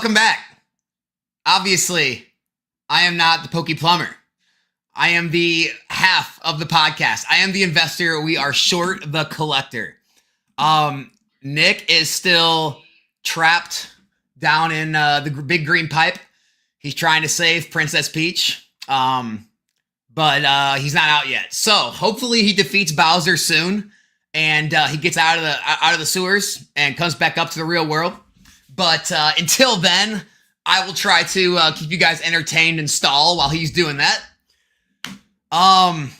welcome back. Obviously, I am not the ThePokePlumber. I am the half of the podcast. I am the investor. We are short the collector. Nick is still trapped down in the big green pipe. He's trying to save Princess Peach, but he's not out yet. So hopefully he defeats Bowser soon, and he gets out of the sewers and comes back up to the real world. But until then, I will try to keep you guys entertained and stall while he's doing that. I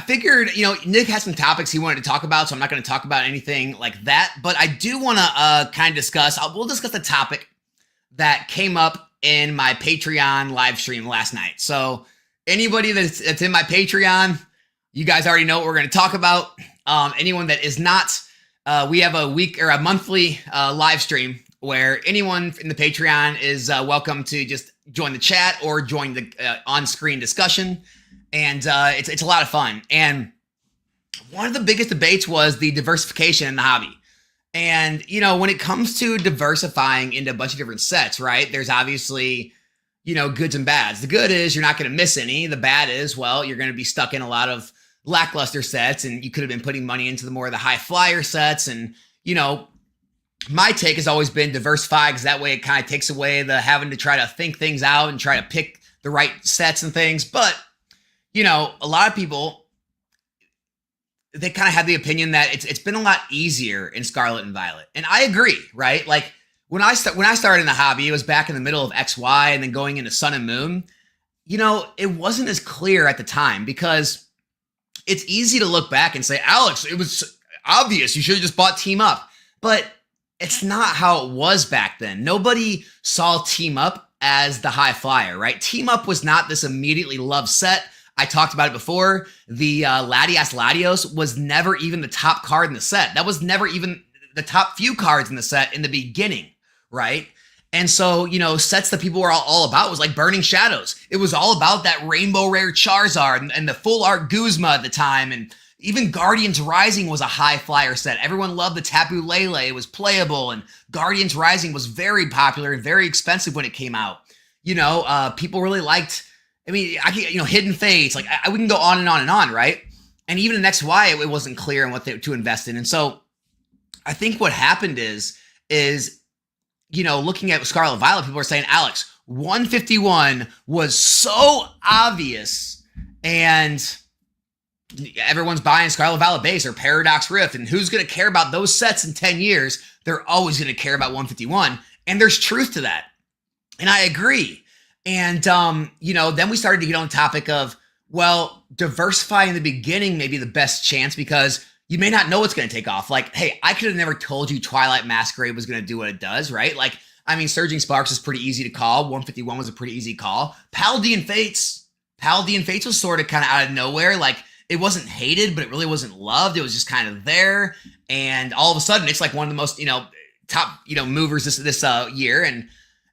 figured, Nick has some topics he wanted to talk about, so I'm not going to talk about anything like that. But I do want to kind of we'll discuss the topic that came up in my Patreon live stream last night. So anybody that's in my Patreon, you guys already know what we're going to talk about. Anyone that is not, we have a monthly live stream where anyone in the Patreon is welcome to just join the chat or join the on-screen discussion. And it's a lot of fun. And one of the biggest debates was the diversification in the hobby. And, when it comes to diversifying into a bunch of different sets, right, there's obviously, goods and bads. The good is you're not going to miss any. The bad is, well, you're going to be stuck in a lot of lackluster sets, and you could have been putting money into the high flyer sets. And, my take has always been diversify, because that way it kind of takes away the having to try to think things out and try to pick the right sets and things. But, a lot of people, they kind of have the opinion that it's been a lot easier in Scarlet and Violet. And I agree, right? Like when I started in the hobby, it was back in the middle of XY and then going into Sun and Moon. It wasn't as clear at the time, because it's easy to look back and say, Alex, it was obvious. You should have just bought Team Up. But it's not how it was back then. Nobody saw Team Up as the high flyer, right? Team Up was not this immediately loved set. I talked about it before. The Latias Latios was never even the top card in the set. That was never even the top few cards in the set in the beginning, right? And so, sets that people were all about was like Burning Shadows. It was all about that rainbow rare Charizard and the full art Guzma at the time. And even Guardians Rising was a high flyer set. Everyone loved the Tapu Lele. It was playable, and Guardians Rising was very popular and very expensive when it came out. People really liked, Hidden Fates. Like we can go on and on and on, right? And even in XY, it wasn't clear on what to invest in. And so I think what happened is looking at Scarlet Violet, people are saying, Alex, 151 was so obvious, and everyone's buying Scarlet Violet base or Paradox Rift, and who's going to care about those sets in 10 years? They're always going to care about 151. And there's truth to that. And I agree. And, then we started to get on the topic of, well, diversify in the beginning may be the best chance, because you may not know what's going to take off. Like, hey, I could have never told you Twilight Masquerade was going to do what it does, right? Like, Surging Sparks is pretty easy to call. 151 was a pretty easy call. Paladin Fates was sort of kind of out of nowhere. Like, it wasn't hated, but it really wasn't loved. It was just kind of there. And all of a sudden, it's like one of the most, top, movers this year.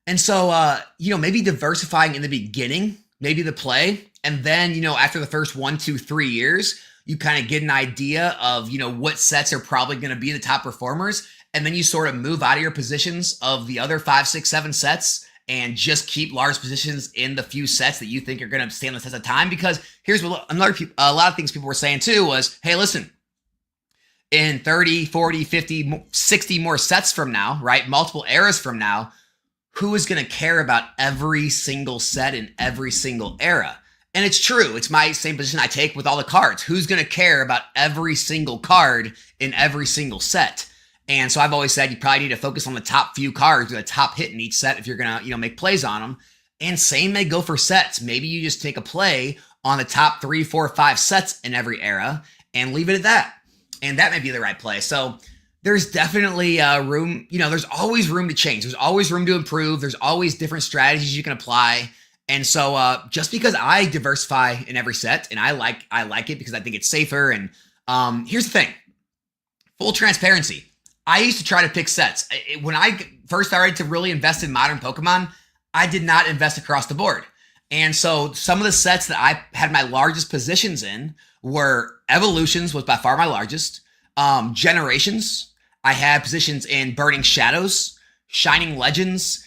And so, maybe diversifying in the beginning, maybe the play. And then, after the first 1, 2, 3 years, you kind of get an idea of, what sets are probably going to be the top performers. And then you sort of move out of your positions of the other 5, 6, 7 sets and just keep large positions in the few sets that you think are going to stand the test of time. Because here's what a lot of things people were saying too was, hey, listen, in 30, 40, 50, 60 more sets from now, right? Multiple eras from now, who is going to care about every single set in every single era? And it's true. It's my same position I take with all the cards. Who's going to care about every single card in every single set? And so I've always said you probably need to focus on the top few cards, the top hit in each set if you're going to, make plays on them. And same may go for sets. Maybe you just take a play on the top 3, 4, 5 sets in every era and leave it at that. And that may be the right play. So there's definitely room, there's always room to change. There's always room to improve. There's always different strategies you can apply. And so just because I diversify in every set, and I like it because I think it's safer. And here's the thing, full transparency. I used to try to pick sets. When I first started to really invest in modern Pokemon, I did not invest across the board. And so some of the sets that I had my largest positions in were Evolutions, was by far my largest. Generations, I had positions in Burning Shadows, Shining Legends,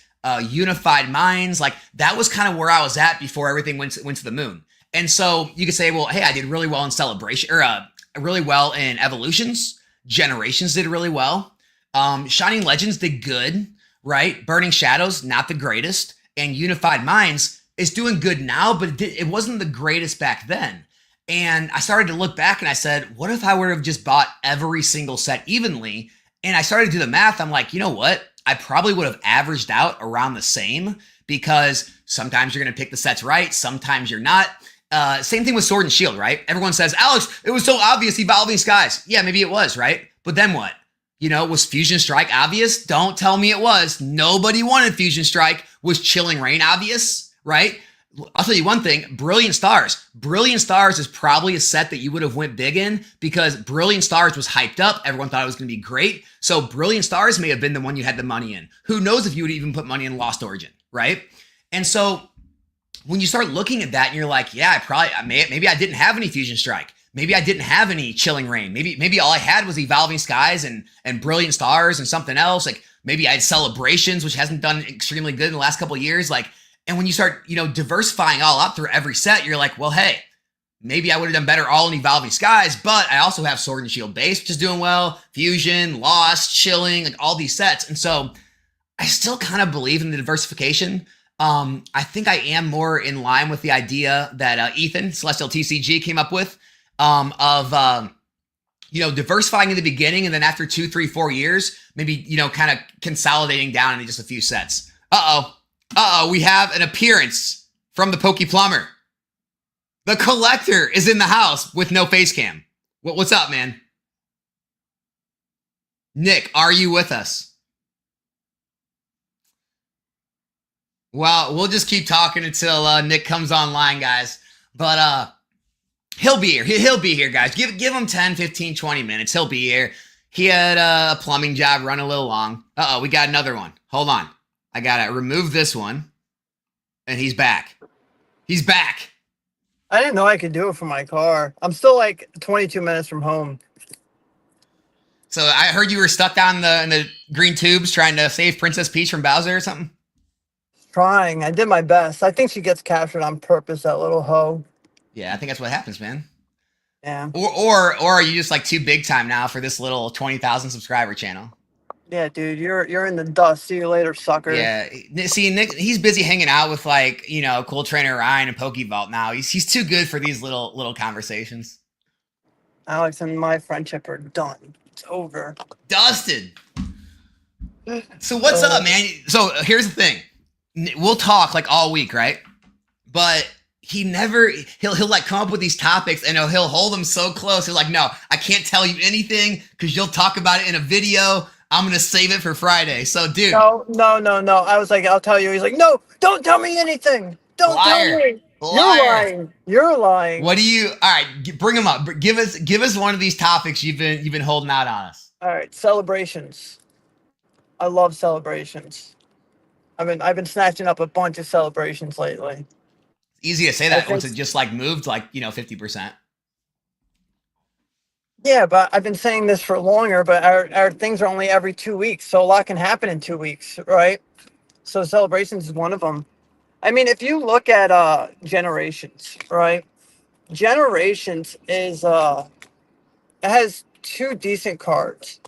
Unified Minds. Like that was kind of where I was at before everything went to the moon. And so you could say, well, hey, I did really well in Celebration, or really well in Evolutions. Generations did really well. Shining Legends did good, right? Burning Shadows, not the greatest. And Unified Minds is doing good now, but it wasn't the greatest back then. And I started to look back and I said, what if I would have just bought every single set evenly? And I started to do the math. I'm like, you know what? I probably would have averaged out around the same, because sometimes you're going to pick the sets right. Sometimes you're not. Same thing with Sword and Shield, right? Everyone says, Alex, it was so obvious Evolving Skies. Yeah, maybe it was, right? But then what? You know, was Fusion Strike obvious? Don't tell me it was. Nobody wanted Fusion Strike. Was Chilling Reign obvious, right? I'll tell you one thing, Brilliant Stars. Brilliant Stars is probably a set that you would have went big in, because Brilliant Stars was hyped up. Everyone thought it was going to be great. So Brilliant Stars may have been the one you had the money in. Who knows if you would even put money in Lost Origin, right? And so when you start looking at that and you're like, yeah, maybe I didn't have any Fusion Strike. Maybe I didn't have any Chilling Reign. Maybe all I had was Evolving Skies and Brilliant Stars and something else. Like maybe I had Celebrations, which hasn't done extremely good in the last couple of years. Like, and when you start, diversifying all up through every set, you're like, well, hey, maybe I would have done better all in Evolving Skies, but I also have Sword and Shield base, which is doing well, Fusion, Lost, Chilling, like all these sets. And so I still kind of believe in the diversification. I think I am more in line with the idea that Ethan, Celestial TCG, came up with of diversifying in the beginning, and then after 2, 3, 4 years, maybe, kind of consolidating down into just a few sets. We have an appearance from the ThePokePlumber. The collector is in the house with no face cam. What's up, man? Nick, are you with us? Well, we'll just keep talking until Nick comes online, guys. But he'll be here. He'll be here, guys. Give him 10, 15, 20 minutes. He'll be here. He had a plumbing job run a little long. We got another one. Hold on. I got to remove this one. And he's back. He's back. I didn't know I could do it from my car. I'm still like 22 minutes from home. So I heard you were stuck down in the green tubes trying to save Princess Peach from Bowser or something? Trying. I did my best. I think she gets captured on purpose, that little hoe. Yeah, I think that's what happens, man. Yeah. Or are you just like too big time now for this little 20,000 subscriber channel? Yeah, dude, you're in the dust. See you later, sucker. Yeah. See, Nick, he's busy hanging out with like, Cool Trainer Ryan and Pokevault now. He's too good for these little conversations. Alex and my friendship are done. It's over. Dusted. So what's up, man? So here's the thing. We'll talk like all week, right? But he'll like come up with these topics and he'll hold them so close. He's like, no, I can't tell you anything because you'll talk about it in a video. I'm going to save it for Friday. So, dude. No. I was like, I'll tell you. He's like, no, don't tell me anything. Don't tell me. Liar. You're lying. What do you, all right, bring them up. Give us one of these topics you've been holding out on us. All right. Celebrations. I love celebrations. I've been snatching up a bunch of celebrations lately. Easy to say that once it just like moved like, 50%. Yeah, but I've been saying this for longer, but our things are only every 2 weeks. So a lot can happen in 2 weeks, right? So celebrations is one of them. I mean, if you look at Generations, right? Generations is it has 2 decent cards.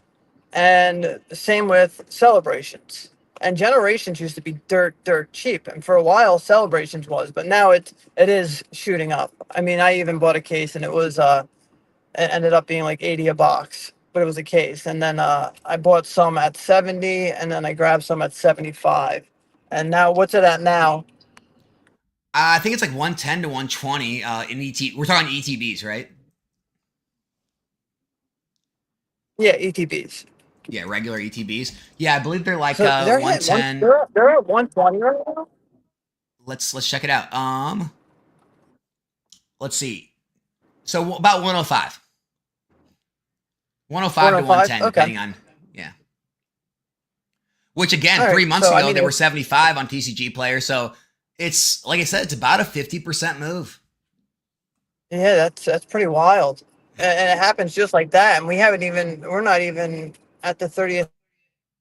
And same with Celebrations. And Generations used to be dirt cheap. And for a while Celebrations was, but now it is shooting up. I mean, I even bought a case and it was it ended up being like 80 a box, but it was a case. And then I bought some at 70 and then I grabbed some at 75. And now what's it at now? I think it's like 110 to 120 in ET. We're talking ETBs, right? Yeah, ETBs. Yeah, regular ETBs. Yeah, I believe they're like they're 110. They're at 120 right now. Let's check it out. Let's see. So about 105. 105 to 110, okay. Depending on, yeah. Which again, all 3 months ago, they were 75 on TCG Player. So it's, like I said, it's about a 50% move. Yeah, that's pretty wild. And it happens just like that. And we're not even at the 30th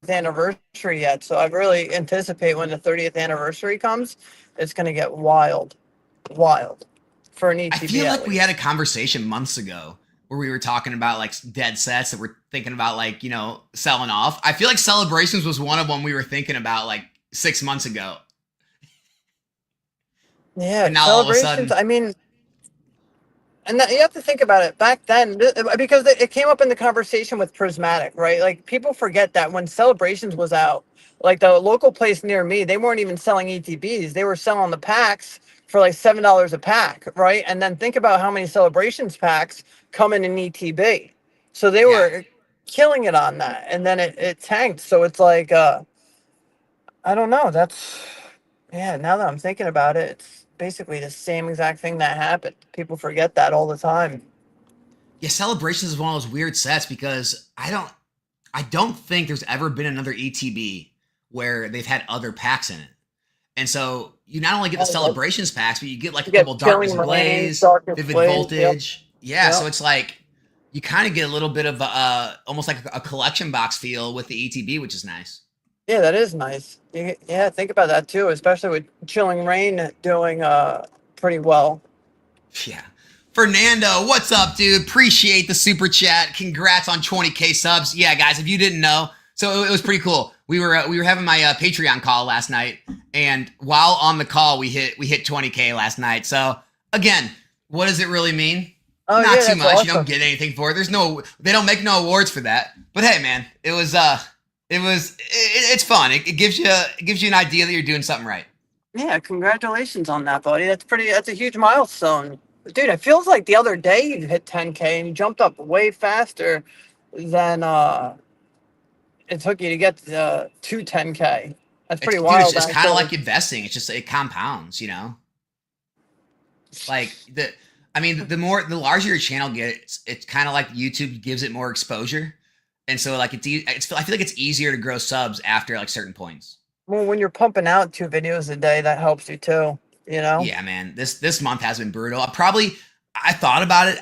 anniversary yet, so I really anticipate when the 30th anniversary comes, it's going to get wild, wild for an I ETB feel at like we had a least. conversation months ago where we were talking about like dead sets that we're thinking about like, selling off. I feel like Celebrations was one of them we were thinking about like 6 months ago. But Yeah, now all of a celebrations. sudden, I mean, and that, you have to think about it back then because it came up in the conversation with Prismatic, right? Like people forget that when Celebrations was out, like the local place near me, they weren't even selling ETBs. They were selling the packs for like $7 a pack, right? And then think about how many Celebrations packs come in an ETB. So they yeah. were killing it on that, and then it tanked. So it's like I don't know. That's yeah. Now that I'm thinking about it, it's basically the same exact thing that happened. People forget that all the time. Yeah, Celebrations is one of those weird sets because I don't think there's ever been another ETB where they've had other packs in it. And so you not only get the Oh, yep. Celebrations packs, but you get like a You get couple Darkness Killing Rain, Blaze, Darkest Vivid Blaze. Yep. Voltage. Yeah, so Yep. it's like you kind of get a little bit of almost like a collection box feel with the ETB, which is nice. Yeah, that is nice. Yeah, think about that too, especially with Chilling Rain doing pretty well. Yeah. Fernando, what's up, dude? Appreciate the super chat. Congrats on 20K subs. Yeah, guys, if you didn't know, so it was pretty cool. We were having my Patreon call last night, and while on the call, we hit 20K last night. So again, what does it really mean? Oh Not yeah, too that's much. You don't awesome. get anything for it. They don't make no awards for that. But hey, man, it's fun. It gives you an idea that you're doing something right. Yeah, congratulations on that, buddy. That's a huge milestone. Dude, it feels like the other day you hit 10K and you jumped up way faster than it took you to get to 10K. That's It's pretty dude, it's, wild, it's kind of actually. like investing. It's just it compounds. Like I mean, the larger your channel gets, it's kind of like YouTube gives it more exposure, and so like I feel like it's easier to grow subs after like certain points. Well, when you're pumping out 2 videos a day, that helps you too, you know? Yeah, man, this month has been brutal. I thought about it.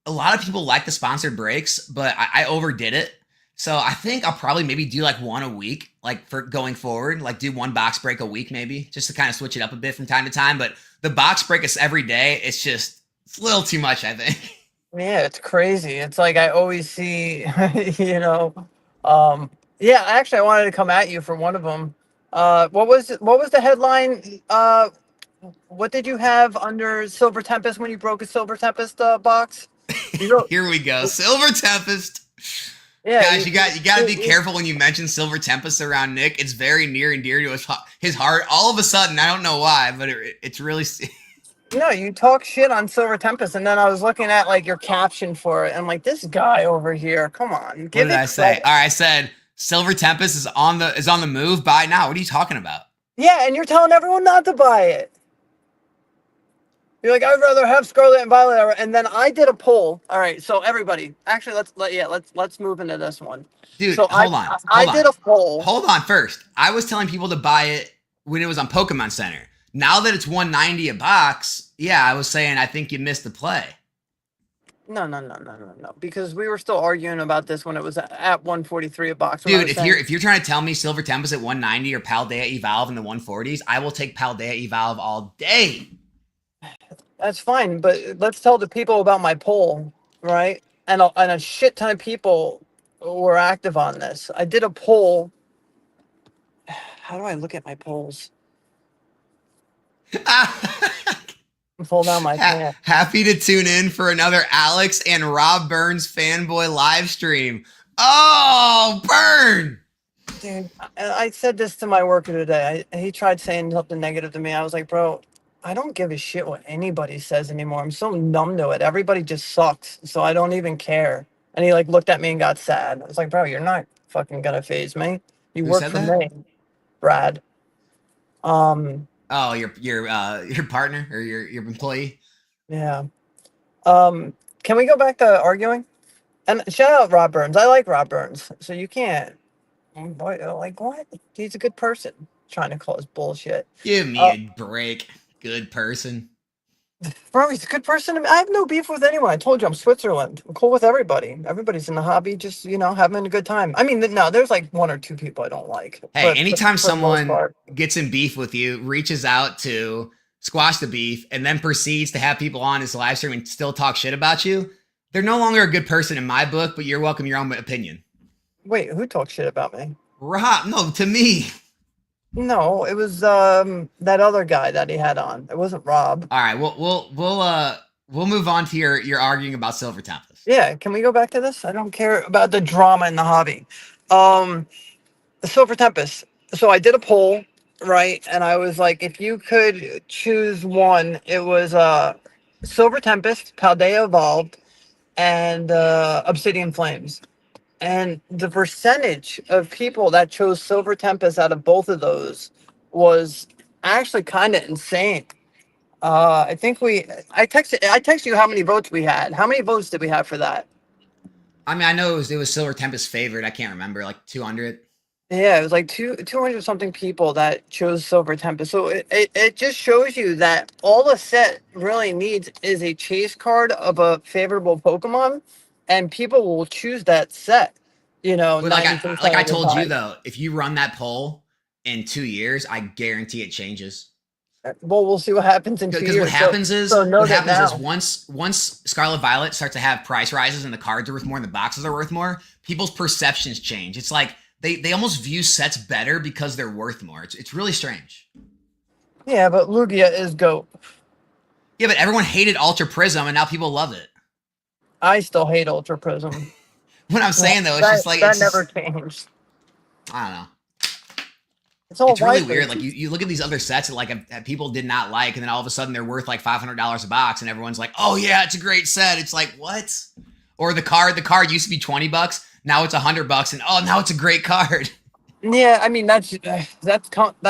A lot of people like the sponsored breaks, but I overdid it. So I think I'll probably maybe do like one a week, like for going forward, like do one box break a week maybe, just to kind of switch it up a bit from time to time. But the box break is every day. It's a little too much, I think. Yeah, it's crazy. It's like I always see, you know. Um, yeah, actually, I wanted to come at you for one of them. What was the headline? What did you have under Silver Tempest when you broke a Silver Tempest box? You wrote, Here we go, Silver Tempest. yeah, Guys, you got to be careful when you mention Silver Tempest around Nick. It's very near and dear to his heart. All of a sudden, I don't know why, but it's really. you talk shit on Silver Tempest, and then I was looking at like your caption for it, and like this guy over here, come on, What give did it I say? credit. All right, I said Silver Tempest is on the move. Buy now. What are you talking about? Yeah, and you're telling everyone not to buy it. You're like, I'd rather have Scarlet and Violet. And then I did a poll. All right, so everybody, actually, let's move into this one. Dude, So I hold on. I Hold on. did a poll. Hold on first. I was telling people to buy it when it was on Pokemon Center. Now that it's 190 a box, yeah, I was saying I think you missed the play. No, no, no, no, no, no. Because we were still arguing about this when it was at 143 a box. When I Dude, was if you're saying if you're trying to tell me Silver Tempest at 190 or Paldea Evolve in the 140s, I will take Paldea Evolve all day. that's fine, but let's tell the people about my poll, right? And a shit ton of people were active on this. I did a poll. How do I look at my polls? Pull down my pants. Happy to tune in for another Alex and Rob Burns fanboy live stream. Oh, burn! Dude, I said this to my worker today. He tried saying something negative to me. I was like, bro, I don't give a shit what anybody says anymore. I'm so numb to it. Everybody just sucks, so I don't even care. And he like looked at me and got sad. I was like, bro, you're not fucking gonna phase me. You Who work said for that? me, Brad. Um, Oh, your partner or your employee. yeah. Um, can we go back to arguing? And shout out Rob Burns. I like Rob Burns, so you can't. Boy, like what? He's a good person. Trying to call us bullshit. Give me Uh, a break, good person. Bro, he's a good person. I have no beef with anyone. I told you I'm Switzerland. I'm cool with everybody. Everybody's in the hobby, just having a good time. I mean, no, there's like one or two people I don't like, Hey, but anytime for the most someone part, gets in beef with you, reaches out to squash the beef, and then proceeds to have people on his live stream and still talk shit about you, they're no longer a good person in my book, but you're welcome your own opinion. wait, who talks shit about me? Rob, no, to me. No, it was that other guy that he had on. It wasn't Rob. All right, we'll move on to your arguing about Silver Tempest. Yeah, can we go back to this? I don't care about the drama in the hobby. Um, the Silver Tempest. So I did a poll, right? And I was like, if you could choose one, it was Silver Tempest, Paldea Evolved, and Obsidian Flames. And the percentage of people that chose Silver Tempest out of both of those was actually kind of insane. I think I texted you how many votes we had. How many votes did we have for that? I mean, I know it was Silver Tempest favorite. I can't remember, like 200. Yeah, it was like 200 something people that chose Silver Tempest. So it just shows you that all a set really needs is a chase card of a favorable Pokemon, and people will choose that set, But like 90% I of the told you time. though, if you run that poll in 2 years, I guarantee it changes. Well, we'll see what happens in two Because years. So what note it happens is now. once Scarlet Violet starts to have price rises and the cards are worth more and the boxes are worth more, people's perceptions change. It's like they almost view sets better because they're worth more. It's really strange. Yeah, but Lugia is GOAT. Yeah, but everyone hated Ultra Prism and now people love it. I still hate Ultra Prism. What I'm Well, saying though, that never changed. I don't know. It's all It's really white. weird. Like you look at these other sets that that people did not like, and then all of a sudden they're worth like $500 a box, and everyone's like, "Oh yeah, it's a great set." It's like what? Or the card used to be $20, now it's $100, and oh, now it's a great card. Yeah, I mean that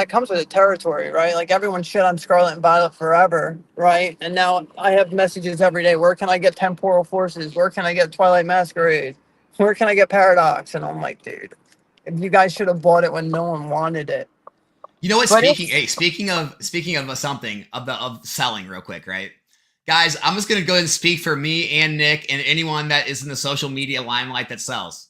comes with the territory, right? Like everyone shit on Scarlet and Violet forever, right? And now I have messages every day. Where can I get Temporal Forces? Where can I get Twilight Masquerade? Where can I get Paradox? And I'm like, dude, if you guys should have bought it when no one wanted it. You know what? But Speaking of something of selling, real quick, right? Guys, I'm just gonna go ahead and speak for me and Nick and anyone that is in the social media limelight that sells.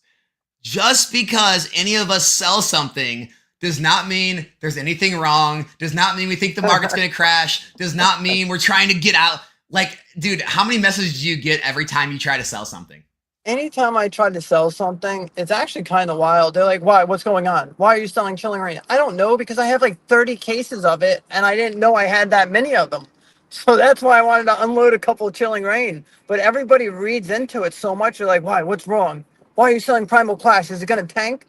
Just because any of us sell something does not mean there's anything wrong, does not mean we think the market's going to crash, does not mean we're trying to get out. Like, dude, how many messages do you get every time you try to sell something? anytime I try to sell something, it's actually kind of wild. They're like, why? What's going on? Why are you selling Chilling Rain? I don't know, because I have like 30 cases of it and I didn't know I had that many of them. So that's why I wanted to unload a couple of Chilling Rain. But everybody reads into it so much. They're like, why? What's wrong? Why are you selling Primal Clash? Is it going to tank?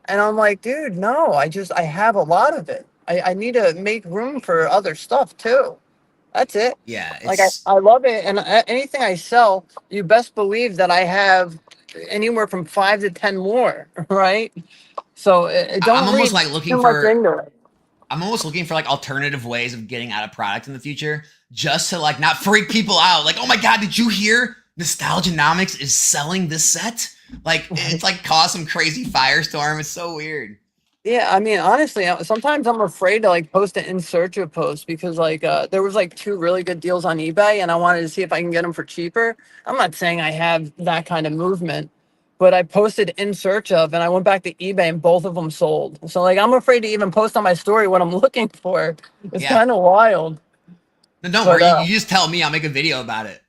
And I'm like, dude, no, I have a lot of it. I need to make room for other stuff too. That's it. Yeah, Like it's I love it, and anything I sell, you best believe that I have anywhere from 5 to 10 more, right? So I'm don't almost read like too much into it. I'm almost looking for like alternative ways of getting out of product in the future, just to like not freak people out. Like, oh my god, did you hear Nostalgianomics is selling this set? Like, it's like caused some crazy firestorm. It's so weird. Yeah, I mean, honestly, sometimes I'm afraid to like post an in search of post because like there was like two really good deals on eBay, and I wanted to see if I can get them for cheaper. I'm not saying I have that kind of movement, but I posted in search of, and I went back to eBay, and both of them sold. So like, I'm afraid to even post on my story what I'm looking for. It's Yeah. kind of wild. No, don't But worry. You just tell me. I'll make a video about it.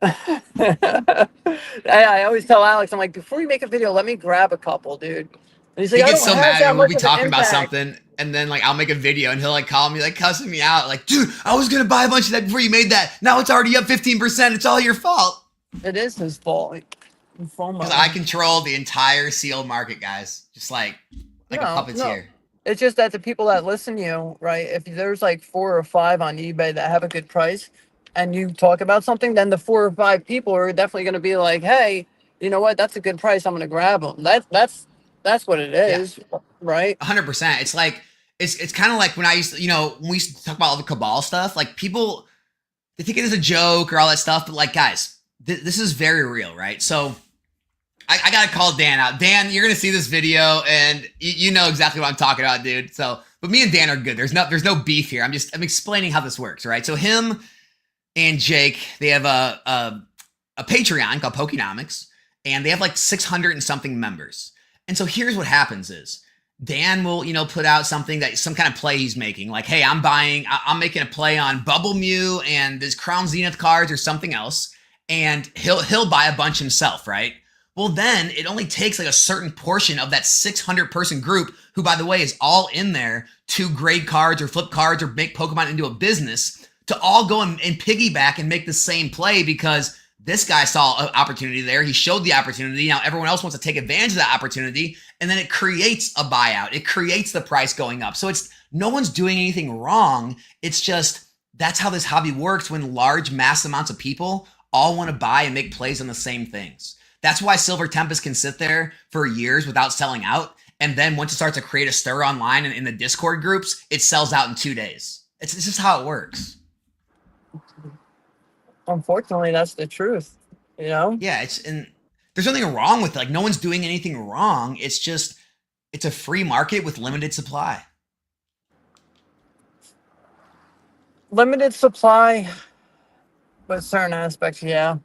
I always tell Alex, I'm like, before you make a video, let me grab a couple, dude. And he's like, He I gets don't so have mad that and we'll be much of an talking about impact. something, and then like I'll make a video and he'll like call me like cussing me out, like, dude, I was gonna buy a bunch of that before you made that. Now it's already up 15%. It's all your fault. It is his fault. Because I control the entire sealed market, guys. Just like a No. puppeteer. It's just that the people that listen to you, right? If there's like 4 or 5 on eBay that have a good price and you talk about something, then the 4 or 5 people are definitely going to be like, hey, you know what? That's a good price. I'm going to grab them. That's what it Yeah, is, right? 100%. It's like it's kind of like when I used to, when we used to talk about all the cabal stuff, like people they think it is a joke or all that stuff, but like guys, this is very real, right? So I gotta call Dan out. Dan, you're gonna see this video and you know exactly what I'm talking about, dude. So, but me and Dan are good. There's no beef here. I'm explaining how this works, right? So him and Jake, they have a Patreon called Pokenomics, and they have like 600 and something members. And so here's what happens is Dan will, put out something that some kind of play he's making. Like, hey, I'm making a play on Bubble Mew and this Crown Zenith cards or something else. And he'll buy a bunch himself, right? Well, then it only takes like a certain portion of that 600 person group, who, by the way, is all in there to grade cards or flip cards or make Pokemon into a business, to all go and piggyback and make the same play, because this guy saw an opportunity there. He showed the opportunity. Now everyone else wants to take advantage of that opportunity. And then it creates a buyout. It creates the price going up. So it's no one's doing anything wrong. It's just that's how this hobby works when large mass amounts of people all want to buy and make plays on the same things. That's why Silver Tempest can sit there for years without selling out. And then once it starts to create a stir online and in the Discord groups, it sells out in 2 days. It's just how it works. Unfortunately, that's the truth. Yeah, and there's nothing wrong with it. Like, no one's doing anything wrong. It's just it's a free market with limited supply. Limited supply, but certain aspects, yeah.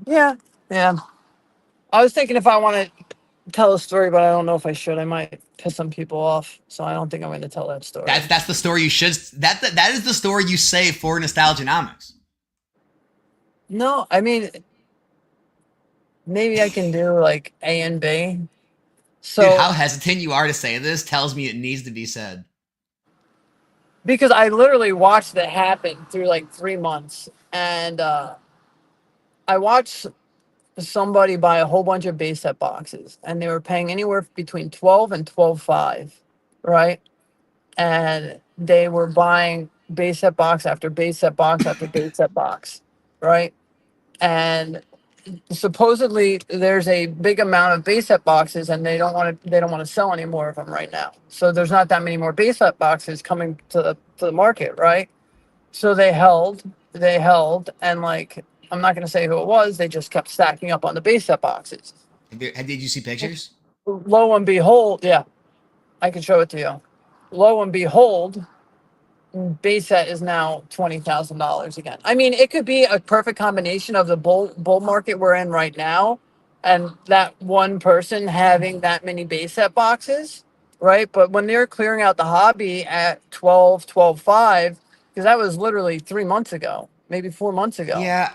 I was thinking if I want to tell a story, but I don't know if I should. I might piss some people off, so I don't think I'm going to tell that story. That's the story you should. That is the story you save for Nostalgianomics. No, I mean, maybe I can do like A and B. So, dude, how hesitant you are to say this tells me it needs to be said. Because I literally watched it happen through like 3 months, and I watched somebody buy a whole bunch of base set boxes, and they were paying anywhere between 12 and 12.5, right? And they were buying base set box after base set box after base set box, right? And supposedly there's a big amount of base set boxes, and they don't want to sell any more of them right now. So there's not that many more base set boxes coming to the market, right? So they held, and like, I'm not going to say who it was. They just kept stacking up on the base set boxes. Did you see pictures? Lo and behold, yeah, I can show it to you. Lo and behold, base set is now $20,000 again. I mean, it could be a perfect combination of the bull market we're in right now, and that one person having that many base set boxes, right? But when they're clearing out the hobby at 12, 12.5, because that was literally 3 months ago, maybe 4 months ago. Yeah,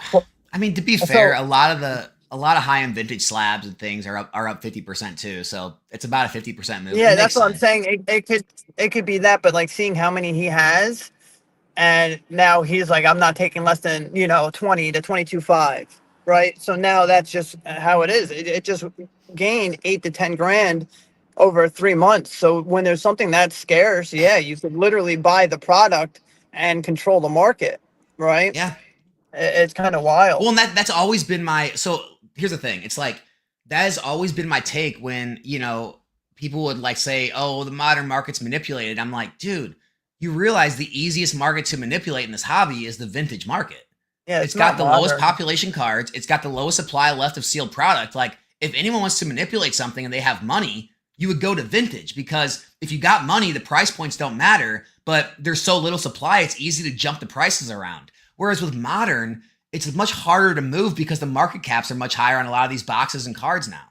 I mean, to be fair, So a lot of high end vintage slabs and things are up 50% too. So it's about a 50% move. yeah, It that's makes what I'm sense. saying. It could be that, but like seeing how many he has, and now he's like, I'm not taking less than 20 to 22.5, right? So now that's just how it is. It just gained 8 to 10 grand over 3 months. So when there's something that scarce, yeah, you could literally buy the product and control the market, right? Yeah. It's kind of Well, wild. and that's always been my. So here's the thing. It's like that has always been my take when people would like say, "Oh, the modern market's manipulated." I'm like, dude, you realize the easiest market to manipulate in this hobby is the vintage market. Yeah, It's it's got not the lowest modern. population cards. It's got the lowest supply left of sealed product. Like, if anyone wants to manipulate something and they have money, you would go to vintage, because if you got money, the price points don't matter, but there's so little supply, it's easy to jump the prices around. Whereas with modern, it's much harder to move because the market caps are much higher on a lot of these boxes and cards now.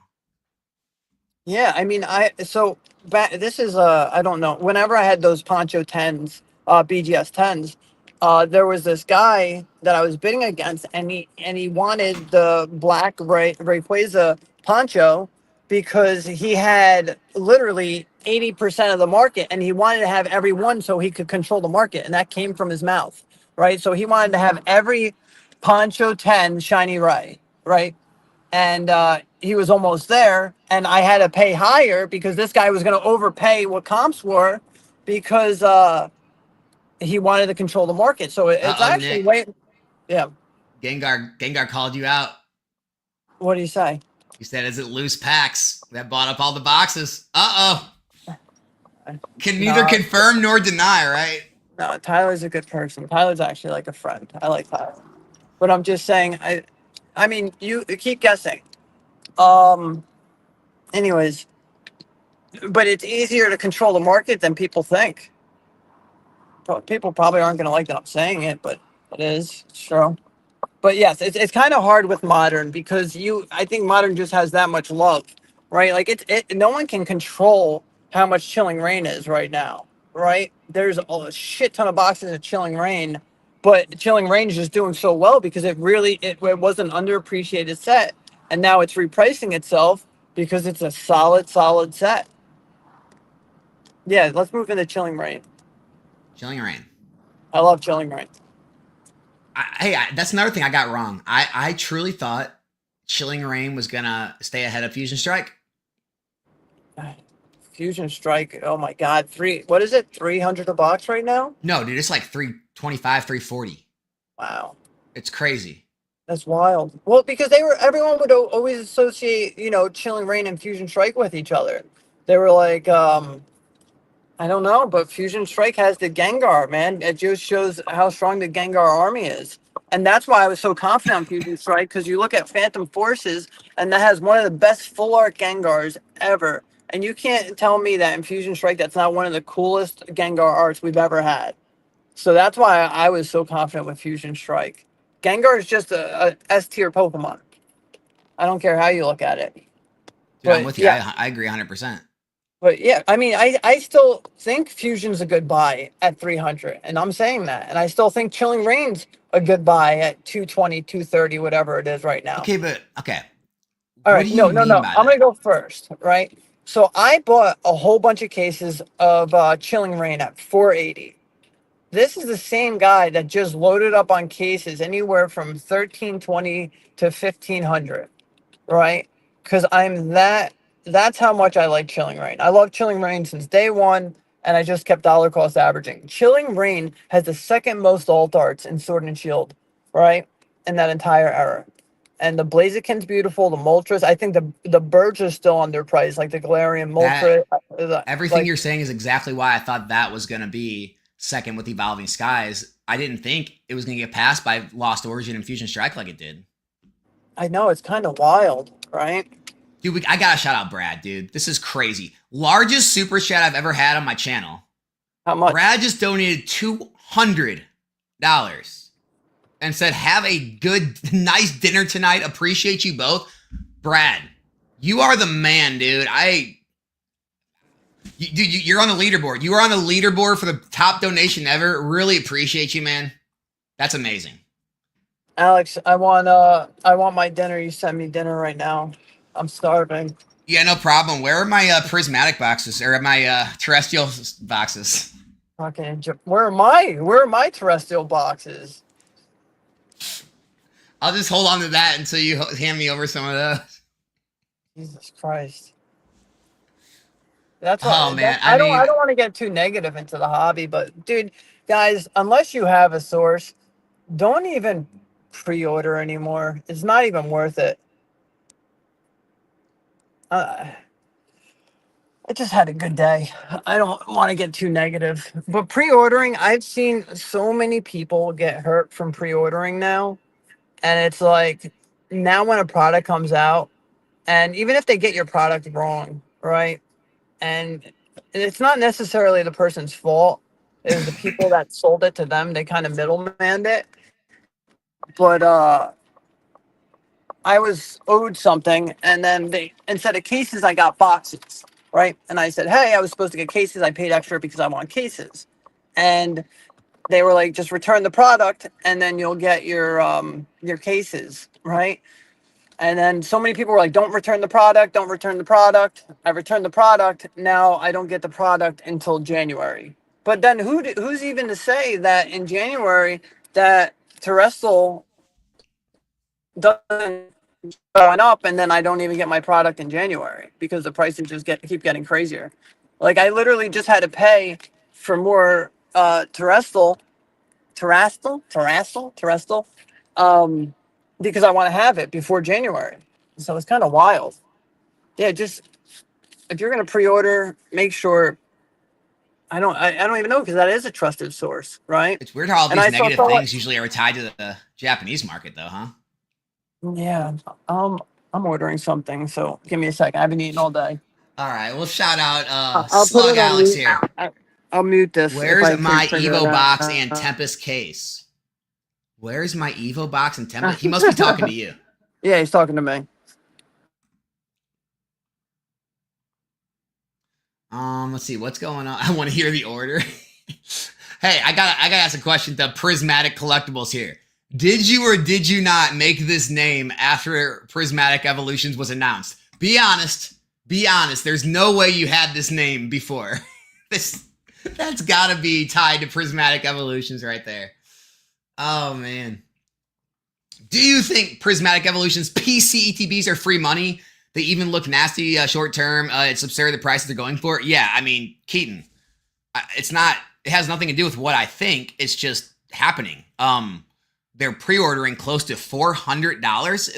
Yeah, I mean, this is I don't know. Whenever I had those Poncho tens, BGS tens, there was this guy that I was bidding against, and he wanted the black Rayquaza Poncho because he had literally 80% of the market, and he wanted to have every one so he could control the market, and that came from his mouth, right? So he wanted to have every Poncho 10 shiny right? And he was almost there, and I had to pay higher because this guy was going to overpay what comps were, because he wanted to control the market. So it's Uh oh, actually Nick. way, yeah. Gengar called you out. What do you say? He said, "Is it loose packs that bought up all the boxes?" Uh oh. Can neither No, confirm nor deny, right? no, Tyler's a good person. Tyler's actually like a friend. I like Tyler, but I'm just saying, I mean, you keep guessing. Um. Anyways, but it's easier to control the market than people think. People probably aren't going to like that I'm saying it, but it is. It's true. But yes, it's kind of hard with modern because I think modern just has that much love, right? Like no one can control how much Chilling Rain is right now, right? There's a shit ton of boxes of Chilling Rain, but Chilling Rain is just doing so well because it was an underappreciated set, and now it's repricing itself because it's a solid set. Yeah, let's move into Chilling Rain. Chilling Rain. I love Chilling Rain. That's another thing I got wrong. I truly thought Chilling Rain was gonna stay ahead of Fusion Strike. Fusion Strike. Oh my God, What is it? 300 a box right now? No, dude, it's like 325, 340. Wow. It's crazy. That's wild. Well, because everyone would always associate, Chilling Rain and Fusion Strike with each other. They were like, I don't know, but Fusion Strike has the Gengar, man. It just shows how strong the Gengar army is. And that's why I was so confident on Fusion Strike, because you look at Phantom Forces, and that has one of the best full art Gengars ever. And you can't tell me that in Fusion Strike, that's not one of the coolest Gengar arts we've ever had. So that's why I was so confident with Fusion Strike. Gengar is just a S tier Pokemon. I don't care how you look at it. Dude, I'm But with you. yeah, I agree 100%. but yeah, I mean, I still think Fusion's a good buy at 300, and I'm saying that. And I still think Chilling Rain's a good buy at 220, 230, whatever it is right now. Okay. All What right, do you no, no, mean no. by I'm that? gonna go first, right? So I bought a whole bunch of cases of Chilling Rain at 480. This is the same guy that just loaded up on cases anywhere from 1320 to 1500, right? Because that's how much I like Chilling Rain. I love Chilling Rain since day one, and I just kept dollar cost averaging. Chilling Rain has the second most alt arts in Sword and Shield, right? In that entire era. And the Blaziken's beautiful, the Moltres. I think the birds are still underpriced, like the Galarian That Moltres. everything Like you're saying is exactly why I thought that was going to be second with Evolving Skies. I didn't think it was going to get passed by Lost Origin and Fusion Strike like it did. I know it's kind of wild, right? Dude, I got to shout out Brad, dude. This is crazy. Largest super chat I've ever had on my channel. How much? Brad just donated $200 and said, "Have a good, nice dinner tonight. Appreciate you both." Brad, you are the man, dude. You're on the leaderboard. You are on the leaderboard for the top donation ever. Really appreciate you, man. That's amazing. Alex, I want my dinner. You send me dinner right now. I'm starving. Yeah, no problem. Where are my prismatic boxes or my terrestrial boxes? Fucking, where are my terrestrial boxes? I'll just hold on to that until you hand me over some of those. Jesus Christ. That's Oh what man, I I don't mean, want to get too negative into the hobby, but dude, guys, unless you have a source, don't even pre-order anymore. It's not even worth it. Uh, I just had a good day. I don't want to get too negative. But pre-ordering, I've seen so many people get hurt from pre-ordering now. And it's like now when a product comes out, and even if they get your product wrong, right? And it's not necessarily the person's fault. It was the people that sold it to them. They kind of middlemaned it. But I was owed something, and then they instead of cases, I got boxes, right? And I said, "Hey, I was supposed to get cases. I paid extra because I want cases." And they were like, "Just return the product, and then you'll get your cases, right?" And then so many people were like, "Don't return the product. Don't return the product." I returned the product. Now I don't get the product until January. But then who's even to say that in January that terrestrial doesn't going up, and then I don't even get my product in January because the prices just keep getting crazier. Like I literally just had to pay for more terrestrial, um, because I want to have it before January. So it's kind of wild. Yeah, just if you're gonna pre-order, make sure I don't even know because that is a trusted source, right? it's weird how all And these I saw negative someone. things usually are tied to the Japanese market, though, huh? Yeah, I'm ordering something, so give me a second. I haven't eaten all day. All right, well, shout out I'll put Slug it on Alex mute. here. I'll mute this if Where's I can't my figure it Evo box and out. Tempest case? Where's my Evo box and template? He must be talking to you. Yeah, he's talking to me. Let's see what's going on. I want to hear the order. Hey, I gotta ask a question to Prismatic Collectibles here. Did you or did you not make this name after Prismatic Evolutions was announced? Be honest. Be honest. There's no way you had this name before. That's gotta be tied to Prismatic Evolutions right there. Oh man. Do you think Prismatic Evolutions PC ETBs are free money? They even look nasty short term. It's absurd the prices they're going for. Yeah, I mean, Keaton, it's not. It has nothing to do with what I think. It's just happening. They're pre-ordering close to $400.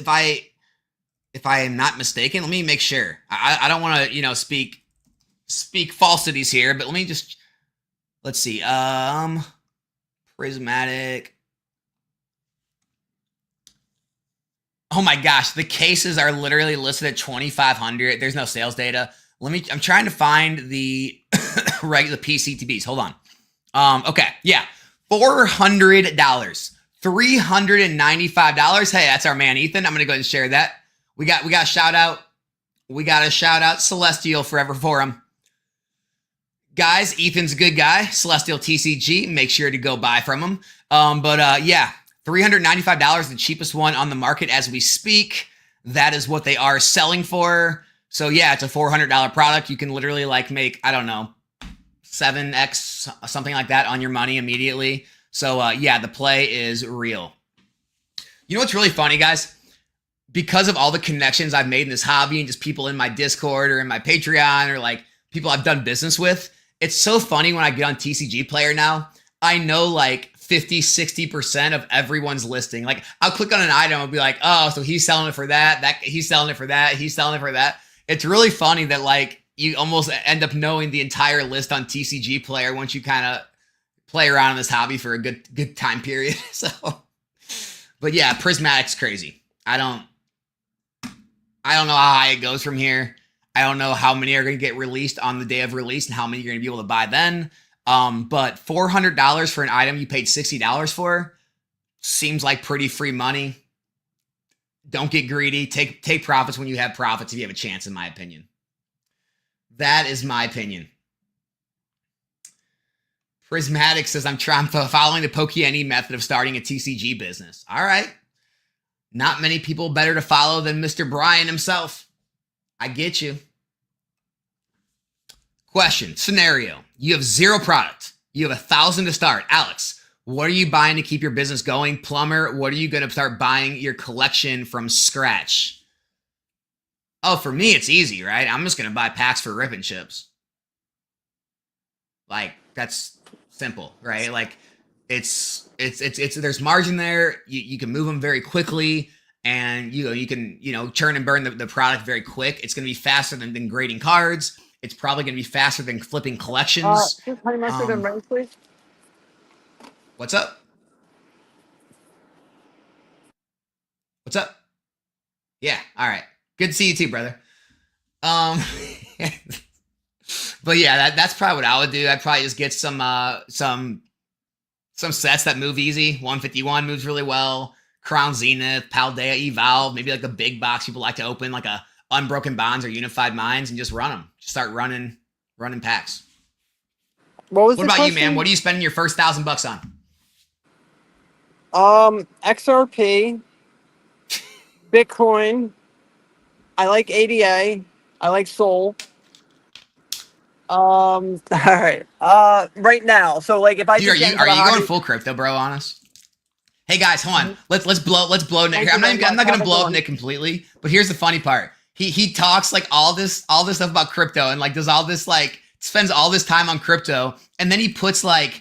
If I am not mistaken, let me make sure. I don't want to speak falsities here, but let's see. Prismatic. Oh my gosh, the cases are literally listed at 2,500. There's no sales data. I'm trying to find the regular PCTBs. Hold on. Okay, yeah, $400, $395. Hey, that's our man Ethan. I'm gonna go ahead and share that. We got a shout out. We got a shout out Celestial Forever for him. Guys, Ethan's a good guy. Celestial TCG. Make sure to go buy from him. Yeah. $395, the cheapest one on the market as we speak. That is what they are selling for. So yeah, it's a $400 product. You can literally make, I don't know, 7x, something like that on your money immediately. So yeah, the play is real. You know what's really funny, guys? Because of all the connections I've made in this hobby and just people in my Discord or in my Patreon or people I've done business with, it's so funny when I get on TCG Player now. I know 50, 60% of everyone's listing. I'll click on an item and be like, oh, so he's selling it for that, he's selling it for that, he's selling it for that. It's really funny that you almost end up knowing the entire list on TCG Player once you kind of play around in this hobby for a good time period. So, but yeah, Prismatic's crazy. I don't know how high it goes from here. I don't know how many are going to get released on the day of release and how many you're going to be able to buy then. But $400 for an item you paid $60 for seems like pretty free money. Don't get greedy. Take profits when you have profits if you have a chance, in my opinion. That is my opinion. Prismatic says, I'm following the PokeNE method of starting a TCG business. All right. Not many people better to follow than Mr. Brian himself. I get you. Question, scenario. You have 0 product. You have 1,000 to start. Alex, what are you buying to keep your business going? Plumber, what are you going to start buying your collection from scratch? Oh, for me, it's easy, right? I'm just going to buy packs for Rip and Chips. That's simple, right? It's there's margin there. You can move them very quickly, and you can churn and burn the product very quick. It's going to be faster than grading cards. It's probably going to be faster than flipping collections. Honey mustard and rice, please. What's up? What's up? Yeah, all right. Good to see you too, brother. But yeah, that's probably what I would do. I'd probably just get some sets that move easy. 151 moves really well. Crown Zenith, Paldea Evolve, maybe the big box people like to open, a Unbroken Bonds or Unified Minds, and just run them. Just start running packs. What about question? You, man? What are you spending your first $1,000 on? XRP, Bitcoin. I like ADA. I like Sol. All right. Right now, so if I are you going full crypto, bro? Honest. Hey guys, hold on. Let's blow Nick here. I'm not gonna blow up Nick completely, but here's the funny part. He talks all this stuff about crypto and does all this spends all this time on crypto, and then he puts a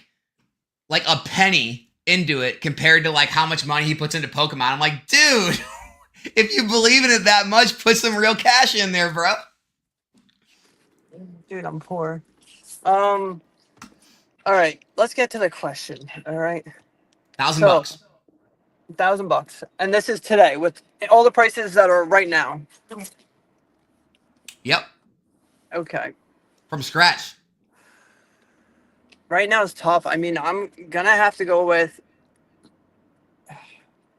penny into it compared to how much money he puts into Pokemon. I'm like, dude, if you believe in it that much, put some real cash in there, bro. Dude, I'm poor. All right, let's get to the question. All right, $1,000. $1,000, and this is today with all the prices that are right now. Yep. Okay. From scratch. Right now is tough. I mean, I'm gonna have to go with.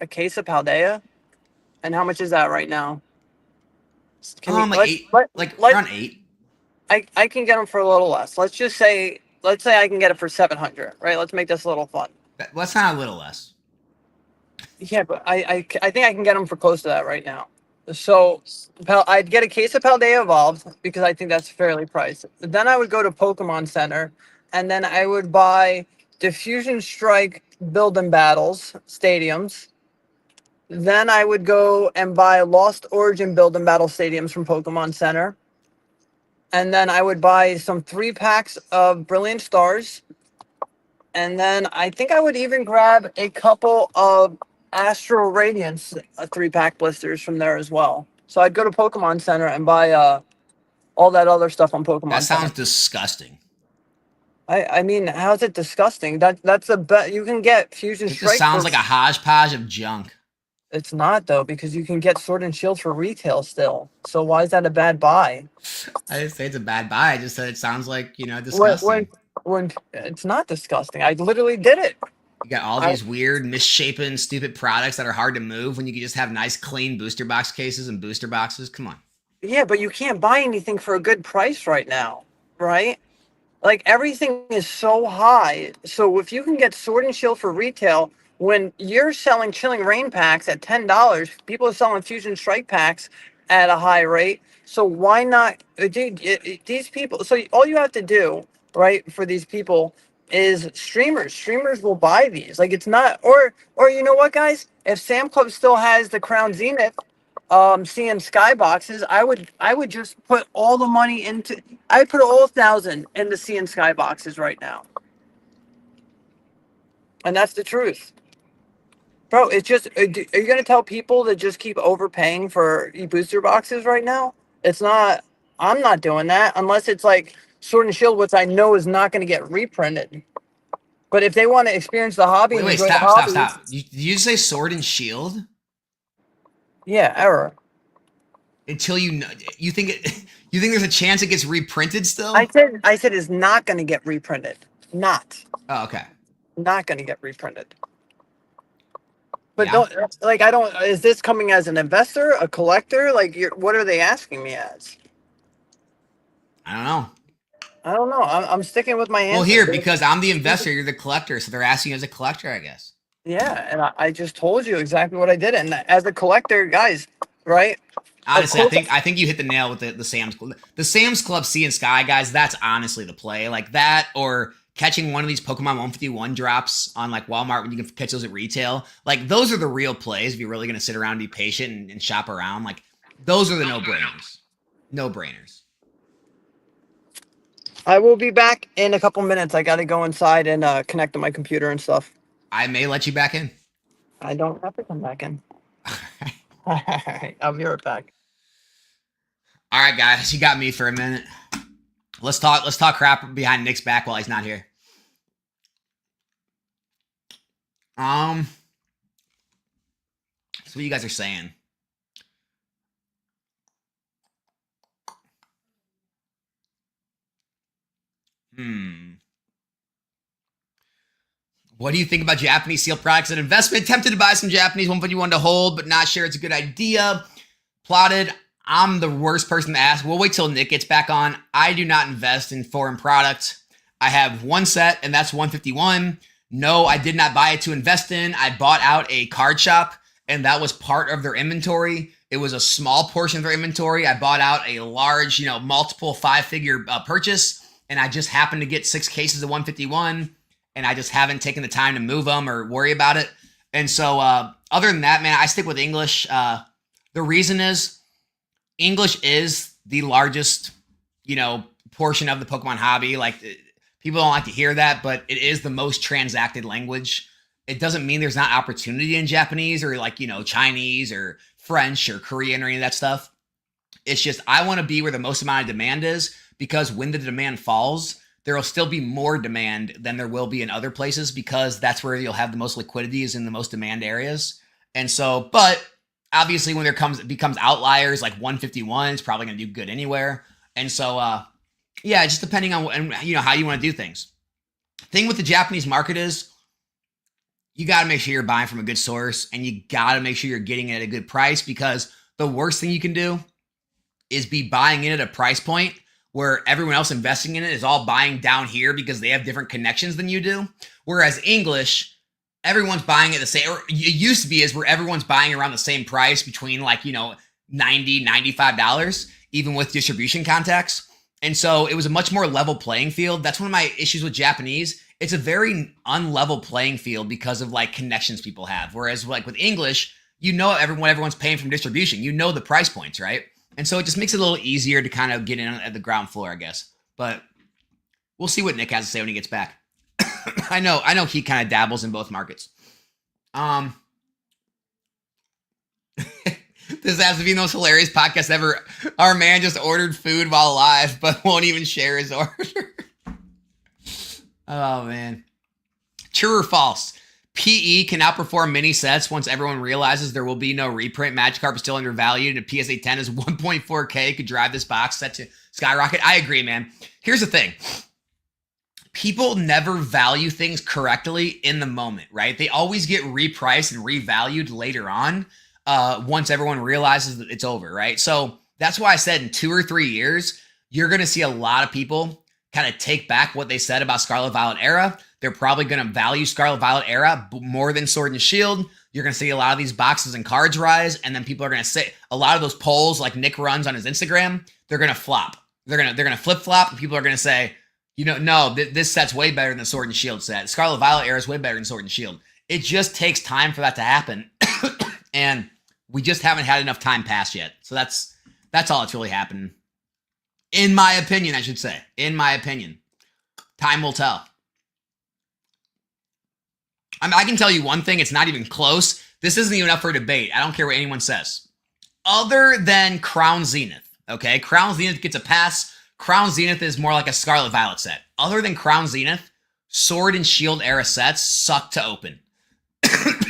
a case of Paldea. And how much is that right now? Can you Like eight, like let around 8. I can get them for a little less. Let's say I can get it for 700, right? Let's make this a little fun. That's not a little less. Yeah, but I think I can get them for close to that right now. So I'd get a case of Paldea Evolved because I think that's fairly priced. Then I would go to Pokemon Center, and then I would buy Diffusion Strike Build and Battles stadiums. Then I would go and buy Lost Origin Build and Battle stadiums from Pokemon Center. And then I would buy some 3 packs of Brilliant Stars. And then I think I would even grab a couple of Astral Radiance 3-pack blisters from there as well. So I'd go to Pokemon Center and buy all that other stuff on Pokemon That Center. sounds disgusting. I mean, how's it disgusting? That's a bet. You can get Fusion It Strike. just sounds like a hodgepodge of junk. It's not though, because you can get Sword and Shield for retail still. So why is that a bad buy? I didn't say it's a bad buy. I just said it sounds like, disgusting. When it's not disgusting. I literally did it. You got all these weird, misshapen, stupid products that are hard to move when you can just have nice, clean booster box cases and booster boxes. Come on. Yeah, but you can't buy anything for a good price right now, right? Like everything is so high. So if you can get Sword and Shield for retail, when you're selling Chilling Rain packs at $10, people are selling Fusion Strike packs at a high rate. So why not, dude? These people. So all you have to do, right, for these people is streamers. Streamers will buy these. Like it's not, or you know what, guys? If Sam Club still has the Crown Zenith, CN Skyboxes, I would just put all the money into. I put all 1,000 into CN Skyboxes right now, and that's the truth, bro. It's just. Are you gonna tell people to just keep overpaying for booster boxes right now? It's not. I'm not doing that unless it's like Sword and Shield, which I know is not going to get reprinted. But if they want to experience the hobby and Wait, enjoy the stop, stop, hobby, stop. Did you say Sword and Shield? yeah, error. Until you think you think there's a chance it gets reprinted still? I said it's not going to get reprinted. Not. Oh, okay. Not going to get reprinted. But Yeah. I don't. Is this coming as an investor, a collector? Like, what are they asking me as? I don't know. I don't know. I'm sticking with my answer. Well, here, because I'm the investor, you're the collector, so they're asking you as a collector, I guess. Yeah, and I just told you exactly what I did. And as a collector, guys, right? Honestly, I think you hit the nail with the Sam's Club. The Sam's Club Sea and Sky, guys, that's honestly the play. Like that, or catching one of these Pokemon 151 drops on like Walmart when you can catch those at retail. Like those are the real plays if you're really going to sit around and be patient and shop around. Like those are the no-brainers. No-brainers. I will be back in a couple minutes. I got to go inside and connect to my computer and stuff. I may let you back in. I don't have to come back in. All right, I'll be right back. All right, guys, you got me for a minute. Let's talk crap behind Nick's back while he's not here. So what you guys are saying? What do you think about Japanese sealed products and investment? Tempted to buy some Japanese 151 to hold, but not sure it's a good idea. Plotted. I'm the worst person to ask. We'll wait till Nick gets back on. I do not invest in foreign products. I have one set, and that's 151. No, I did not buy it to invest in. I bought out a card shop, and that was part of their inventory. It was a small portion of their inventory. I bought out a large, multiple 5-figure purchase, and I just happened to get 6 cases of 151, and I just haven't taken the time to move them or worry about it. And so other than that, man, I stick with English. The reason is English is the largest, portion of the Pokemon hobby. Like people don't like to hear that, but it is the most transacted language. It doesn't mean there's not opportunity in Japanese or Chinese or French or Korean or any of that stuff. It's just, I want to be where the most amount of demand is, because when the demand falls, there will still be more demand than there will be in other places, because that's where you'll have the most liquidity, is in the most demand areas. And so, but obviously when it becomes outliers, like 151 is probably going to do good anywhere. And so, yeah, just depending on how you want to do things. Thing with the Japanese market is you got to make sure you're buying from a good source, and you got to make sure you're getting it at a good price, because the worst thing you can do is be buying in at a price point where everyone else investing in it is all buying down here because they have different connections than you do. Whereas English, everyone's buying at the same, or it used to be, is where everyone's buying around the same price between like, $90, $95, even with distribution contacts. And so it was a much more level playing field. That's one of my issues with Japanese. It's a very unlevel playing field because of like connections people have. Whereas like with English, everyone's paying from distribution. You know the price points, right? And so it just makes it a little easier to kind of get in at the ground floor, I guess. But we'll see what Nick has to say when he gets back. I know he kind of dabbles in both markets. This has to be the most hilarious podcast ever. Our man just ordered food while live, but won't even share his order. Oh, man. True or false? PE can outperform mini sets once everyone realizes there will be no reprint. Magikarp is still undervalued, and a PSA 10 is 1.4K could drive this box set to skyrocket. I agree, man. Here's the thing. People never value things correctly in the moment, right? They always get repriced and revalued later on once everyone realizes that it's over, right? So that's why I said in 2 or 3 years, you're going to see a lot of people kind of take back what they said about Scarlet Violet Era. They're probably going to value Scarlet Violet Era more than Sword and Shield. You're going to see a lot of these boxes and cards rise, and then people are going to say a lot of those polls like Nick runs on his Instagram, they're going to flop. They're going to flip-flop, and people are going to say, no, this set's way better than the Sword and Shield set. Scarlet Violet Era is way better than Sword and Shield. It just takes time for that to happen, and we just haven't had enough time pass yet. So that's all that's really happened. In my opinion, I should say. In my opinion. Time will tell. I can tell you one thing, it's not even close. This isn't even up for debate. I don't care what anyone says. Other than Crown Zenith, okay? Crown Zenith gets a pass. Crown Zenith is more like a Scarlet Violet set. Other than Crown Zenith, Sword and Shield era sets suck to open.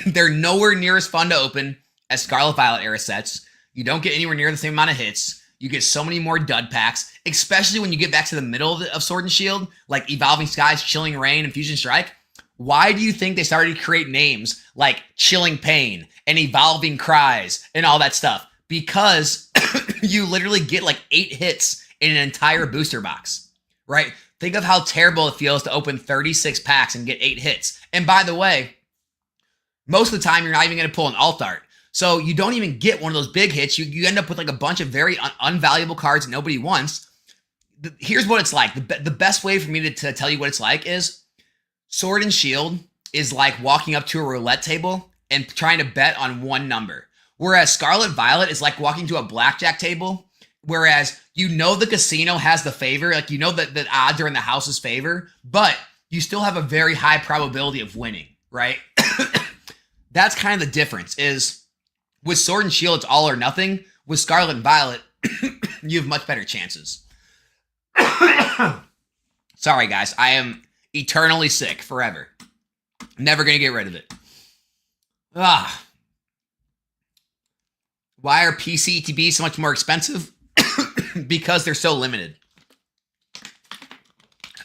They're nowhere near as fun to open as Scarlet Violet era sets. You don't get anywhere near the same amount of hits. You get so many more dud packs, especially when you get back to the middle of Sword and Shield, like Evolving Skies, Chilling Rain, and Fusion Strike. Why do you think they started to create names like Chilling Pain and Evolving Cries and all that stuff? Because you literally get like 8 hits in an entire booster box, right? Think of how terrible it feels to open 36 packs and get 8 hits. And by the way, most of the time you're not even going to pull an alt art. So you don't even get one of those big hits. You end up with like a bunch of very unvaluable cards that nobody wants. Here's what it's like. The best way for me to tell you what it's like is Sword and Shield is like walking up to a roulette table and trying to bet on one number. Whereas Scarlet Violet is like walking to a blackjack table. Whereas the casino has the favor. Like that the odds are in the house's favor. But you still have a very high probability of winning, right? That's kind of the difference is with Sword and Shield, it's all or nothing. With Scarlet and Violet, you have much better chances. Sorry, guys. I am eternally sick forever. Never going to get rid of it. Why are PCETBs so much more expensive? Because they're so limited.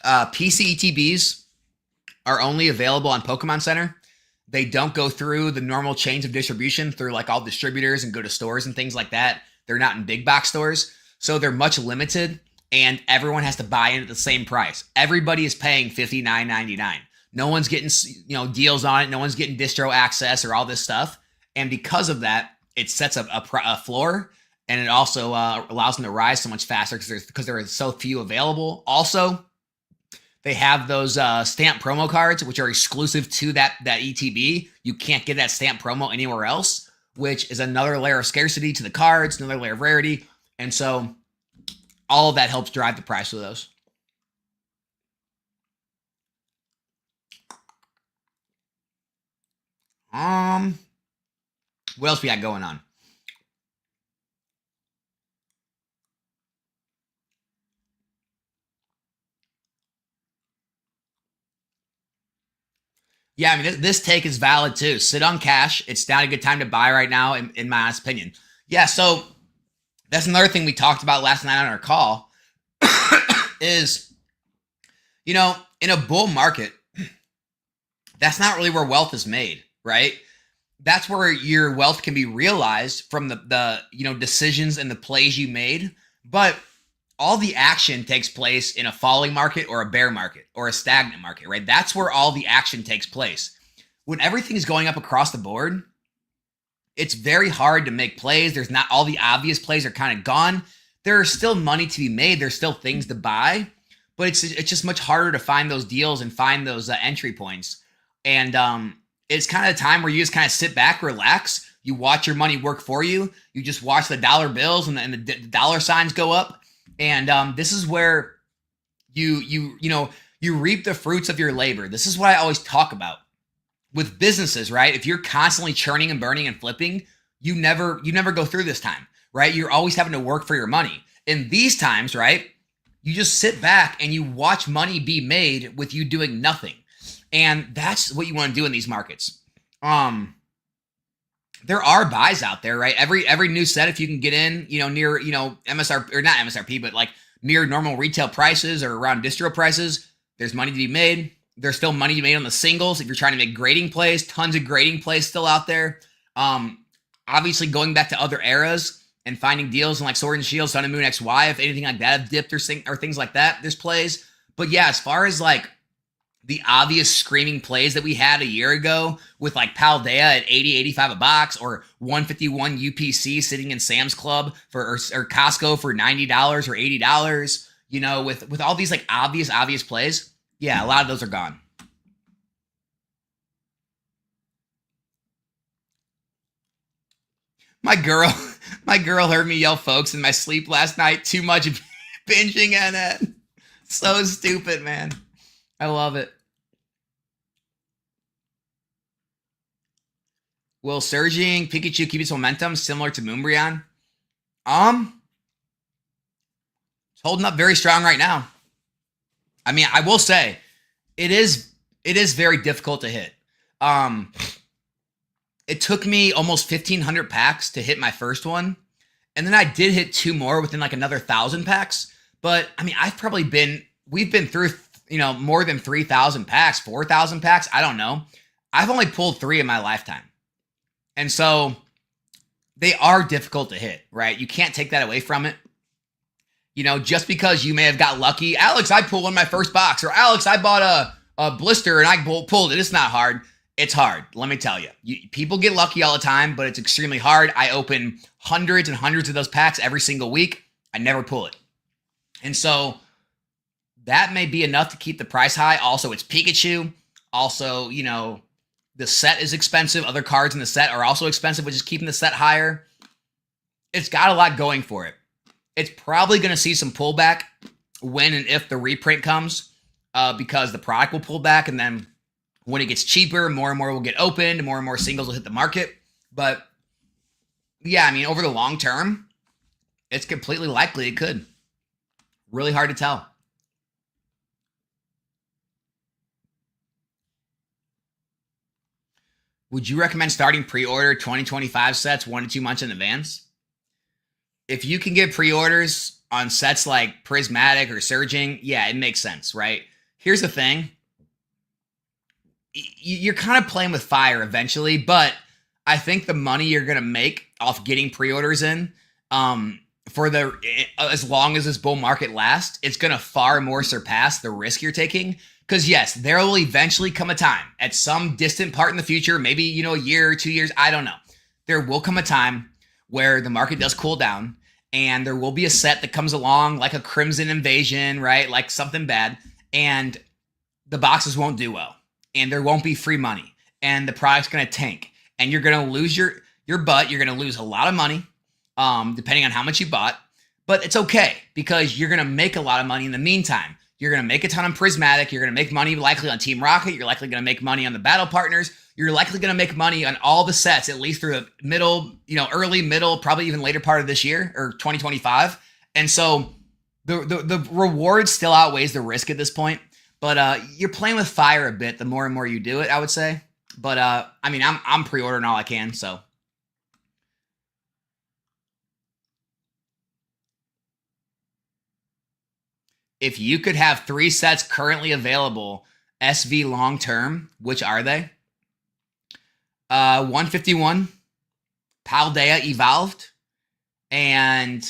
PCETBs are only available on Pokemon Center. They don't go through the normal chains of distribution through like all distributors and go to stores and things like that. They're not in big box stores. So they're much limited and everyone has to buy in at the same price. Everybody is paying $59.99. No one's getting deals on it. No one's getting distro access or all this stuff. And because of that, it sets up a floor, and it also allows them to rise so much faster because there are so few available. Also, they have those stamp promo cards, which are exclusive to that ETB. You can't get that stamp promo anywhere else, which is another layer of scarcity to the cards, another layer of rarity. And so all of that helps drive the price of those. What else we got going on? Yeah, I mean, this take is valid too. Sit on cash. It's not a good time to buy right now, in my honest opinion. Yeah, so that's another thing we talked about last night on our call is, in a bull market, That's not really where wealth is made, right? That's where your wealth can be realized from the decisions and the plays you made. But all the action takes place in a falling market or a bear market or a stagnant market, right? That's where all the action takes place. When everything's going up across the board, it's very hard to make plays. There's not all the obvious plays are kind of gone. There's still money to be made. There's still things to buy, but it's just much harder to find those deals and find those entry points. And it's kind of a time where you just kind of sit back, relax. You watch your money work for you. You just watch the dollar bills and the dollar signs go up. And this is where you reap the fruits of your labor. This is what I always talk about with businesses, right? If you're constantly churning and burning and flipping, you never go through this time, right? You're always having to work for your money. In these times, right, you just sit back and you watch money be made with you doing nothing. And that's what you want to do in these markets. There are buys out there, right? Every new set, if you can get in, near, MSRP, or not MSRP, but like near normal retail prices or around distro prices, there's money to be made. There's still money to be made on the singles. If you're trying to make grading plays, tons of grading plays still out there. Obviously going back to other eras and finding deals in like Sword and Shield, Sun and Moon XY, if anything like that have dipped or things like that, there's plays. But yeah, as far as like the obvious screaming plays that we had a year ago with like Paldea at 80, 85 a box, or 151 UPC sitting in Sam's Club or Costco for $90 or $80, with all these like obvious plays. Yeah, a lot of those are gone. My girl heard me yell folks in my sleep last night. Too much binging on it. So stupid, man. I love it. Will surging Pikachu keep its momentum similar to Umbreon? It's holding up very strong right now. I mean, I will say it is very difficult to hit. It took me almost 1,500 packs to hit my first one. And then I did hit two more within like another 1,000 packs. But I mean, we've been through, more than 3,000 packs, 4,000 packs. I don't know. I've only pulled 3 in my lifetime. And so they are difficult to hit, right? You can't take that away from it. Just because you may have got lucky. Alex, I pulled one in my first box. Or Alex, I bought a blister and I pulled it. It's not hard. It's hard. Let me tell you. People get lucky all the time, but it's extremely hard. I open hundreds and hundreds of those packs every single week. I never pull it. And so that may be enough to keep the price high. Also, it's Pikachu. Also, the set is expensive. Other cards in the set are also expensive, which is keeping the set higher. It's got a lot going for it. It's probably going to see some pullback when and if the reprint comes, because the product will pull back, and then when it gets cheaper, more and more will get opened, more and more singles will hit the market. But yeah, I mean, over the long term, it's completely likely it could. Really hard to tell. Would you recommend starting pre-order 2025 sets 1 to 2 months in advance? If you can get pre-orders on sets like Prismatic or Surging, yeah, it makes sense, right? Here's the thing. You're kind of playing with fire eventually, but I think the money you're going to make off getting pre-orders in, as long as this bull market lasts, it's going to far more surpass the risk you're taking. Because yes, there will eventually come a time at some distant part in the future, maybe, a year or 2 years, I don't know. There will come a time where the market does cool down and there will be a set that comes along like a Crimson Invasion, right? Like something bad, and the boxes won't do well and there won't be free money and the product's going to tank and you're going to lose your butt. You're going to lose a lot of money, depending on how much you bought, but it's okay because you're going to make a lot of money in the meantime. You're going to make a ton on Prismatic. You're going to make money likely on Team Rocket. You're likely going to make money on the battle partners. You're likely going to make money on all the sets, at least through the middle, early, middle, probably even later part of this year or 2025. And so the reward still outweighs the risk at this point, but you're playing with fire a bit the more and more you do it, I would say. But I mean, I'm pre-ordering all I can, so. If you could have 3 sets currently available SV long term. Which are they? 151, Paldea evolved, and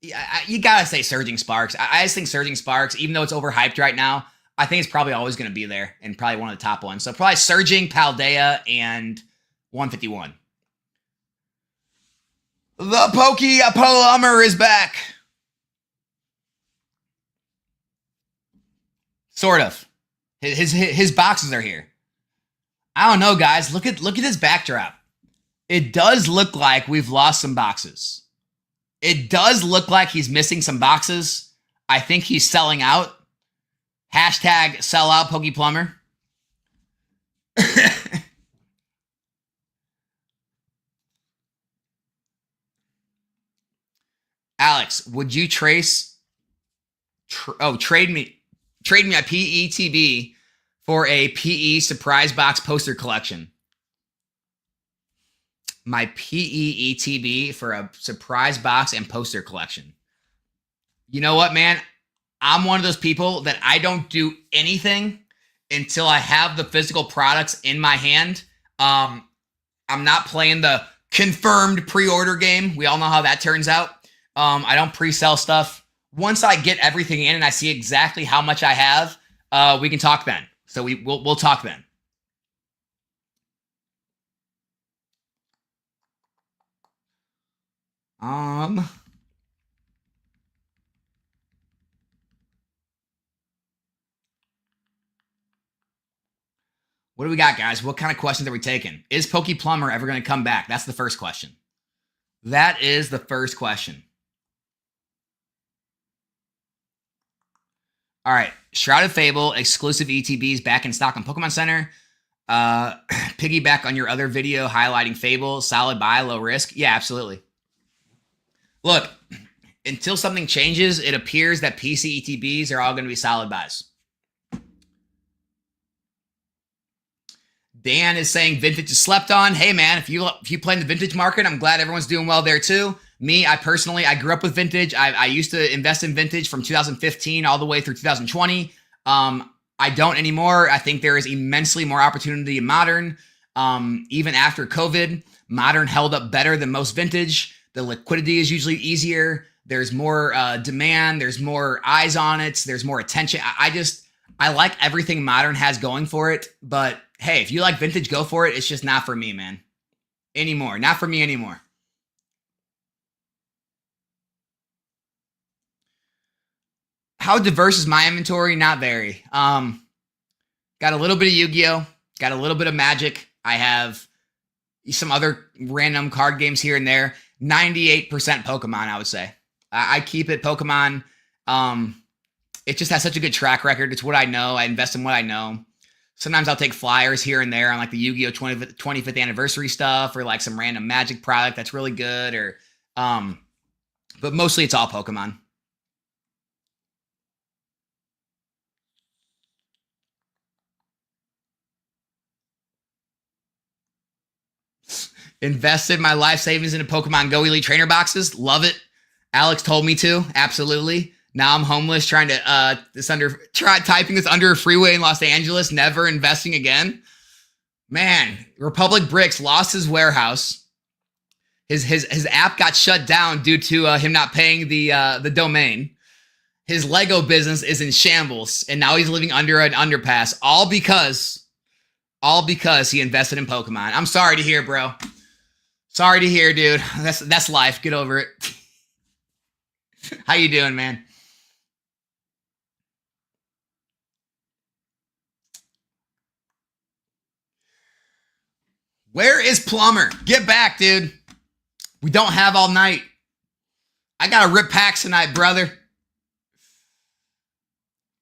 you gotta say Surging Sparks. I just think Surging Sparks, even though it's overhyped right now, I think it's probably always going to be there and probably one of the top ones. So probably Surging, Paldea, and 151. The ThePokePlumber is back. Sort of. His boxes are here. I don't know, guys. Look at this backdrop. It does look like we've lost some boxes. It does look like he's missing some boxes. I think he's selling out. Hashtag sell out ThePokePlumber. Alex, would you trade me a PETB for a PE surprise box poster collection? My PETB for a surprise box and poster collection. You know what, man? I'm one of those people that I don't do anything until I have the physical products in my hand. I'm not playing the confirmed pre-order game. We all know how that turns out. I don't pre-sell stuff. Once I get everything in and I see exactly how much I have, we can talk then. So we'll talk then. What do we got, guys? What kind of questions are we taking? Is ThePokePlumber ever going to come back? That's the first question. That is the first question. All right. Shrouded Fable, exclusive ETBs back in stock on Pokemon Center. Piggyback on your other video highlighting Fable. Solid buy, low risk. Yeah, absolutely. Look, until something changes, it appears that PC ETBs are all going to be solid buys. Dan is saying vintage is slept on. Hey, man, if you play in the vintage market, I'm glad everyone's doing well there, too. Me, I grew up with vintage. I used to invest in vintage from 2015 all the way through 2020. I don't anymore. I think there is immensely more opportunity in modern. Even after COVID, modern held up better than most vintage. The liquidity is usually easier. There's more demand. There's more eyes on it. There's more attention. I like everything modern has going for it. But hey, if you like vintage, go for it. It's just not for me, man. Anymore. Not for me anymore. How diverse is my inventory? Not very. Got a little bit of Yu-Gi-Oh! Got a little bit of Magic. I have some other random card games here and there. 98% Pokemon, I would say. I keep it Pokemon. It just has such a good track record. It's what I know. I invest in what I know. Sometimes I'll take flyers here and there on like the Yu-Gi-Oh! 25th anniversary stuff or like some random Magic product that's really good. But mostly it's all Pokemon. Invested my life savings into Pokemon Go Elite Trainer boxes. Love it. Alex told me to. Absolutely. Now I'm homeless trying to typing this under a freeway in Los Angeles, never investing again. Man, Republic Bricks lost his warehouse. His app got shut down due to him not paying the domain. His Lego business is in shambles, and now he's living under an underpass, all because he invested in Pokemon. I'm sorry to hear, bro. Sorry to hear, dude. That's life. Get over it. How you doing, man? Where is Plumber? Get back, dude. We don't have all night. I got to rip packs tonight, brother.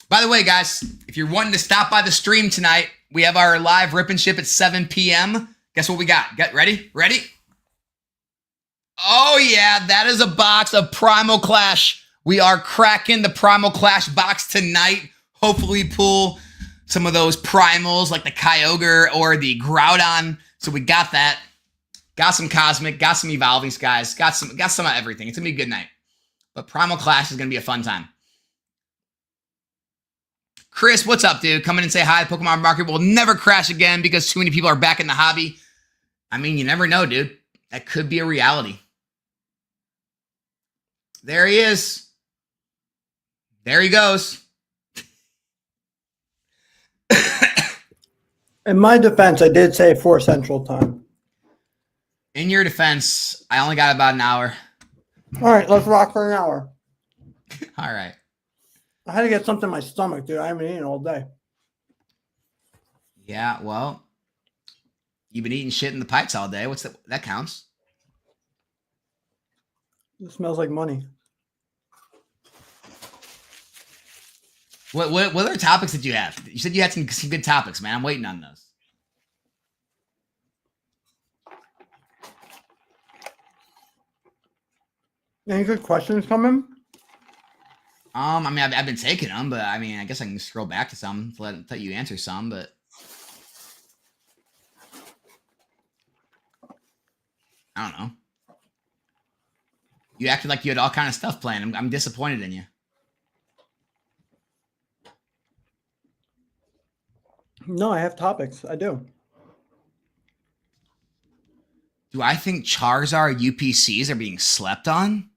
By the way, guys, if you're wanting to stop by the stream tonight, we have our live rip and ship at 7 p.m. Guess what we got? Get ready? Ready? Oh, yeah, that is a box of Primal Clash. We are cracking the Primal Clash box tonight. Hopefully pull some of those primals like the Kyogre or the Groudon. So we got that. Got some Cosmic, got some Evolvings, guys. Got some of everything. It's going to be a good night. But Primal Clash is going to be a fun time. Chris, what's up, dude? Come in and say hi. The Pokemon market will never crash again because too many people are back in the hobby. I mean, you never know, dude. That could be a reality. There he is. There he goes. In my defense, I did say 4 Central Time. In your defense, I only got about an hour. All right, let's rock for an hour. All right. I had to get something in my stomach, dude. I haven't eaten all day. Yeah, well, you've been eating shit in the pipes all day. What's that? That counts. It smells like money. What other topics did you have? You said you had some good topics, man. I'm waiting on those. Any good questions coming? I mean, I've been taking them, but I mean, I guess I can scroll back to some to let you answer some, but I don't know. You acted like you had all kind of stuff planned. I'm disappointed in you. No, I have topics. I do. Do I think Charizard UPCs are being slept on?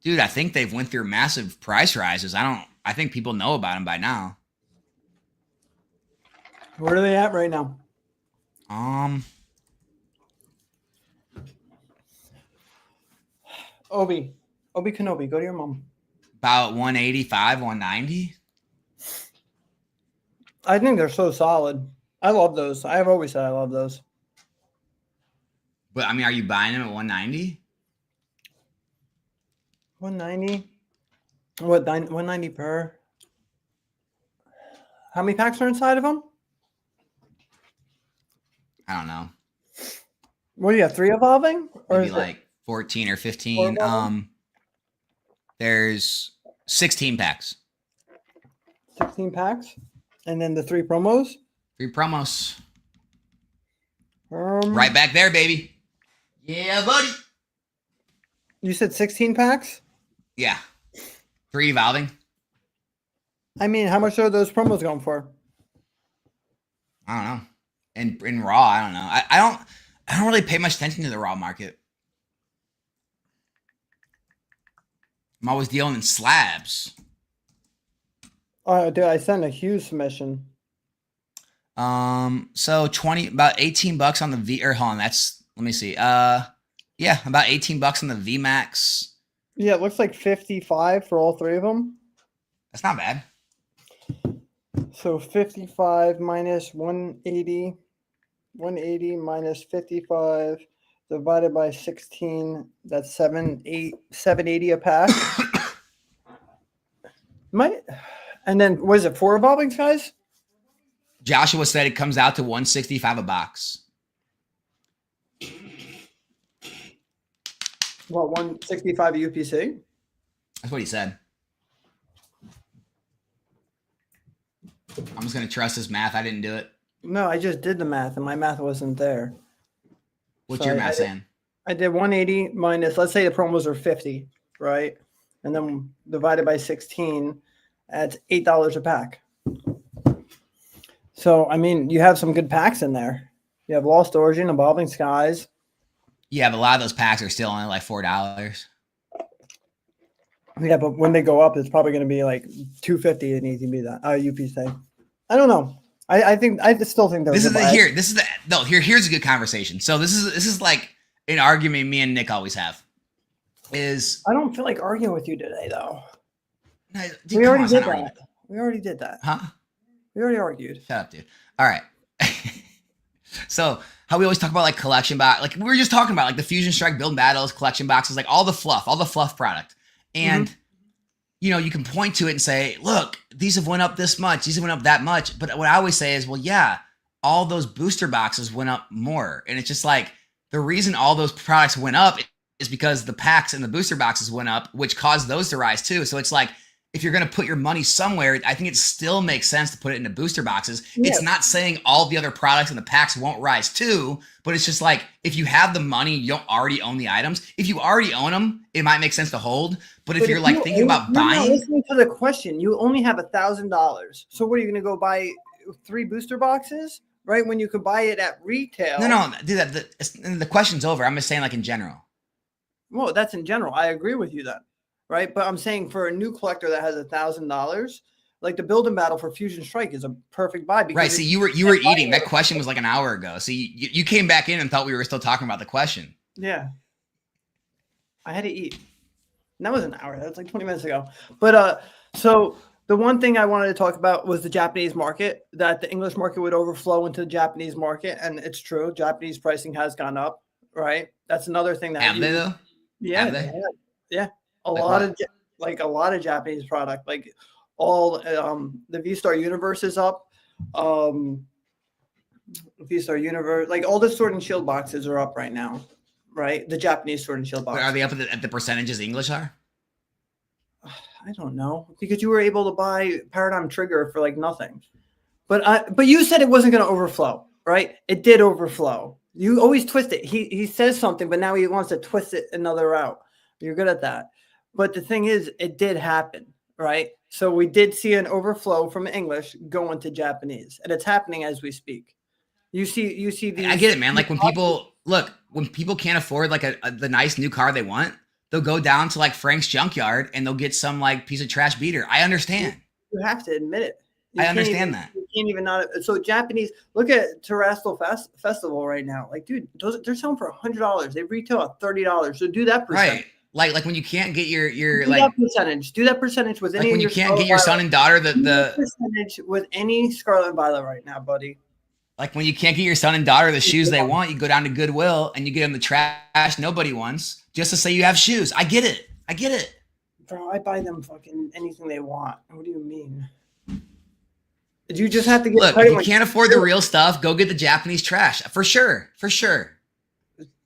Dude, I think they've went through massive price rises. I think people know about them by now. Where are they at right now? Obi Kenobi, go to your mom. About 185, 190. I think they're so solid. I love those. I have always said I love those. But I mean, are you buying them at 190? 190. What? 190 per? How many packs are inside of them? I don't know. What do you have? 3 evolving? Or Maybe like 14 or 15. There's 16 packs. 16 packs? And then the 3 promos? 3 promos. Right back there, baby. Yeah, buddy. You said 16 packs? Yeah. 3 evolving. I mean, how much are those promos going for? I don't know. In raw, I don't know. I don't really pay much attention to the raw market. I'm always dealing in slabs. Oh, dude, I sent a huge submission. So about $18 on the V, or hold on, let me see. Yeah, about $18 on the VMAX. Yeah, it looks like 55 for all 3 of them. That's not bad. So 55 minus 180. 180 minus 55 divided by 16. That's 780 a pack. And then was it 4 evolving guys? Joshua said it comes out to $165 a box. What, 165 UPC? That's what he said. I'm just gonna trust his math. I didn't do it. No, I just did the math, and my math wasn't there. What's your math saying? I did 180 minus, let's say the promos are 50, right? And then divided by 16, that's $8 a pack. So, I mean, you have some good packs in there. You have Lost Origin, Evolving Skies. Yeah, but a lot of those packs are still only like $4. Yeah, but when they go up, it's probably going to be like $250. It needs to be that UPC. I don't know. I still think here's a good conversation. So this is like an argument me and Nick always have. I don't feel like arguing with you today, though. No, dude, we already did that. We already did that. Huh? We already argued. Shut up, dude. All right. So how we always talk about like collection box, like we were just talking about like the Fusion Strike build battles, collection boxes, like all the fluff product. And you know, you can point to it and say, look, these have went up this much, these have went up that much. But what I always say is, well, yeah, all those booster boxes went up more. And it's just like the reason all those products went up is because the packs and the booster boxes went up, which caused those to rise too. So it's like if you're going to put your money somewhere, I think it still makes sense to put it into booster boxes. Yeah. It's not saying all the other products in the packs won't rise too, but it's just like, if you have the money, you don't already own the items. If you already own them, it might make sense to hold. But if you're like thinking about you're not buying, listening to the question. You only have $1,000. So what are you going to go buy 3 booster boxes, right? When you could buy it at retail. no, do that. The question's over. I'm just saying, like, in general. Well, that's in general. I agree with you then, right? But I'm saying for a new collector that has $1,000, like the build and battle for Fusion Strike is a perfect buy. Because right. See, you were eating. That question was like an hour ago. So you came back in and thought we were still talking about the question. Yeah. I had to eat. And that was an hour. That was like 20 minutes ago. But so the one thing I wanted to talk about was the Japanese market, that the English market would overflow into the Japanese market. And it's true. Japanese pricing has gone up, right? That's another thing that have they though? Yeah, have they? Yeah. A Like lot what? a lot of Japanese product, like all the V-Star universe is up. V-Star universe, like all the Sword and Shield boxes are up right now, right? The Japanese Sword and Shield boxes. Are they up at the percentages English are? I don't know, because you were able to buy Paradigm Trigger for like nothing. But you said it wasn't going to overflow, right? It did overflow. You always twist it. He says something, but now he wants to twist it another route. You're good at that. But the thing is, it did happen, right? So we did see an overflow from English going to Japanese, and it's happening as we speak. You see these. I get it, man. Like when people can't afford like the nice new car they want, they'll go down to like Frank's junkyard and they'll get some like piece of trash beater. I understand. You have to admit it. I understand that. You can't even not. So Japanese, look at Terrestrial Festival right now. Like, dude, they're selling for $100. They retail at $30. So do that percentage. Right. Like when you can't get your do like that percentage. Do that percentage with like any. when you can't get your son and daughter the percentage with any Scarlet and Violet right now, buddy. Like when you can't get your son and daughter the shoes they want, you go down to Goodwill and you get them the trash nobody wants just to say you have shoes. I get it. Bro, I buy them fucking anything they want. What do you mean? You just have to get. Look, if you can't afford the real stuff, go get the Japanese trash. For sure.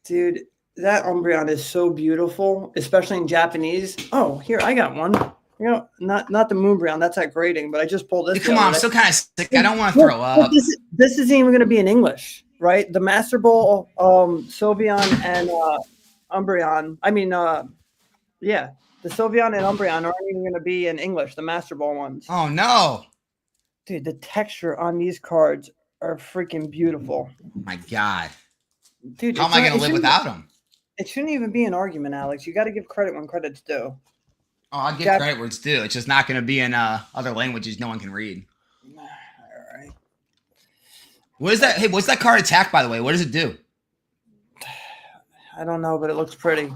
Dude, that Umbreon is so beautiful, especially in Japanese. Oh, here, I got one. You know, not the Moonbreon. That's at grading, but I just pulled this. Come on, I'm still kind of sick. I don't want to throw up. This isn't even going to be in English, right? The Master Ball, Sylveon and Umbreon. I mean, yeah, the Sylveon and Umbreon aren't even going to be in English. The Master Ball ones. Oh no, dude, the texture on these cards are freaking beautiful. Oh my God, dude, how am I going to live without them? It shouldn't even be an argument, Alex. You got to give credit when credit's due. Oh, I'll give credit where it's due. It's just not going to be in other languages no one can read. All right. What is that? Hey, what's that card attack, by the way? What does it do? I don't know, but it looks pretty.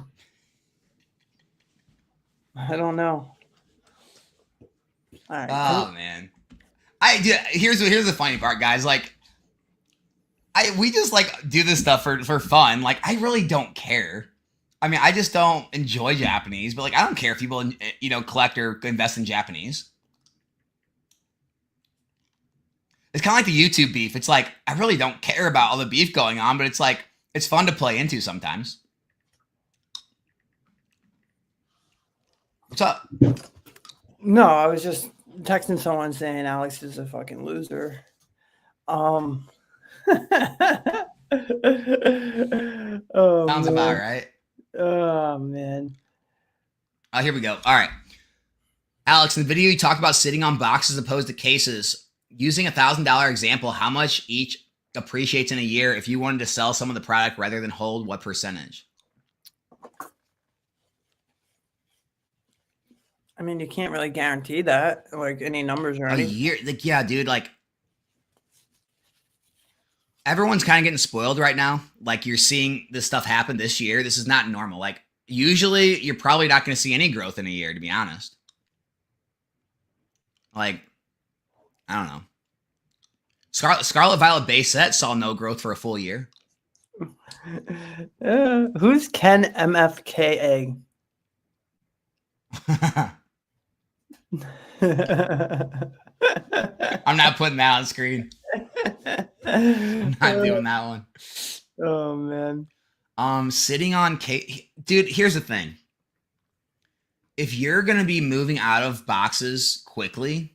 I don't know. All right. Oh, man. Here's the funny part, guys. Like, we just, like, do this stuff for fun. Like, I really don't care. I mean, I just don't enjoy Japanese, but like, I don't care if people, collect or invest in Japanese. It's kind of like the YouTube beef. It's like, I really don't care about all the beef going on, but it's like, it's fun to play into sometimes. What's up? No, I was just texting someone saying Alex is a fucking loser. Sounds about right. Oh, man. Oh, here we go. All right. Alex, in the video, you talked about sitting on boxes opposed to cases. Using $1,000 example, how much each appreciates in a year if you wanted to sell some of the product rather than hold? What percentage? I mean, you can't really guarantee that, like any numbers or anything. A year? Like, yeah, dude, like, everyone's kind of getting spoiled right now. Like, you're seeing this stuff happen this year. This is not normal. Like, usually you're probably not going to see any growth in a year, to be honest. Like, I don't know. Scarlet Violet base set saw no growth for a full year. Who's Ken MFKA? I'm not putting that on screen. I'm not doing that one. Oh, man. Sitting on case. Dude, here's the thing. if you're going to be moving out of boxes quickly,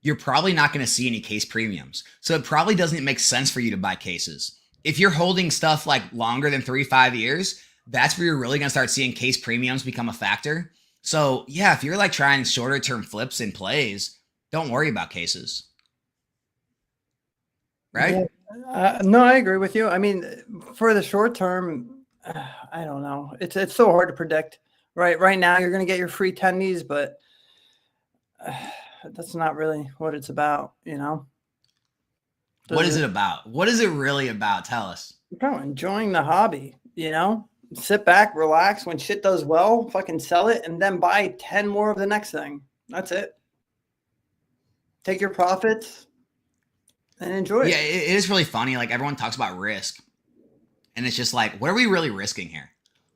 you're probably not going to see any case premiums. So it probably doesn't make sense for you to buy cases. If you're holding stuff like longer than 3-5 years, that's where you're really going to start seeing case premiums become a factor. So yeah, if you're like trying shorter term flips and plays, don't worry about cases. Right? Yeah. No, I agree with you. I mean, for the short term, I don't know. It's so hard to predict. Right now, you're going to get your free tendies, but that's not really what it's about, you know? What is it about? What is it really about? Tell us. Bro, enjoying the hobby, you know? Sit back, relax. When shit does well, fucking sell it, and then buy 10 more of the next thing. That's it. Take your profits and enjoy it. Yeah, it is really funny. Like everyone talks about risk. And it's just like, what are we really risking here?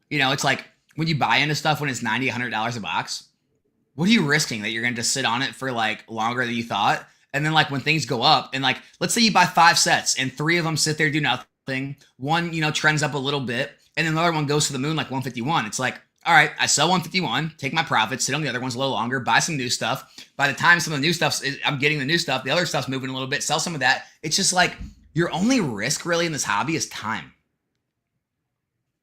You know, it's like when you buy into stuff when it's $90, $100 a box, what are you risking that you're going to just sit on it for like longer than you thought? And then like when things go up and like, let's say you buy 5 sets and 3 of them sit there, do nothing. One, you know, trends up a little bit. And then the other one goes to the moon like 151. It's like, all right, I sell 151, take my profits, sit on the other ones a little longer, buy some new stuff. By the time some of the new stuff, I'm getting the new stuff, the other stuff's moving a little bit, sell some of that. It's just like your only risk really in this hobby is time.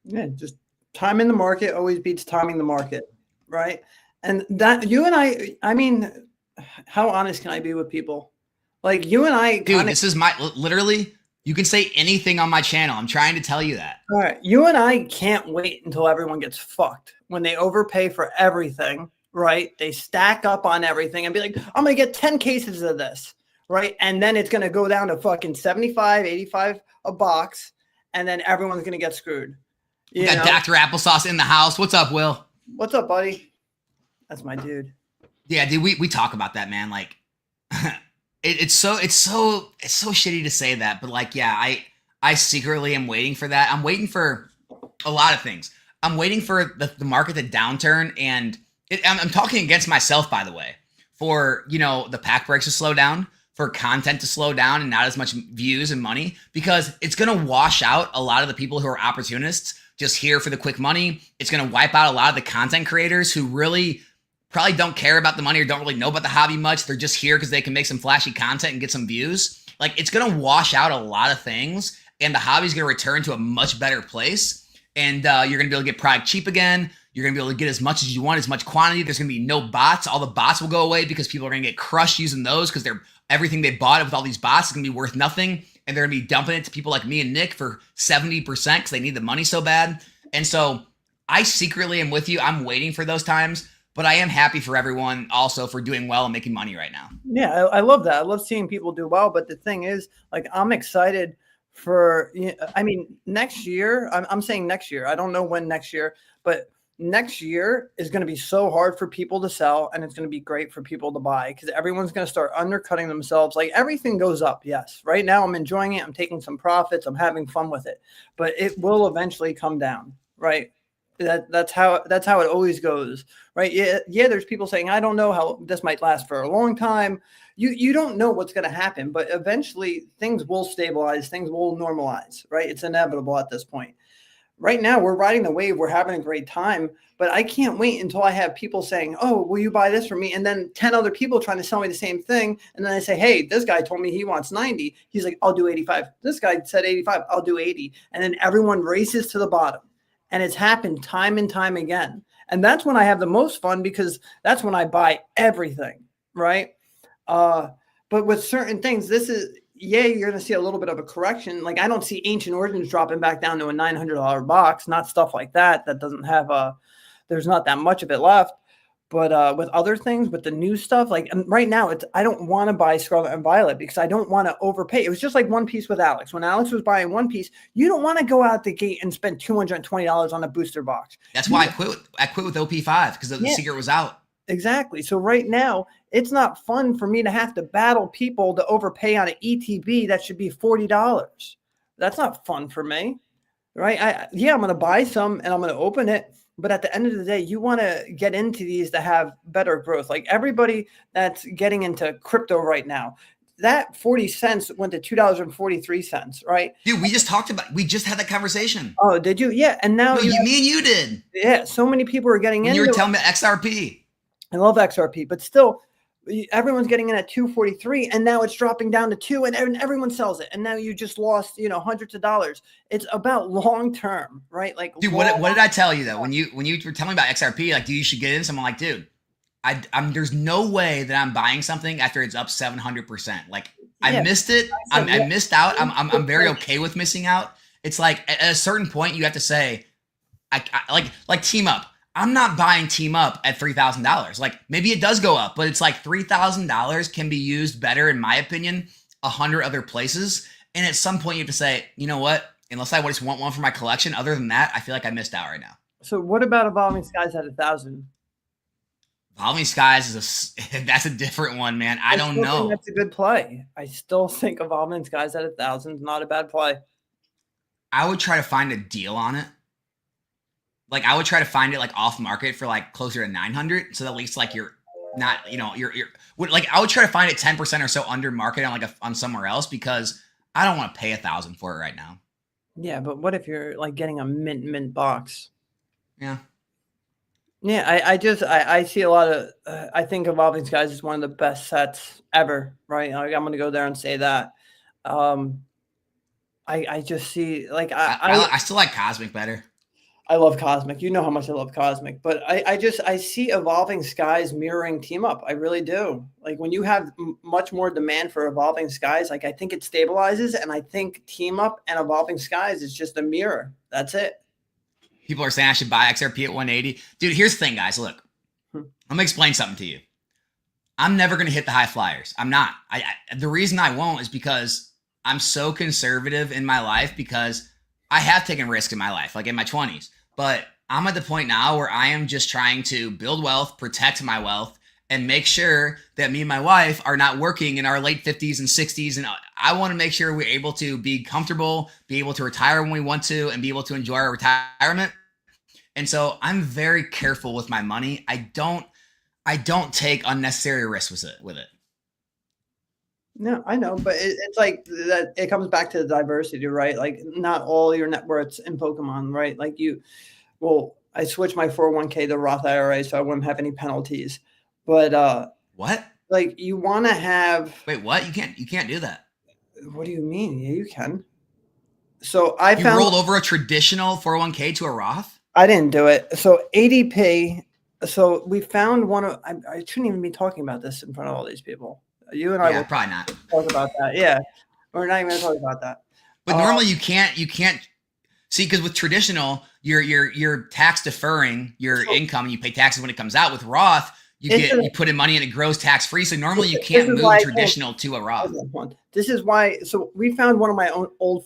Yeah, just time in the market always beats timing the market, right? And that you and I mean, how honest can I be with people? Like you and I, dude, this is my literally. You can say anything on my channel. I'm trying to tell you that. All right, you and I can't wait until everyone gets fucked when they overpay for everything, right? They stack up on everything and be like, I'm gonna get 10 cases of this, right? And then it's gonna go down to fucking 75, 85 a box, and then everyone's gonna get screwed. We got Dr. Applesauce in the house. What's up, Will? What's up, buddy? That's my dude. Yeah, dude, we talk about that, man. Like, it's so shitty to say that, but like, yeah, I secretly am waiting for that. I'm waiting for a lot of things. I'm waiting for the market to downturn, and I'm talking against myself, by the way, for, you know, the pack breaks to slow down, for content to slow down and not as much views and money, because it's going to wash out a lot of the people who are opportunists just here for the quick money. It's going to wipe out a lot of the content creators who really probably don't care about the money or don't really know about the hobby much. They're just here because they can make some flashy content and get some views. Like, it's going to wash out a lot of things, and the hobby's going to return to a much better place. And you're going to be able to get product cheap again. You're going to be able to get as much as you want, as much quantity. There's going to be no bots. All the bots will go away because people are going to get crushed using those because everything they bought with all these bots is going to be worth nothing. And they're going to be dumping it to people like me and Nick for 70% because they need the money so bad. And so I secretly am with you. I'm waiting for those times, but I am happy for everyone also for doing well and making money right now. Yeah, I love that. I love seeing people do well. But the thing is, like, I'm excited for, I mean, next year, I'm saying next year. I don't know when next year, but next year is going to be so hard for people to sell, and it's going to be great for people to buy because everyone's going to start undercutting themselves. Like, everything goes up. Yes. Right now I'm enjoying it. I'm taking some profits. I'm having fun with it, but it will eventually come down. Right. That's how it always goes. Right. Yeah. There's people saying, I don't know how this might last for a long time. You don't know what's going to happen, but eventually things will stabilize. Things will normalize. Right. It's inevitable at this point. Right now, we're riding the wave. We're having a great time, but I can't wait until I have people saying, oh, will you buy this from me? And then 10 other people trying to sell me the same thing. And then I say, hey, this guy told me he wants 90. He's like, I'll do 85. This guy said 85. I'll do 80. And then everyone races to the bottom. And it's happened time and time again. And that's when I have the most fun because that's when I buy everything, right? But with certain things, you're going to see a little bit of a correction. Like, I don't see Ancient Origins dropping back down to a $900 box, not stuff like that. That doesn't have there's not that much of it left. But with other things, with the new stuff, like right now, I don't want to buy Scarlet and Violet because I don't want to overpay. It was just like One Piece with Alex. When Alex was buying One Piece, you don't want to go out the gate and spend $220 on a booster box. That's why I quit with OP5 because the secret was out. Exactly. So right now, it's not fun for me to have to battle people to overpay on an ETB that should be $40. That's not fun for me, right? I'm going to buy some and I'm going to open it. But at the end of the day, you want to get into these to have better growth. Like everybody that's getting into crypto right now, that 40 cents went to $2.43, right? Dude, we just had that conversation. Oh, did you? Yeah. And now me and you did. Yeah. So many people are getting when into you were telling me XRP. I love XRP, but still everyone's getting in at 243 and now it's dropping down to 2 and everyone sells it. And now you just lost, hundreds of dollars. It's about long-term, right? Like, dude, what did I tell you though? When you were telling me about XRP, like, dude, you should get in. Someone like, dude, I'm there's no way that I'm buying something after it's up 700%. Like, I missed it. I missed out. I'm very okay with missing out. It's like at a certain point you have to say, I like Team Up. I'm not buying Team Up at $3,000. Like, maybe it does go up, but it's like $3,000 can be used better, in my opinion, 100 other places. And at some point you have to say, you know what? Unless I just want one for my collection, other than that, I feel like I missed out right now. So what about Evolving Skies at 1,000? Evolving Skies that's a different one, man. I don't know. That's a good play. I still think Evolving Skies at 1,000 is not a bad play. I would try to find a deal on it. Like, I would try to find it like off market for like closer to 900. So at least like you're not, you're like, I would try to find it 10% or so under market on on somewhere else, because I don't want to pay 1,000 for it right now. Yeah. But what if you're like getting a mint box? Yeah. Yeah. I see a lot of, I think Evolving Skies is one of the best sets ever. Right. Like, I'm going to go there and say that. I just see like, I still like Cosmic better. I love Cosmic. You know how much I love Cosmic, but I see Evolving Skies mirroring Team Up. I really do. Like, when you have much more demand for Evolving Skies, like, I think it stabilizes, and I think Team Up and Evolving Skies is just a mirror. That's it. People are saying I should buy XRP at 180. Dude, here's the thing, guys. Look, I'm going to explain something to you. I'm never going to hit the high flyers. I'm not. The reason I won't is because I'm so conservative in my life, because I have taken risks in my life, like in my 20s, but I'm at the point now where I am just trying to build wealth, protect my wealth, and make sure that me and my wife are not working in our late 50s and 60s. And I want to make sure we're able to be comfortable, be able to retire when we want to, and be able to enjoy our retirement. And so I'm very careful with my money. I don't take unnecessary risks with it. No, I know, but it's like that. It comes back to the diversity, right? Like, not all your net worth's in Pokemon, right? Like, I switched my 401k to Roth IRA so I wouldn't have any penalties. But what? Like, you want to have? Wait, what? You can't do that. What do you mean? Yeah, you can. So you rolled over a traditional 401k to a Roth? I didn't do it. So ADP. So we found one of. I shouldn't even be talking about this in front of all these people. You and I will probably not talk about that. Yeah, we're not even going to talk about that. But normally you can't see, because with traditional, you're tax deferring your income, and you pay taxes when it comes out. With Roth, you put in money and it grows tax free. So normally you can't move traditional to a Roth. This is why. So we found one of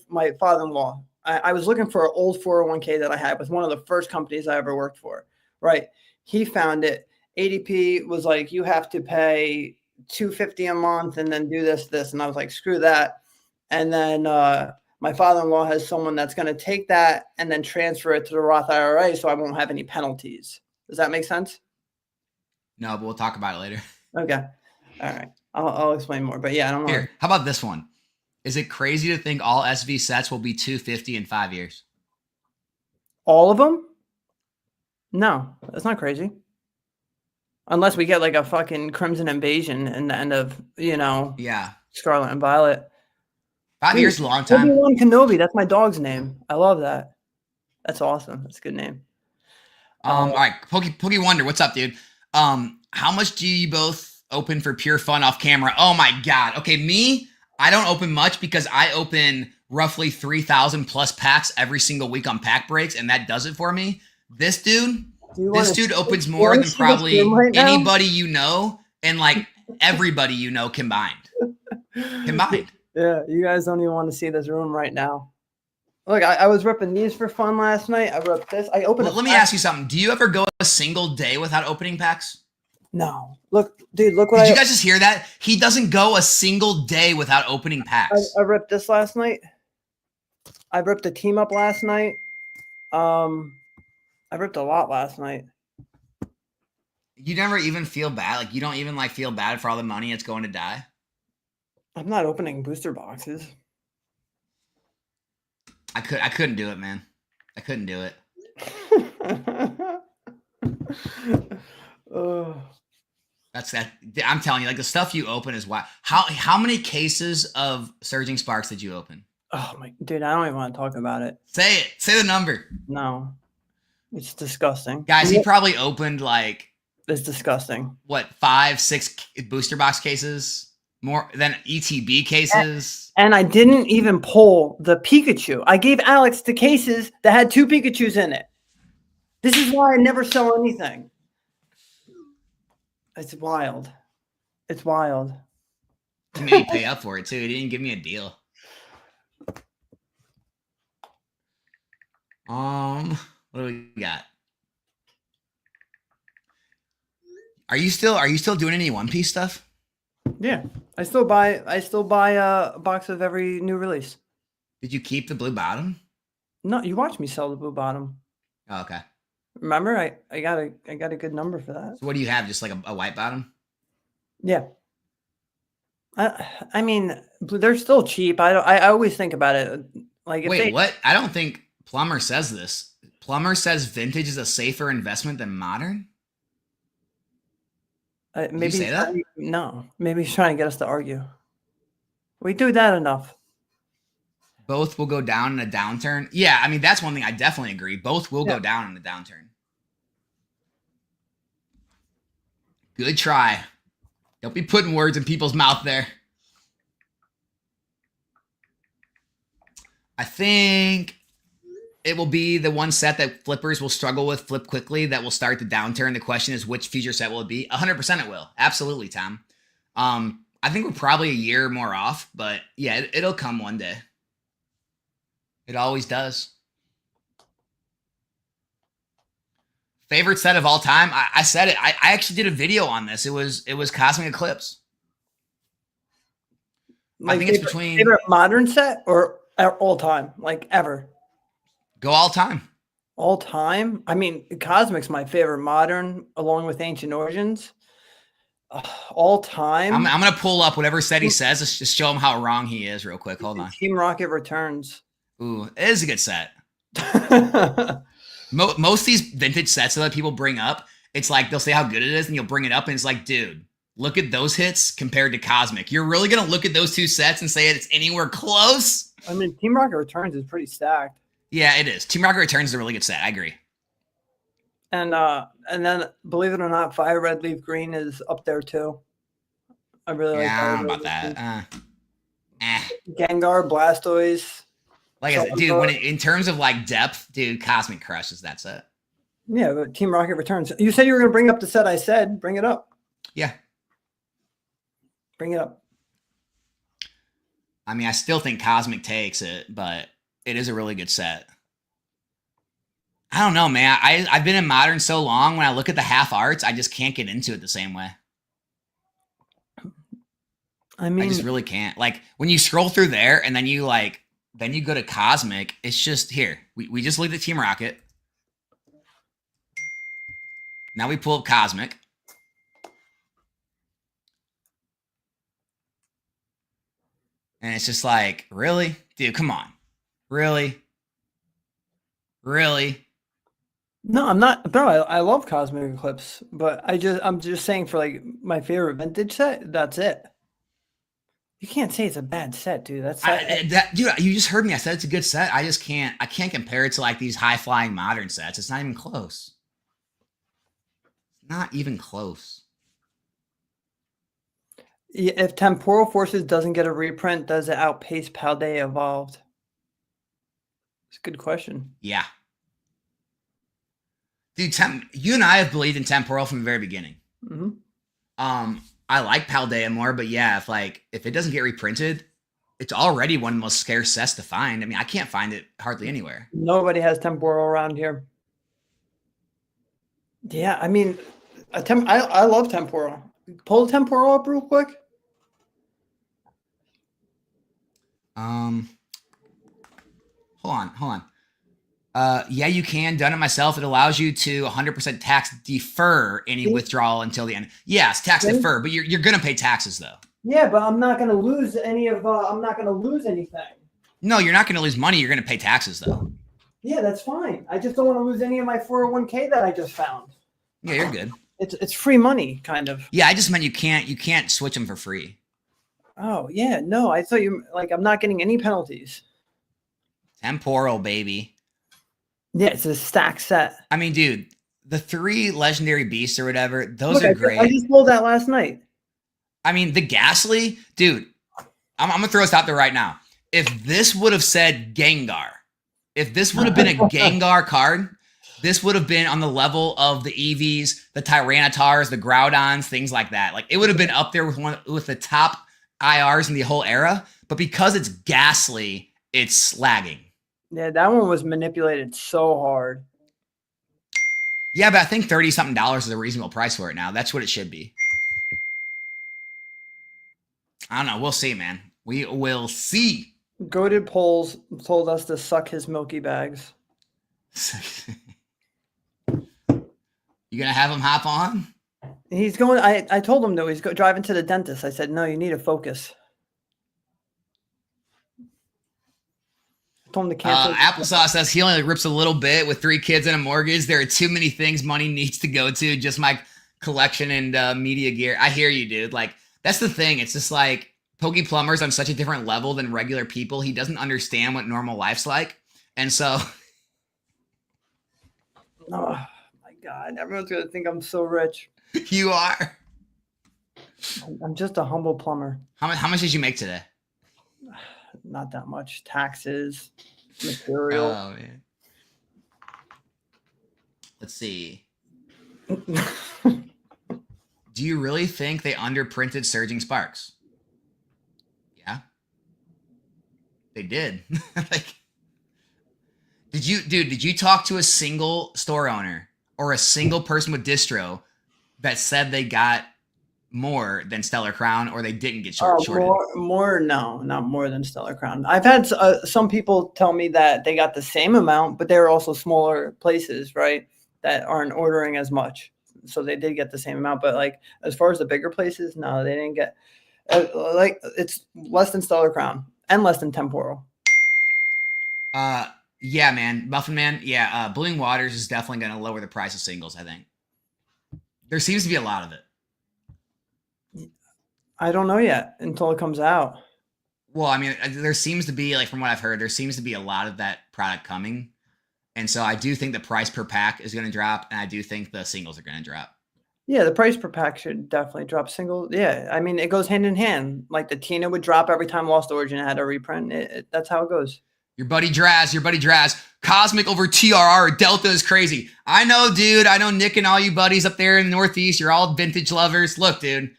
my father-in-law. I was looking for an old 401k that I had with one of the first companies I ever worked for. Right. He found it. ADP was like, you have to pay $250 a month and then do this. And I was like, screw that. And then my father-in-law has someone that's going to take that and then transfer it to the Roth IRA, so I won't have any penalties. Does that make sense? No, but we'll talk about it later. Okay. All right. I'll explain more, but yeah, I don't know. Here, how about this one? Is it crazy to think all SV sets will be 250 in 5 years? All of them? No, that's not crazy. Unless we get like a fucking Crimson Invasion in the end of, Scarlet and Violet. 5 years is a long time. Obi-Wan Kenobi, that's my dog's name. I love that. That's awesome. That's a good name. All right, Pokey Wonder, what's up, dude? How much do you both open for pure fun off camera? Oh my God. Okay, me, I don't open much because I open roughly 3,000 plus packs every single week on pack breaks, and that does it for me. This dude opens more than probably anybody you know, and like everybody you know combined. Yeah, you guys don't even want to see this room right now. Look, I was ripping these for fun last night. I ripped this. I opened. Let me ask you something. Do you ever go a single day without opening packs? No. Look, dude. Look what. Did you guys just hear that? He doesn't go a single day without opening packs. I ripped this last night. I ripped the team up last night. I ripped a lot last night. You never even feel bad? Like, you don't even like feel bad for all the money it's going to die? I'm not opening booster boxes. I couldn't do it, man. I couldn't do it. That's that. I'm telling you, like the stuff you open is wild. How many cases of Surging Sparks did you open? Oh my dude, I don't even want to talk about it. Say it. Say the number. No. It's disgusting. Guys, he probably opened like it's disgusting. What, 5, 6 booster box cases? More than ETB cases? And I didn't even pull the Pikachu. I gave Alex the cases that had 2 Pikachus in it. This is why I never sell anything. It's wild. It's wild. He made me pay up for it too. He didn't give me a deal. What do we got? Are you still doing any One Piece stuff? Yeah. I still buy a box of every new release. Did you keep the blue bottom? No, you watched me sell the blue bottom. Oh, okay. Remember, I got a good number for that. So what do you have? Just like a white bottom? Yeah. I mean, they're still cheap. I always think about it. Like, wait, what? I don't think Plumber says this. Plumber says vintage is a safer investment than modern. Maybe you say that? No, maybe he's trying to get us to argue. We do that enough. Both will go down in a downturn. Yeah, I mean, that's one thing I definitely agree. Both will go down in a downturn. Good try. Don't be putting words in people's mouth there. I think it will be the one set that flippers will struggle with flip quickly that will start the downturn. The question is, which future set will it be? 100% it will. Absolutely, Tom. I think we're probably a year more off, but yeah, it'll come one day. It always does. Favorite set of all time? I said it. I actually did a video on this. It was Cosmic Eclipse. I think it's between favorite modern set or all time, like ever. Go all time. All time? I mean, Cosmic's my favorite modern, along with Ancient Origins. All time. I'm gonna pull up whatever set he says. Let's just show him how wrong he is, real quick. Hold on. Team Rocket Returns. Ooh, it is a good set. Most of these vintage sets that people bring up, it's like they'll say how good it is, and you'll bring it up, and it's like, dude, look at those hits compared to Cosmic. You're really gonna look at those two sets and say it's anywhere close? I mean, Team Rocket Returns is pretty stacked. Yeah, it is. Team Rocket Returns is a really good set. I agree. And then, believe it or not, Fire Red Leaf Green is up there too. I really like. Yeah, I don't know about that. Gengar, Blastoise. Like I said, dude, in terms of like depth, dude, Cosmic crushes that set. Yeah, but Team Rocket Returns. You said you were going to bring up the set I said. Bring it up. Yeah. Bring it up. I mean, I still think Cosmic takes it, but it is a really good set. I don't know, man. I've been in Modern so long, when I look at the half arts, I just can't get into it the same way. I mean, I just really can't. Like, when you scroll through there and then you go to Cosmic, it's just here. We just looked at Team Rocket. Now we pull up Cosmic. And it's just like, really? Dude, come on. Really? Really? No, I'm not, bro. I love Cosmic Eclipse, but I'm just saying for like my favorite vintage set, that's it. You can't say it's a bad set, dude. Dude, you just heard me. I said it's a good set. I can't compare it to like these high flying modern sets. It's not even close. Not even close. If Temporal Forces doesn't get a reprint, does it outpace Paldea Evolved? It's a good question. Yeah. Dude, you and I have believed in Temporal from the very beginning. Mm-hmm. I like Paldea more, but yeah, if it doesn't get reprinted, it's already one of the most scarce sets to find. I mean, I can't find it hardly anywhere. Nobody has Temporal around here. Yeah, I mean, I love Temporal. Pull the Temporal up real quick. Hold on. Yeah, you can. Done it myself. It allows you to 100% tax defer any withdrawal until the end. Yes, tax defer, but you're going to pay taxes though. Yeah, but I'm not going to lose any of. I'm not going to lose anything. No, you're not going to lose money. You're going to pay taxes though. Yeah, that's fine. I just don't want to lose any of my 401k that I just found. Yeah, you're good. It's free money, kind of. Yeah, I just meant you can't switch them for free. Oh yeah, no, I thought you like I'm not getting any penalties. Temporal, baby. Yeah, it's a stack set. I mean, dude, the 3 legendary beasts or whatever, those are great. I just pulled that last night. I mean, the Ghastly, dude, I'm going to throw this out there right now. If this would have said Gengar, if this would have been a Gengar card, this would have been on the level of the Eevees, the Tyrannitars, the Groudons, things like that. Like, it would have been up there with the top IRs in the whole era. But because it's Ghastly, it's lagging. Yeah, that one was manipulated so hard. Yeah, but I think $30-something is a reasonable price for it now. That's what it should be. I don't know. We'll see, man. We will see. Goated Polls told us to suck his milky bags. You gonna have him hop on? He's going. I told him no. He's driving to the dentist. I said no. You need to focus. I told him to cancel. Applesauce says he only rips a little bit with 3 kids and a mortgage. There are too many things money needs to go to. Just my collection and media gear. I hear you, dude. Like, that's the thing. It's just like PokePlumber's on such a different level than regular people. He doesn't understand what normal life's like. And so. Oh, my God. Everyone's going to think I'm so rich. You are. I'm just a humble plumber. How much did you make today? Not that much. Taxes, material. Oh, man. Let's see. Do you really think they underprinted Surging Sparks? Yeah. They did. Like, did you talk to a single store owner or a single person with distro that said they got more than Stellar Crown or they didn't get shorted? More, no, not more than Stellar Crown. I've had some people tell me that they got the same amount, but they're also smaller places, right, that aren't ordering as much. So they did get the same amount, but like as far as the bigger places, no, they didn't get like it's less than Stellar Crown and less than Temporal. Yeah, man, Muffin Man. Yeah, Blooming Waters is definitely going to lower the price of singles. I think there seems to be a lot of it. I don't know yet until it comes out. Well, I mean, there seems to be, like, from what I've heard, there seems to be a lot of that product coming. And so I do think the price per pack is going to drop, and I do think the singles are going to drop. Yeah, the price per pack should definitely drop. Single, yeah. I mean, it goes hand in hand. Like the Tina would drop every time Lost Origin had a reprint. That's how it goes. Your buddy Draz. Cosmic over TRR. Delta is crazy. I know, dude. I know Nick and all you buddies up there in the Northeast. You're all vintage lovers. Look, dude.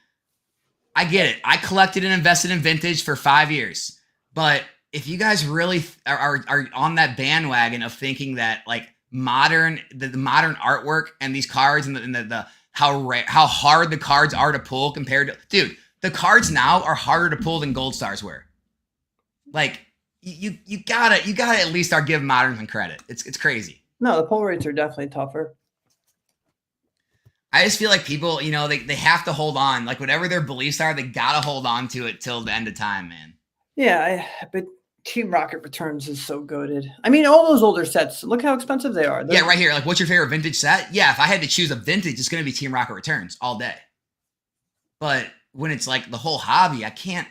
I get it. I collected and invested in vintage for 5 years. But if you guys really are on that bandwagon of thinking that like the modern artwork and these cards and the how hard the cards are to pull compared to, dude, the cards now are harder to pull than Gold Stars were. Like you gotta at least start giving modern some credit. It's crazy. No, the pull rates are definitely tougher. I just feel like people, you know, they have to hold on. Like whatever their beliefs are, they gotta hold on to it till the end of time, man. Yeah, but Team Rocket Returns is so goated. I mean, all those older sets, look how expensive they are. Yeah, right here. Like, what's your favorite vintage set? Yeah, if I had to choose a vintage, it's going to be Team Rocket Returns all day. But when it's like the whole hobby, I'm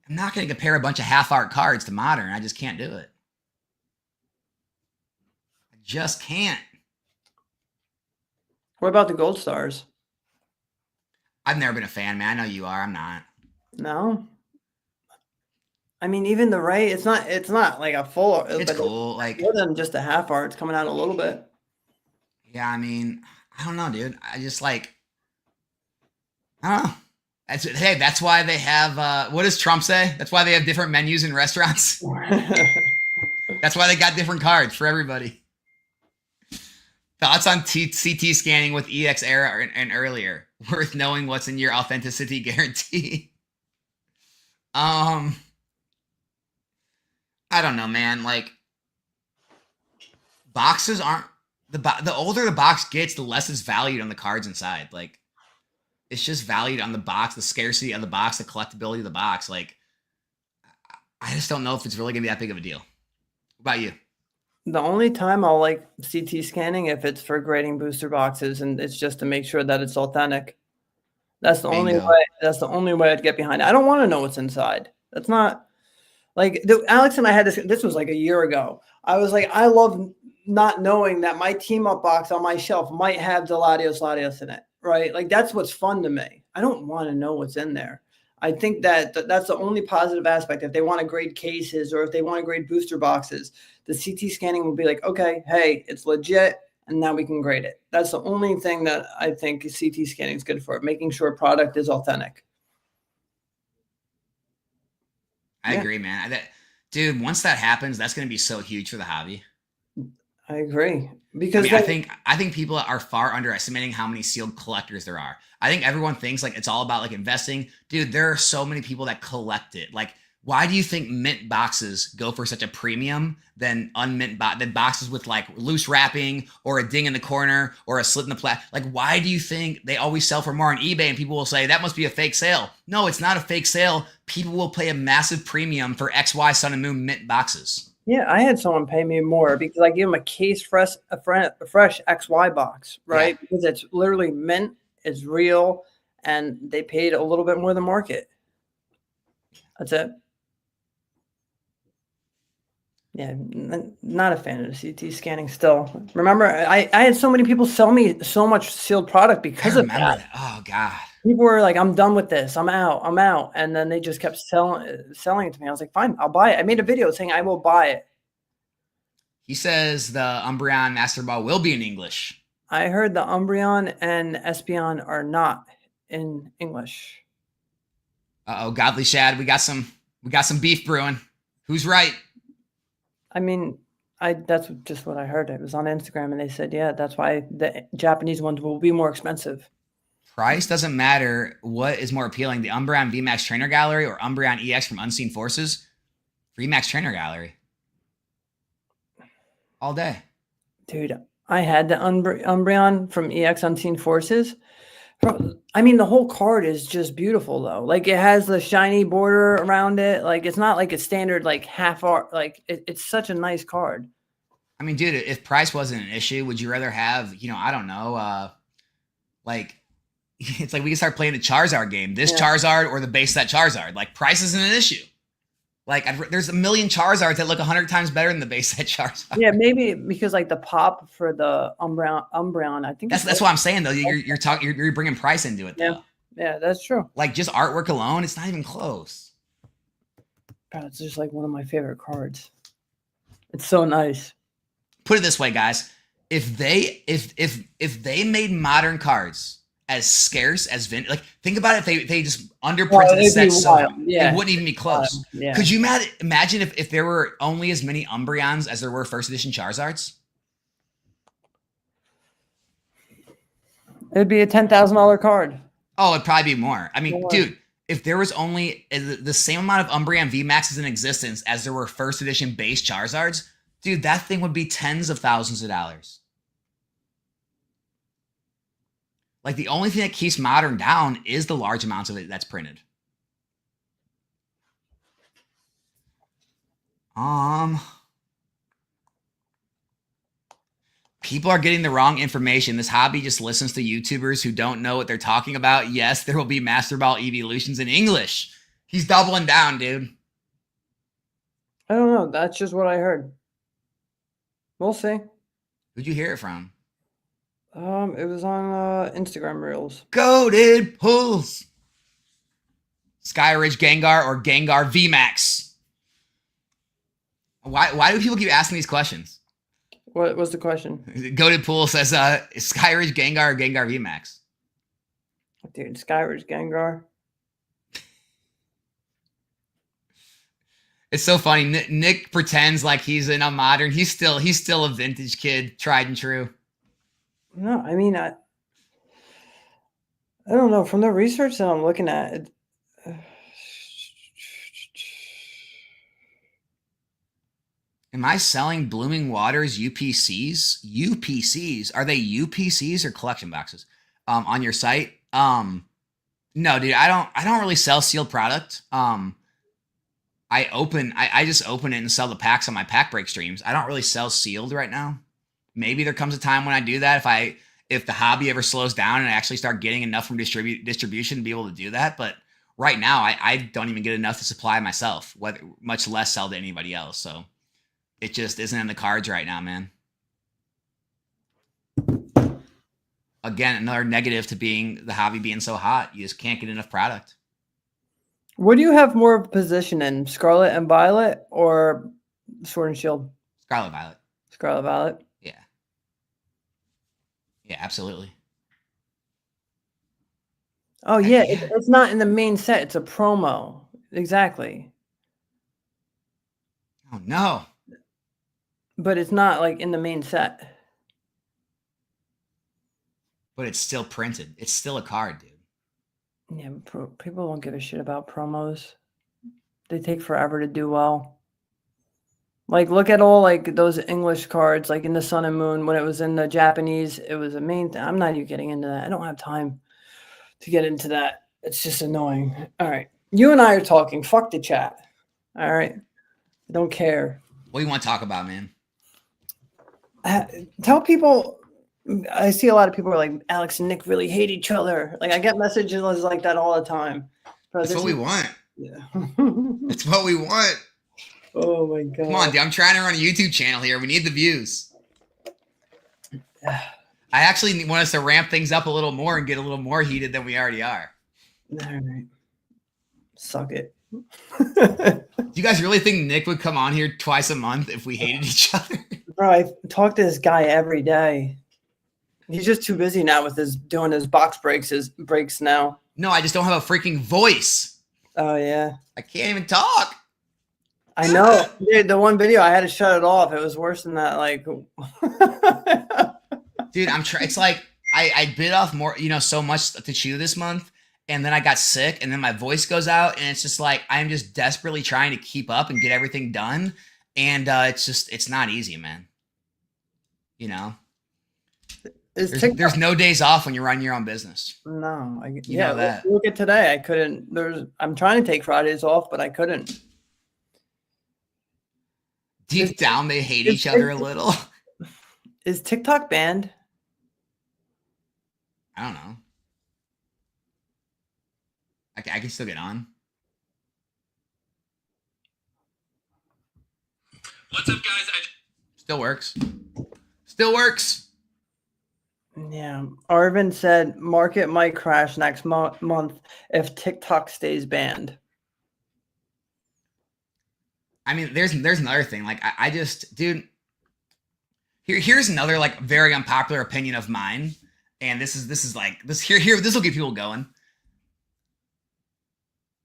not going to compare a bunch of half-art cards to modern. I just can't do it. I just can't. What about the Gold Stars? I've never been a fan, man. I know you are. I'm not. No? I mean, even the Ray, it's not like a full. It's cool, like more than just a half art. It's coming out a little bit. Yeah, I mean, I don't know, dude. I just like, I don't know. That's why they have. What does Trump say? That's why they have different menus in restaurants. That's why they got different cards for everybody. Thoughts on CT scanning with EX era and earlier? Worth knowing what's in your authenticity guarantee. I don't know, man. Like, boxes aren't the older the box gets, the less it's valued on the cards inside. Like, it's just valued on the box, the scarcity of the box, the collectability of the box. Like, I just don't know if it's really gonna be that big of a deal. What about you? The only time I'll like CT scanning if it's for grading booster boxes, and it's just to make sure that it's authentic. That's the only Bingo. way. That's the only way I'd get behind it. I don't want to know what's inside. That's not like Alex and I had this. This was like a year ago. I was like, I love not knowing that my team up box on my shelf might have Latios in it, right? Like that's what's fun to me. I don't want to know what's in there. I think that's the only positive aspect. If they want to grade cases or if they want to grade booster boxes, the CT scanning will be like, okay, hey, it's legit, and now we can grade it. That's the only thing that I think CT scanning is good for, making sure product is authentic. I agree, man. Dude, once that happens, that's gonna be so huge for the hobby. I agree. I Because mean, I think people are far underestimating how many sealed collectors there are. I think everyone thinks like it's all about like investing. Dude, there are so many people that collect it. Like, why do you think mint boxes go for such a premium than than boxes with like loose wrapping or a ding in the corner or a slit in the Like, why do you think they always sell for more on eBay and people will say that must be a fake sale? No, it's not a fake sale. People will pay a massive premium for XY Sun and Moon mint boxes. yeah, I had someone pay me more because I gave them a case a fresh XY box, Yeah. right? Because it's literally mint, it's real, and they paid a little bit more than market. That's it. Yeah, not a fan of the CT scanning still. Remember, I had so many people sell me so much sealed product because I of remember that. that. Oh God. People were like, "I'm done with this. I'm out." And then they just kept selling it to me. I was like, "Fine, I'll buy it." I made a video saying I will buy it. He says the Umbreon Master Ball will be in English. I heard the Umbreon and Espeon are not in English. Uh-oh, Godly Shad, we got some beef brewing. Who's right? I mean, that's just what I heard. It was on Instagram, and they said, yeah, that's why the Japanese ones will be more expensive. Price doesn't matter. What is more appealing, the Umbreon VMAX Trainer Gallery or Umbreon EX from Unseen Forces? VMAX Trainer Gallery. All day. Dude, I had the Umbreon from EX Unseen Forces. I mean, the whole card is just beautiful, though. Like, it has the shiny border around it. Like, it's not like a standard, like, half art. Like, it's such a nice card. I mean, dude, if price wasn't an issue, would you rather have, I don't know, like, it's like we can start playing the Charizard game. This Charizard or the base set Charizard. Like, price isn't an issue. Like, there's a million Charizards that look 100 times better than the base set Charizard. Yeah, maybe because like the pop for the Umbreon, I think that's what I'm saying though. You're bringing price into it though. Yeah, that's true. Like just artwork alone, it's not even close. God, it's just like one of my favorite cards. It's so nice. Put it this way, guys: if they made modern cards as scarce as like think about it, if they just underprinted the set so it wouldn't even be close. Could you imagine if there were only as many Umbreons as there were first edition Charizards? It'd be a $10,000 card. Oh, it'd probably be more. I mean, dude, if there was only the same amount of Umbreon VMAXs in existence as there were first edition base Charizards, dude, that thing would be tens of thousands of dollars. Like the only thing that keeps modern down is the large amounts of it that's printed. People are getting the wrong information. This hobby just listens to YouTubers who don't know what they're talking about. Yes, there will be Master Ball Evolutions in English. He's doubling down, dude. I don't know. That's just what I heard. We'll see. Who'd you hear it from? It was on Instagram Reels. Goated pulls. Skyridge Gengar or Gengar VMAX? Why do people keep asking these questions? What was the question? Goated Pool says, Skyridge Gengar or Gengar VMAX? Dude, Skyridge Gengar. It's so funny. Nick pretends like he's in a modern. He's still a vintage kid, tried and true. No, I mean, I don't know. From the research that I'm looking at, am I selling Blooming Waters UPCs? UPCs? Are they UPCs or collection boxes? On your site? No, dude, I don't really sell sealed product. I just open it and sell the packs on my pack break streams. I don't really sell sealed right now. Maybe there comes a time when I do that if the hobby ever slows down and I actually start getting enough from distribution to be able to do that. But right now, I don't even get enough to supply myself, much less sell to anybody else. So it just isn't in the cards right now, man. Again, another negative to being the hobby being so hot. You just can't get enough product. What do you have more of a position in, Scarlet and Violet or Sword and Shield? Scarlet Violet. Scarlet Violet. Yeah. Yeah, absolutely. Oh yeah, it's not in the main set. It's a promo. Exactly. Oh no. But it's not like in the main set. But it's still printed. It's still a card, dude. Yeah, people don't give a shit about promos. They take forever to do well. Like, look at all like those English cards, like in the Sun and Moon. When it was in the Japanese, it was a main thing. I'm not even getting into that. I don't have time to get into that. It's just annoying. All right. You and I are talking. Fuck the chat. All right. I don't care. What do you want to talk about, man? Tell people. I see a lot of people are like, Alex and Nick really hate each other. Like, I get messages like that all the time. That's what we want. Yeah. That's what we want. Oh my God. Come on, dude. I'm trying to run a YouTube channel here. We need the views. I actually want us to ramp things up a little more and get a little more heated than we already are. All right. Suck it. Do you guys really think Nick would come on here twice a month if we hated each other? Bro, I talk to this guy every day. He's just too busy now with doing his box breaks now. No, I just don't have a freaking voice. Oh yeah. I can't even talk. I know. Dude, the one video I had to shut it off. It was worse than that. Like dude, I'm trying. It's like I bit off more, so much to chew this month, and then I got sick, and then my voice goes out, and it's just like I'm just desperately trying to keep up and get everything done, and it's not easy, man. There's no days off when you run your own business. No, you know that. Look at today. I couldn't. I'm trying to take Fridays off, but I couldn't. Deep down, they hate each other a little. Is TikTok banned? I don't know. I can still get on. What's up, guys? Still works. Still works. Yeah. Arvin said market might crash next month if TikTok stays banned. I mean, there's another thing. Like, I just, dude, here's another like very unpopular opinion of mine. And this will get people going.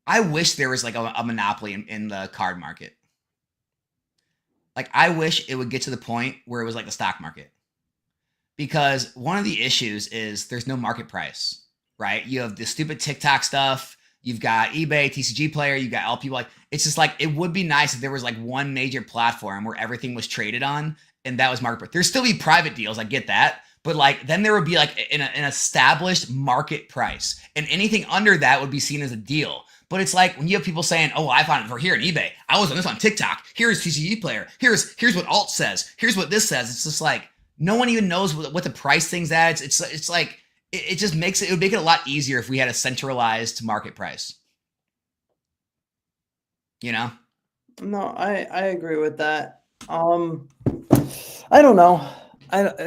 I wish there was like a monopoly in the card market. Like, I wish it would get to the point where it was like the stock market. Because one of the issues is there's no market price, right? You have this stupid TikTok stuff. You've got eBay, TCG Player. You got all people like, it's just like, it would be nice if there was like one major platform where everything was traded on and that was market price. There'd still be private deals. I get that. But like, then there would be like an established market price, and anything under that would be seen as a deal. But it's like when you have people saying, "Oh, I found it for here on eBay. I was on this on TikTok. Here's TCG Player. Here's what alt says. Here's what this says." It's just like no one even knows what the price thing's at. It's like it just makes it would make it a lot easier if we had a centralized market price. No, I agree with that. I don't know.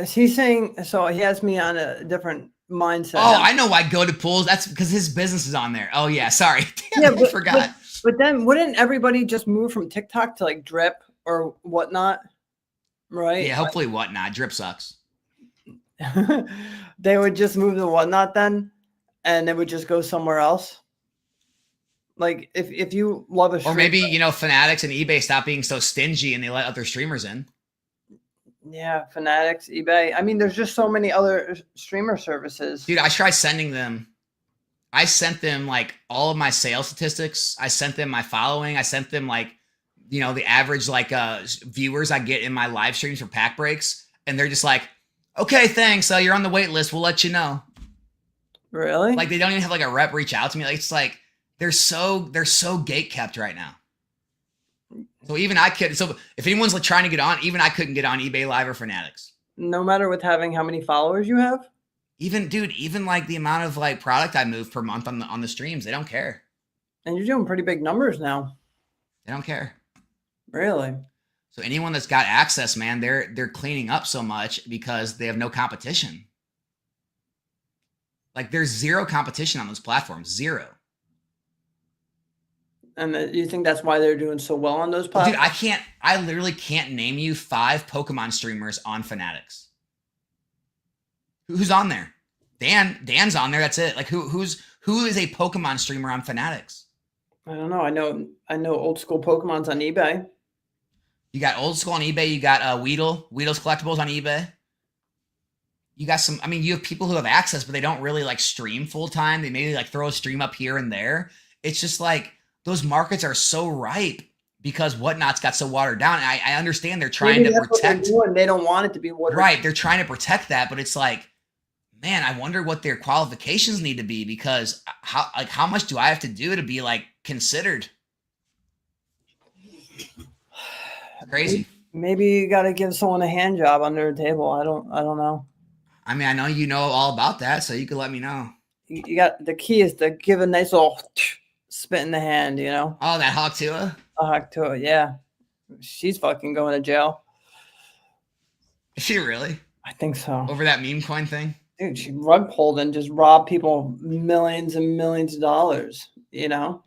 He's saying, so he has me on a different mindset. Oh, I know why go to pools. That's because his business is on there. Oh yeah, sorry. Damn, I forgot. But then wouldn't everybody just move from TikTok to like Drip or whatnot? Right? Yeah, hopefully whatnot. Drip sucks. They would just move to whatnot then, and they would just go somewhere else. Like if you love a streamer, or maybe Fanatics and eBay stop being so stingy and they let other streamers in. Yeah, Fanatics, eBay. I mean, there's just so many other streamer services. Dude, I tried sending them. I sent them like all of my sales statistics. I sent them my following. I sent them like, the average like viewers I get in my live streams for pack breaks. And they're just like, okay, thanks. You're on the wait list. We'll let you know. Really? Like they don't even have like a rep reach out to me. Like it's like they're so gate kept right now. So even I could. So if anyone's like trying to get on, even I couldn't get on eBay Live or Fanatics. No matter with having how many followers you have. Even dude, even like the amount of like product I move per month on the streams, they don't care. And you're doing pretty big numbers now. They don't care. Really? So anyone that's got access, man, they're cleaning up so much because they have no competition. Like there's zero competition on those platforms, zero. And you think that's why they're doing so well on those Well, platforms? dude, I literally can't name you 5 Pokemon streamers on Fanatics. Who's on there? Dan's on there. That's it. Like who is a Pokemon streamer on Fanatics? I don't know. I know old school Pokemon's on eBay. You got old school on eBay. You got Weedle's collectibles on eBay. You got some. I mean, you have people who have access, but they don't really like stream full time. They maybe like throw a stream up here and there. It's just like those markets are so ripe because Whatnot's got so watered down. And I understand they're trying to protect. They don't want it to be watered. Right, they're trying to protect that, but it's like, man, I wonder what their qualifications need to be because how much do I have to do to be like considered? Crazy. Maybe you got to give someone a hand job under the table. I don't know. I mean, I know you know all about that, so you could let me know. You got the key is to give a nice little spit in the hand, you know. Oh, that Hawktua? Hawktua, yeah. She's fucking going to jail. Is she really? I think so. Over that meme coin thing? Dude, she rug pulled and just robbed people millions and millions of dollars, you know?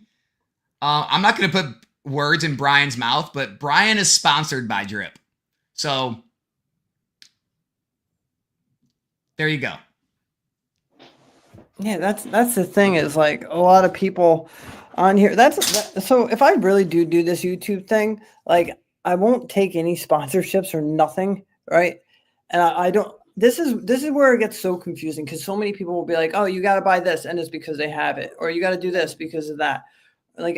I'm not going to put words in Brian's mouth, but Brian is sponsored by Drip. So there you go. Yeah, that's the thing is like a lot of people on here. So if I really do this YouTube thing, like I won't take any sponsorships or nothing, right? And I don't. This is where it gets so confusing because so many people will be like, "Oh, you got to buy this," and it's because they have it, or you got to do this because of that. Like,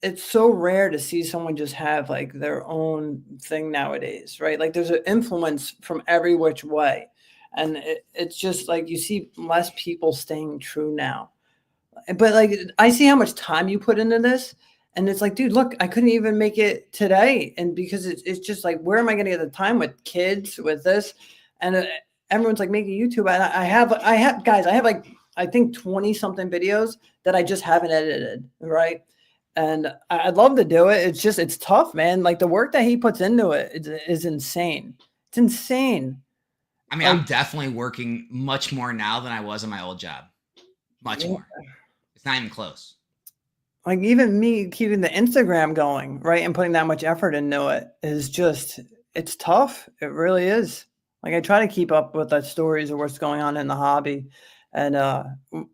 it's so rare to see someone just have like their own thing nowadays, right? Like, there's an influence from every which way. And it's just like you see less people staying true now. But like I see how much time you put into this. And it's like, dude, look, I couldn't even make it today. And because it's just like, where am I going to get the time with kids, with this? And everyone's like making YouTube. And I have guys, I have like, I think 20 something videos that I just haven't edited. Right. And I'd love to do it. It's tough, man. Like the work that he puts into it is insane. It's insane. I mean, I'm definitely working much more now than I was in my old job. Much more. It's not even close. Like even me keeping the Instagram going, right, and putting that much effort into it is just, it's tough. It really is. Like I try to keep up with the stories of what's going on in the hobby. And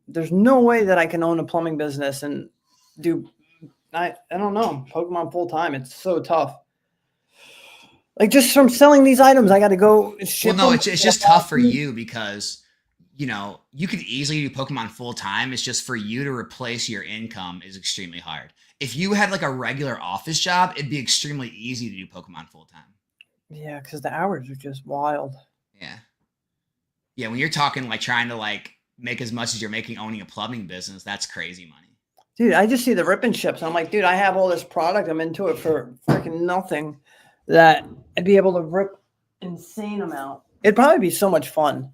there's no way that I can own a plumbing business and do, I don't know, Pokemon full time. It's so tough. Like just from selling these items, I got to go ship. Well, no, it's just tough for you because, you know, you could easily do Pokemon full time. It's just for you to replace your income is extremely hard. If you had like a regular office job, it'd be extremely easy to do Pokemon full time. Yeah, because the hours are just wild. Yeah. Yeah, when you're talking like trying to like make as much as you're making owning a plumbing business, that's crazy money. Dude, I just see the ripping ships. I'm like, dude, I have all this product. I'm into it for freaking nothing. That I'd be able to rip insane amount. It'd probably be so much fun.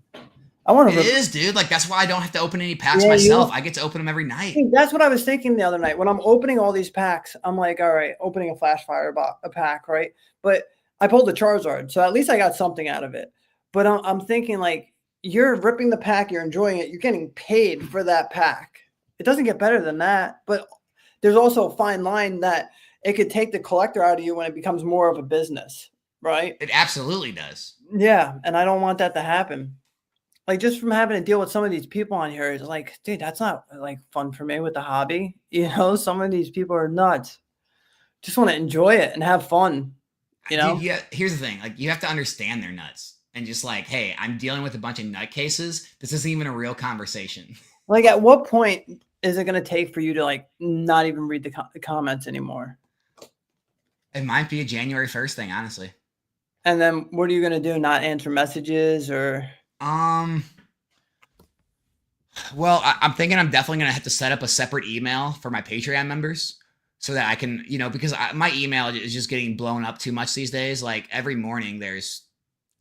I want to. It is, dude. Like that's why I don't have to open any packs myself. I get to open them every night. That's what I was thinking the other night when I'm opening all these packs. I'm like, all right, opening a Flash Fire a pack, right? But I pulled the Charizard, so at least I got something out of it. But I'm thinking like, you're ripping the pack, you're enjoying it, you're getting paid for that pack. It doesn't get better than that. But there's also a fine line that it could take the collector out of you when it becomes more of a business, right? It absolutely does. Yeah, and I don't want that to happen. Like just from having to deal with some of these people on here is like, dude, that's not like fun for me with the hobby. You know, some of these people are nuts. Just want to enjoy it and have fun. You know? Dude, yeah. Here's the thing: like you have to understand they're nuts, and just like, hey, I'm dealing with a bunch of nutcases. This isn't even a real conversation. Like, at what point is it going to take for you to like not even read the comments anymore? It might be a January 1st thing, honestly. And then what are you going to do? Not answer messages or? Well, I'm thinking I'm definitely going to have to set up a separate email for my Patreon members so that I can, because my email is just getting blown up too much these days. Like every morning there's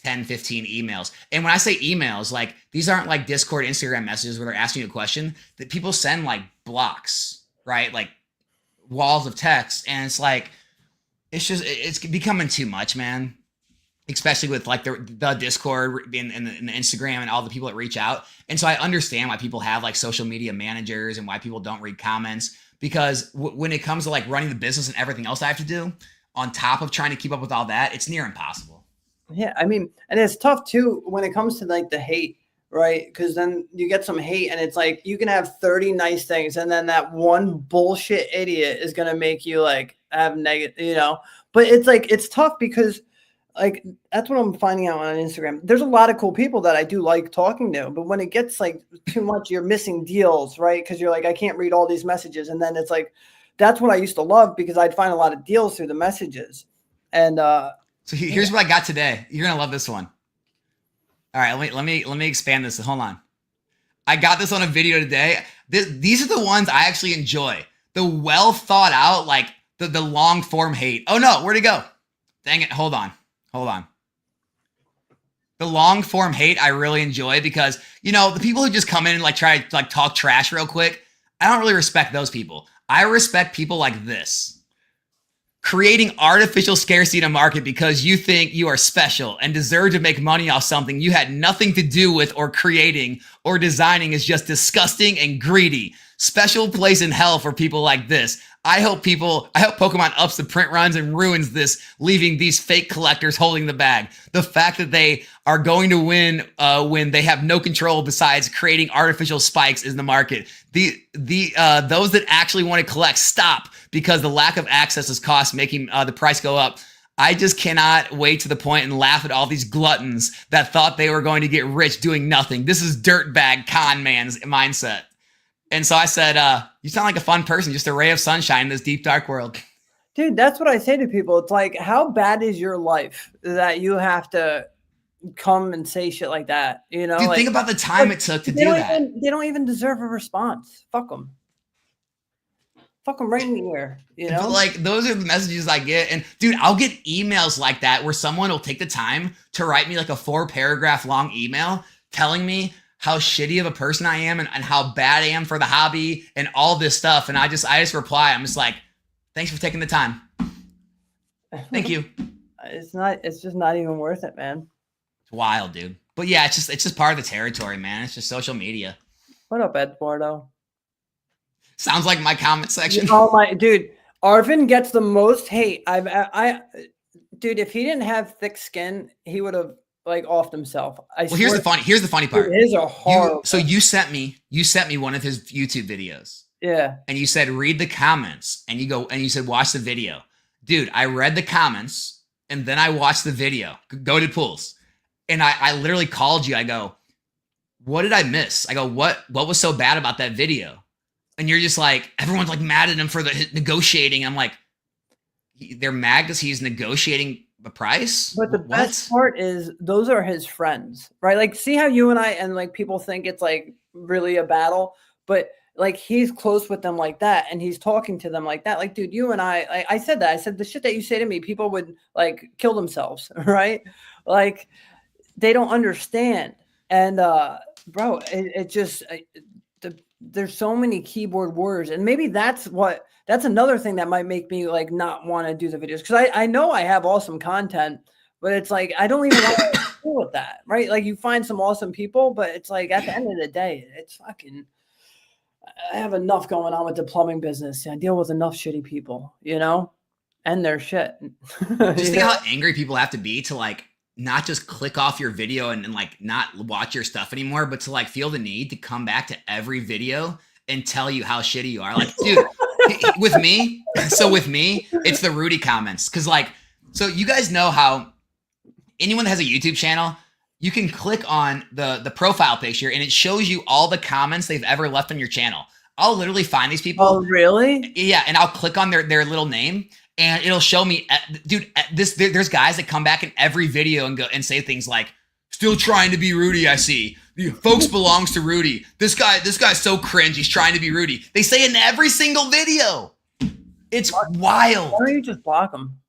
10, 15 emails. And when I say emails, like these aren't like Discord, Instagram messages where they're asking you a question. That people send like blocks, right? Like walls of text. And it's like, it's becoming too much, man. Especially with like the Discord and the Instagram and all the people that reach out. And so I understand why people have like social media managers and why people don't read comments, because when it comes to like running the business and everything else I have to do on top of trying to keep up with all that, it's near impossible. Yeah, I mean, and it's tough too when it comes to like the hate, right? Because then you get some hate and it's like you can have 30 nice things and then that one bullshit idiot is going to make you like have negative, but it's like, it's tough because like that's what I'm finding out on Instagram. There's a lot of cool people that I do like talking to, but when it gets like too much, you're missing deals, right? Because you're like, I can't read all these messages. And then it's like, that's what I used to love because I'd find a lot of deals through the messages. And so here's what I got today. You're gonna love this one. All right, let me expand this. Hold on. I got this on a video today. These are the ones I actually enjoy. The well thought out, like the long form hate. Oh no, where'd it go? Dang it! Hold on. The long form hate I really enjoy because the people who just come in and like try to like talk trash real quick. I don't really respect those people. I respect people like this. Creating artificial scarcity in a market because you think you are special and deserve to make money off something you had nothing to do with or creating or designing is just disgusting and greedy. Special place in hell for people like this. I hope Pokemon ups the print runs and ruins this, leaving these fake collectors holding the bag. The fact that they are going to win when they have no control besides creating artificial spikes in the market. Those that actually want to collect stop because the lack of access is cost making the price go up. I just cannot wait to the point and laugh at all these gluttons that thought they were going to get rich doing nothing. This is dirtbag con man's mindset. And so I said, you sound like a fun person, just a ray of sunshine in this deep, dark world. Dude, that's what I say to people. It's like, how bad is your life that you have to come and say shit like that? Dude, like, think about the time it took to do that. They don't even deserve a response. Fuck them. Fuck them right in the ear, But like, those are the messages I get. And dude, I'll get emails like that where someone will take the time to write me like a 4-paragraph long email telling me how shitty of a person I am and how bad I am for the hobby and all this stuff. And I just reply, I'm just like, thanks for taking the time. Thank you. It's just not even worth it, man. It's wild, dude. But yeah, it's just part of the territory, man. It's just social media. What up, Eduardo? Sounds like my comment section. Oh my dude, Arvin gets the most hate. Dude, if he didn't have thick skin, he would have like offed himself. Here's the funny part. His are horrible. So you sent me one of his YouTube videos. Yeah. And you said read the comments, and you said watch the video. Dude, I read the comments and then I watched the video. Goated Pools. And I literally called you. I go, what did I miss? I go, what was so bad about that video? And you're just like, everyone's like mad at him for the negotiating. I'm like, they're mad because he's negotiating the price. But the best part is those are his friends, right? Like, see how you and I and like people think it's like really a battle, but like he's close with them like that, and he's talking to them like that. Like, dude, you and I said that. I said the shit that you say to me, people would like kill themselves, right? Like, they don't understand. And bro, it just there's so many keyboard warriors, and maybe that's another thing that might make me like not want to do the videos, because I know I have awesome content, but it's like I don't even want to deal with that, right? Like, you find some awesome people, but it's like at the end of the day, it's fucking. I have enough going on with the plumbing business. I deal with enough shitty people, and their shit. Just think how angry people have to be to like not just click off your video and like not watch your stuff anymore, but to like feel the need to come back to every video and tell you how shitty you are. Like, dude, with me, it's the Rudy comments. Cause like, so you guys know how anyone that has a YouTube channel, you can click on the profile picture and it shows you all the comments they've ever left on your channel. I'll literally find these people. Oh, really? Yeah. And I'll click on their little name and it'll show me, dude, there's guys that come back in every video and go and say things like, still trying to be Rudy, I see. Folks belongs to Rudy. This guy's so cringe. He's trying to be Rudy. They say it in every single video. It's wild. Why don't you just block them?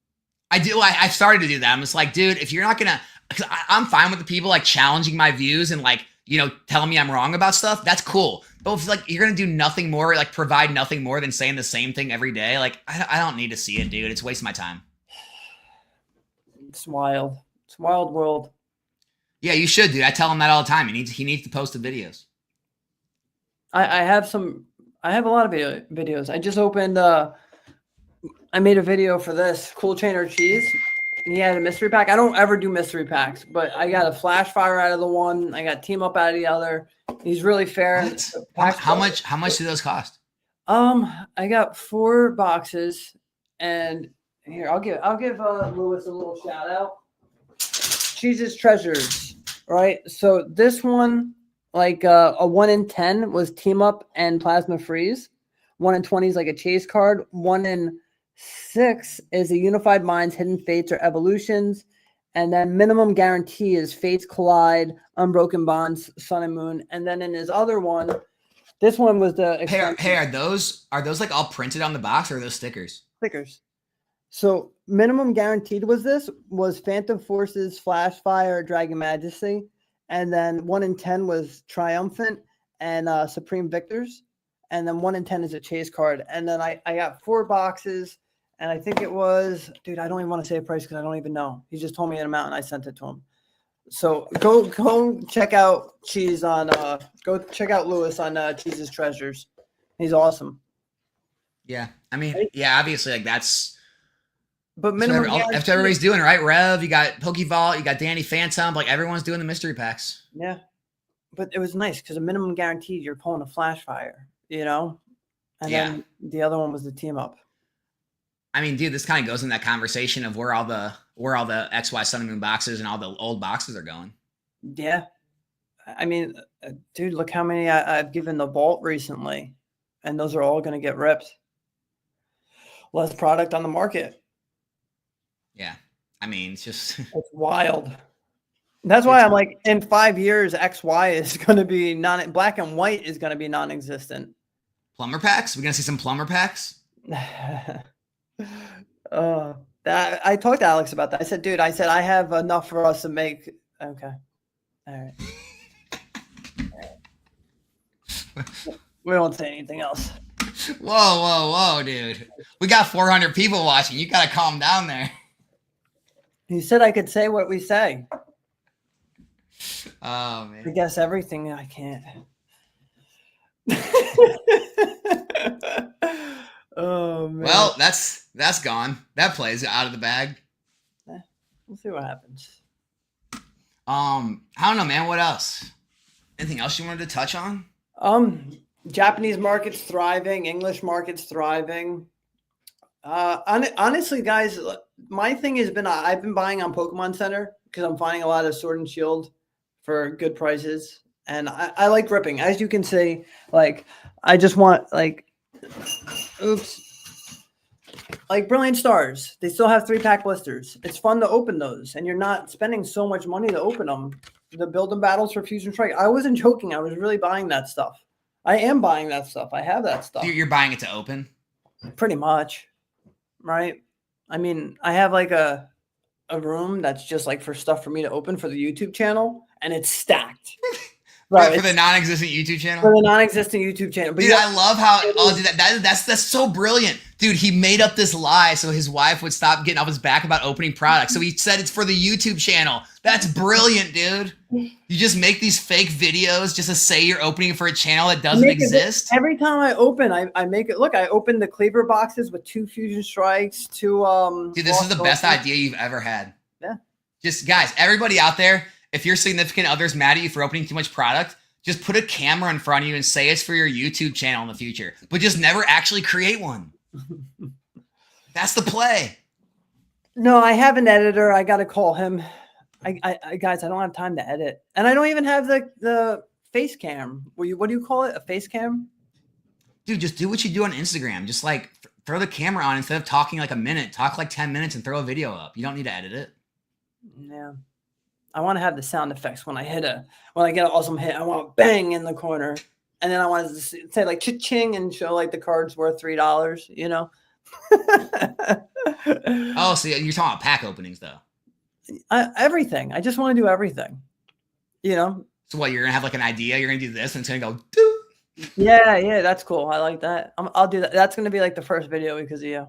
I do. I started to do that. I'm just like, dude, if you're not gonna, because I'm fine with the people like challenging my views and like, you know, telling me I'm wrong about stuff. That's cool. But if like you're gonna do nothing more, like provide nothing more than saying the same thing every day, like I don't need to see it, dude. It's wasting my time. It's wild. It's a wild world. Yeah, you should, dude. I tell him that all the time. He needs to post the videos. I have a lot of videos. I just opened. I made a video for this Cool Chainer Cheese. And he had a mystery pack. I don't ever do mystery packs, but I got a flash fire out of the one. I got team up out of the other. He's really fair. How much do those cost? I got 4 boxes, and here I'll give Lewis a little shout out. Cheese's Treasures, right? So this one, like a 1 in 10 was team up and plasma freeze. 1 in 20 is like a chase card. 1 in 6 is a Unified Minds, Hidden Fates, or Evolutions. And then minimum guarantee is Fates Collide, Unbroken Bonds, Sun and Moon. And then in his other one, this one was the Hey, are those like all printed on the box, or are those stickers? Stickers. So minimum guaranteed was Phantom Forces, Flash Fire, Dragon Majesty. And then 1 in 10 was Triumphant and Supreme Victors. And then 1 in 10 is a chase card. And then I got 4 boxes. And I think it was, dude, I don't even want to say a price because I don't even know. He just told me an amount and I sent it to him. So go check out Cheese on go check out Lewis on Cheese's Treasures. He's awesome. Yeah. I mean, yeah, obviously like that's minimum after everybody's doing it, right? Rev, you got Pokevault, you got Danny Phantom, like everyone's doing the mystery packs. Yeah. But it was nice because a minimum guaranteed you're pulling a flash fire, you know? And then the other one was the team up. I mean, dude, this kind of goes in that conversation of where all the XY Sun and Moon boxes and all the old boxes are going. Yeah. I mean, dude, look how many I've given the vault recently, and those are all going to get ripped. Less product on the market. Yeah. I mean, it's just... It's wild. That's why I'm like, in 5 years, XY is going to be black and white is going to be non-existent. Plumber packs? We're going to see some plumber packs? That I talked to Alex about that. I said, I have enough for us to make. Okay. All right. We don't say anything else. Whoa, dude. We got 400 people watching. You got to calm down there. He said I could say what we say. Oh, man. I guess everything I can't. Oh man. Well, that's gone. That plays out of the bag. We'll see what happens. I don't know, man. What else? Anything else you wanted to touch on? Japanese market's thriving. English market's thriving. Honestly, guys, my thing has been I've been buying on Pokemon Center because I'm finding a lot of Sword and Shield for good prices, and I like ripping. As you can see, like I just want like. Oops. Like Brilliant Stars, they still have 3-pack blisters. It's fun to open those, and you're not spending so much money to open them. The build and battles for Fusion Strike. I wasn't joking. I was really buying that stuff. I am buying that stuff. I have that stuff. You're buying it to open? Pretty much. Right? I mean, I have like a room that's just like for stuff for me to open for the YouTube channel, and it's stacked. Right. For the non-existent YouTube channel? For the non-existent YouTube channel. But dude, I love how dude, that's so brilliant. Dude, he made up this lie so his wife would stop getting off his back about opening products. So he said it's for the YouTube channel. That's brilliant, dude. You just make these fake videos just to say you're opening for a channel that doesn't exist. Every time I open, I make it. Look, I opened the Cleaver boxes with 2 Fusion Strikes, 2 Dude, this is the best idea you've ever had. Yeah. Just guys, everybody out there, if your significant other's mad at you for opening too much product, just put a camera in front of you and say it's for your YouTube channel in the future, but just never actually create one. That's the play. No, I have an editor. I got to call him. Guys, I don't have time to edit, and I don't even have the face cam. What do you call it? A face cam? Dude, just do what you do on Instagram. Just like throw the camera on instead of talking like a minute. Talk like 10 minutes and throw a video up. You don't need to edit it. Yeah. I want to have the sound effects when I get an awesome hit. I want bang in the corner, and then I want to say like cha-ching and show like the card's worth $3. You know. Oh, so you're talking about pack openings though. Everything. I just want to do everything. You know. So what? You're gonna have like an idea. You're gonna do this, and it's gonna go. Doo. Yeah, that's cool. I like that. I'll do that. That's gonna be like the first video because of you.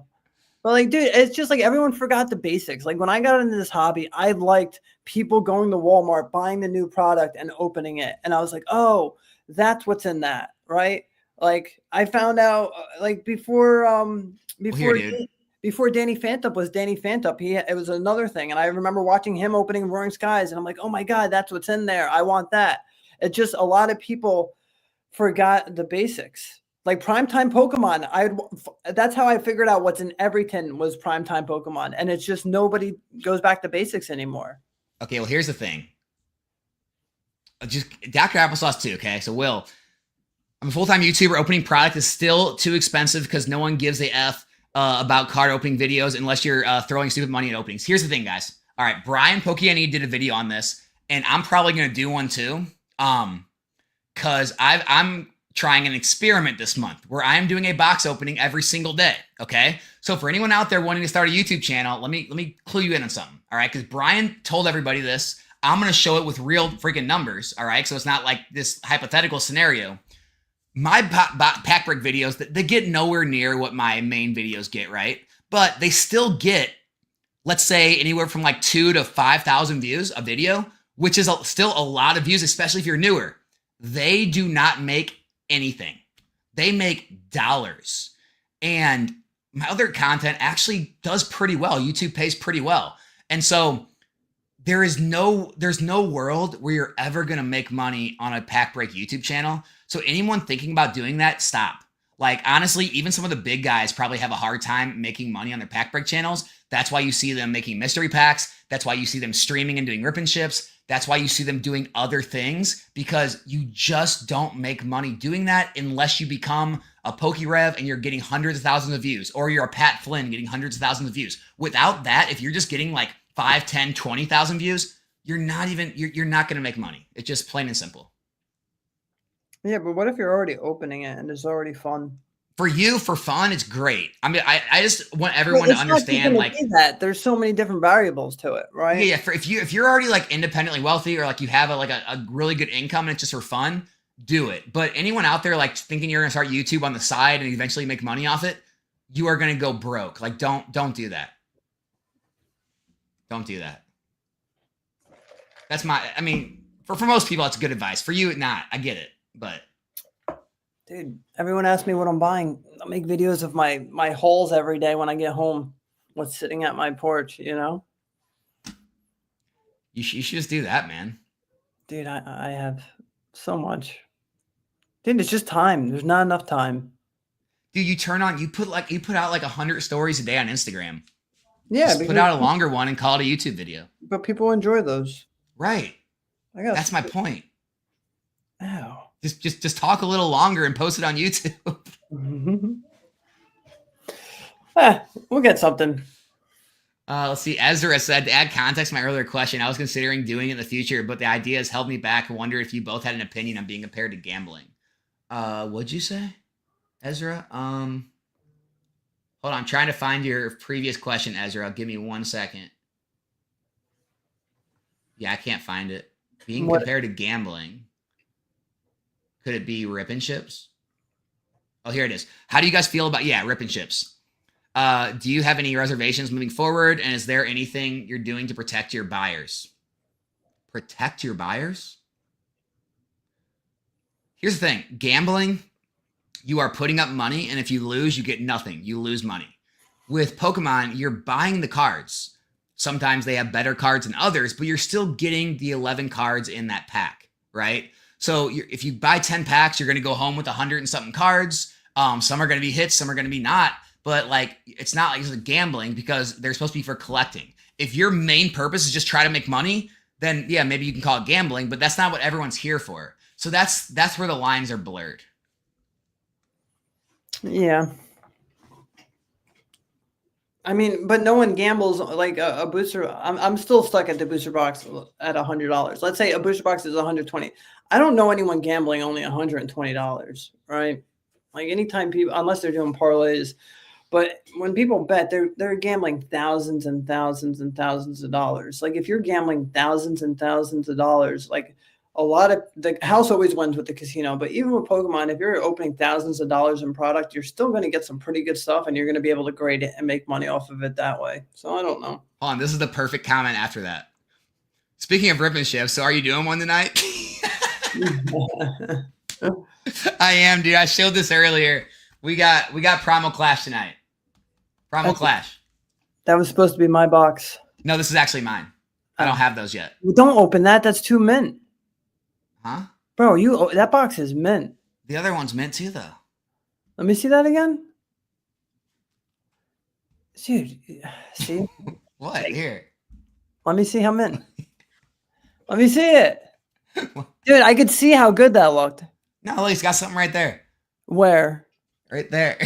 But like, dude, it's just like everyone forgot the basics. Like when I got into this hobby, I liked people going to Walmart, buying the new product and opening it. And I was like, oh, that's what's in that, right? Like I found out like before Danny Phantom was Danny Phantom, it was another thing. And I remember watching him opening Roaring Skies and I'm like, oh my God, that's what's in there. I want that. It's just a lot of people forgot the basics. Like primetime Pokemon, that's how I figured out what's in every tin was primetime Pokemon. And it's just nobody goes back to basics anymore. Okay, well, here's the thing. Just Dr. Applesauce too, okay? So Will, I'm a full-time YouTuber. Opening product is still too expensive because no one gives a F about card opening videos unless you're throwing stupid money at openings. Here's the thing, guys. All right, Brian Pokiani did a video on this, and I'm probably going to do one too. Because I'm trying an experiment this month where I'm doing a box opening every single day. Okay. So for anyone out there wanting to start a YouTube channel, let me clue you in on something. All right. Because Brian told everybody this. I'm going to show it with real freaking numbers. All right. So it's not like this hypothetical scenario. My pack break videos, they get nowhere near what my main videos get. Right. But they still get, let's say anywhere from like 2,000 to 5,000 views a video, which is still a lot of views, especially if you're newer. They do not make anything. They make dollars. And my other content actually does pretty well. YouTube pays pretty well. And so there's no world where you're ever going to make money on a pack break YouTube channel. So anyone thinking about doing that, stop. Like honestly, even some of the big guys probably have a hard time making money on their pack break channels. That's why you see them making mystery packs. That's why you see them streaming and doing rip and ships. That's why you see them doing other things, because you just don't make money doing that unless you become a PokeRev and you're getting hundreds of thousands of views, or you're a Pat Flynn getting hundreds of thousands of views. Without that, if you're just getting like 5, 10, 20,000 views, you're not going to make money. It's just plain and simple. Yeah, but what if you're already opening it and it's already fun? For you, for fun, it's great. I mean, I just want everyone to understand like that there's so many different variables to it, right? Yeah. If you're already like independently wealthy, or like you have a really good income and it's just for fun, do it. But anyone out there like thinking you're gonna start YouTube on the side and eventually make money off it, you are gonna go broke. Like don't do that. Don't do that. That's I mean, for most people, that's good advice. For you, not. I get it, but. Dude, everyone asks me what I'm buying. I make videos of my hauls every day when I get home. What's sitting at my porch, you know? You should just do that, man. Dude, I have so much. Dude, it's just time. There's not enough time. Dude, you put out like 100 stories a day on Instagram. Yeah. Just put out a longer one and call it a YouTube video. But people enjoy those. Right. That's my point. Ow. Just talk a little longer and post it on YouTube. We'll get something. Let's see. Ezra said, to add context to my earlier question, I was considering doing it in the future, but the idea has held me back. I wonder if you both had an opinion on being compared to gambling. What'd you say, Ezra? Hold on. I'm trying to find your previous question, Ezra. Give me 1 second. Yeah, I can't find it. Being compared to gambling. Could it be rip and ships? Oh, here it is. How do you guys feel about, rip and ships? Do you have any reservations moving forward? And is there anything you're doing to protect your buyers? Protect your buyers? Here's the thing. Gambling, you are putting up money, and if you lose, you get nothing. You lose money. With Pokemon, you're buying the cards. Sometimes they have better cards than others, but you're still getting the 11 cards in that pack, right? So if you buy 10 packs, you're going to go home with 100 and something cards. Some are going to be hits, some are going to be not. But like, it's not like it's gambling because they're supposed to be for collecting. If your main purpose is just try to make money, then yeah, maybe you can call it gambling, but that's not what everyone's here for. So that's where the lines are blurred. Yeah. I mean, but no one gambles like a booster. I'm still stuck at the booster box at $100. Let's say a booster box is 120. I don't know anyone gambling only $120, right? Like anytime people, unless they're doing parlays, but when people bet, they're gambling thousands and thousands and thousands of dollars. Like if you're gambling thousands and thousands of dollars, like a lot of the house always wins with the casino, but even with Pokemon, if you're opening thousands of dollars in product, you're still going to get some pretty good stuff and you're going to be able to grade it and make money off of it that way. So I don't know. Hold on, this is the perfect comment after that. Speaking of ripping shifts, so are you doing one tonight? I am, dude. I showed this earlier. We got Primal Clash tonight. Primal Clash. That was supposed to be my box. No, this is actually mine. I don't have those yet. Well, don't open that. That's too mint. Huh? Bro, that box is mint. The other one's mint too, though. Let me see that again. Dude, see? What? Here. Let me see how mint. Let me see it. Dude, I could see how good that looked. No, look, he's got something right there. Where? Right there.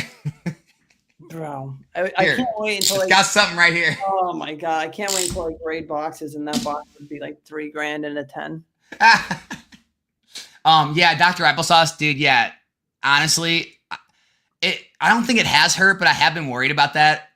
Bro, I can't wait until it's got something right here. Oh my god, I can't wait until I grade boxes, and that box would be like $3,000 and a 10. Yeah, Dr. Applesauce, dude. Yeah, honestly, I don't think it has hurt, but I have been worried about that.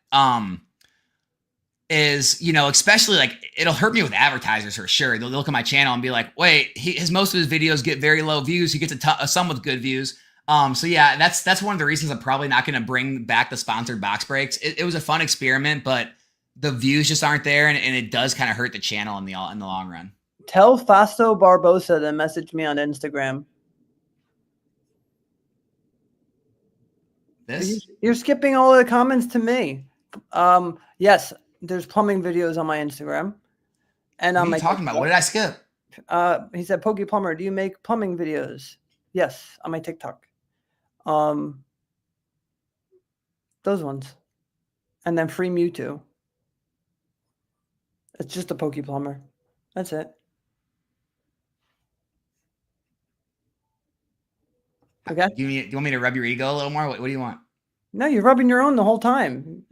Especially like it'll hurt me with advertisers for sure. They'll look at my channel and be like, wait, most of his videos get very low views. He gets some with good views. So yeah, that's one of the reasons I'm probably not going to bring back the sponsored box breaks. It was a fun experiment, but the views just aren't there, and it does kind of hurt the channel in the long run. Tell Fasto Barbosa to message me on Instagram. You're skipping all the comments to me. Yes, there's plumbing videos on my Instagram. And what are you talking about? What did I skip? He said, PokePlumber, do you make plumbing videos? Yes, on my TikTok. Those ones. And then free Mewtwo. It's just a PokePlumber. That's it. Okay. Do you want me to rub your ego a little more? What do you want? No, you're rubbing your own the whole time.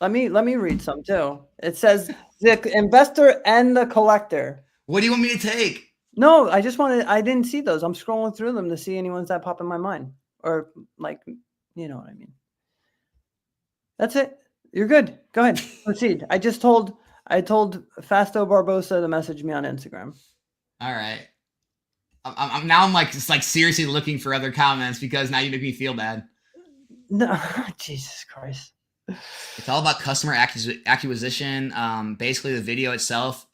Let me read some too. It says the investor and the collector. What do you want me to take? No, I didn't see those. I'm scrolling through them to see any ones that pop in my mind. Or like, you know what I mean. That's it. You're good. Go ahead. Proceed. I told Fasto Barbosa to message me on Instagram. All right. I'm like just like seriously looking for other comments because now you make me feel bad. No, Jesus Christ. It's all about customer acquisition. Basically, the video itself,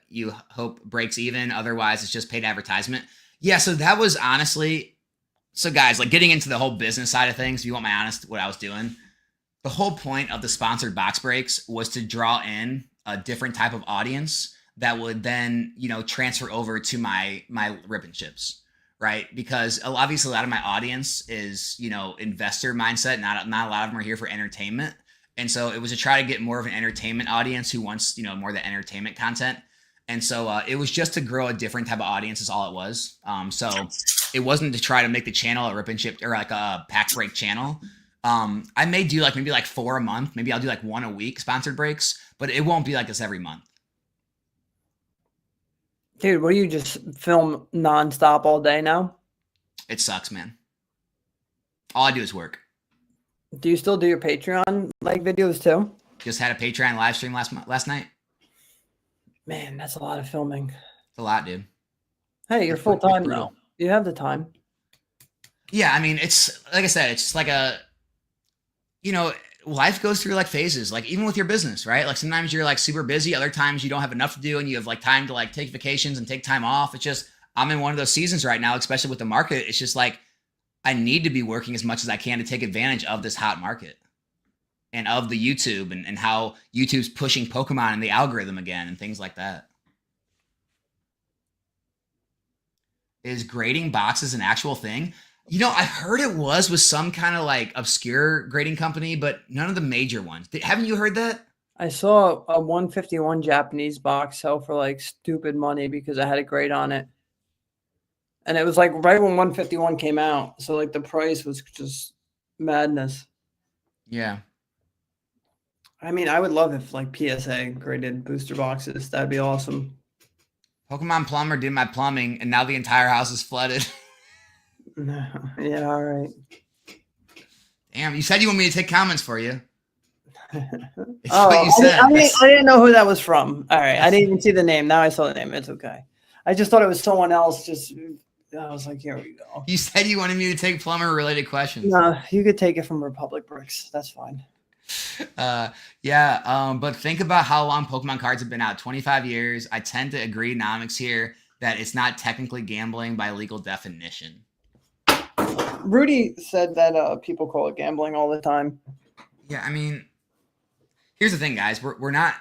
you hope breaks even. Otherwise, it's just paid advertisement. Yeah, so that was honestly... So guys, like getting into the whole business side of things, if you want my honest, what I was doing, the whole point of the sponsored box breaks was to draw in a different type of audience that would then, transfer over to my rip and chips, right? Because obviously a lot of my audience is, investor mindset. Not a lot of them are here for entertainment. And so it was to try to get more of an entertainment audience who wants, more of the entertainment content. And so it was just to grow a different type of audience is all it was. So it wasn't to try to make the channel a rip and chip or like a pack break channel. I may do maybe 4 a month. Maybe I'll do 1 a week sponsored breaks, but it won't be like this every month. Dude, what do you just film nonstop all day now? It sucks, man. All I do is work. Do you still do your Patreon videos too? Just had a Patreon live stream last night. Man, that's a lot of filming. It's a lot, dude. Hey, you're full time now. You have the time. Yeah, I mean, it's like I said, it's just like life goes through phases, even with your business, right? Sometimes you're super busy. Other times you don't have enough to do and you have time to take vacations and take time off. It's just, I'm in one of those seasons right now, especially with the market. It's just I need to be working as much as I can to take advantage of this hot market and of the YouTube and how YouTube's pushing Pokemon and the algorithm again and things like that. Is grading boxes an actual thing? I heard it was with some kind of obscure grading company, but none of the major ones. Haven't you heard that? I saw a 151 Japanese box sell for stupid money because I had a grade on it. And it was right when 151 came out. So the price was just madness. Yeah. I mean, I would love if like PSA graded booster boxes. That'd be awesome. Pokemon Plumber did my plumbing, and now the entire house is flooded. Yeah, all right. Damn, you said you want me to take comments for you. It's Oh, what you said. I didn't know who that was from. All right, I didn't even see the name. Now I saw the name. It's okay. I just thought it was someone else. Just I was like, here we go. You said you wanted me to take plumber-related questions. No, you could take it from Republic Bricks. That's fine. But think about how long Pokemon cards have been out. 25 years. I tend to agree, Nomics here, that it's not technically gambling by legal definition. Rudy said that people call it gambling all the time. Yeah, I mean, here's the thing, guys. We're not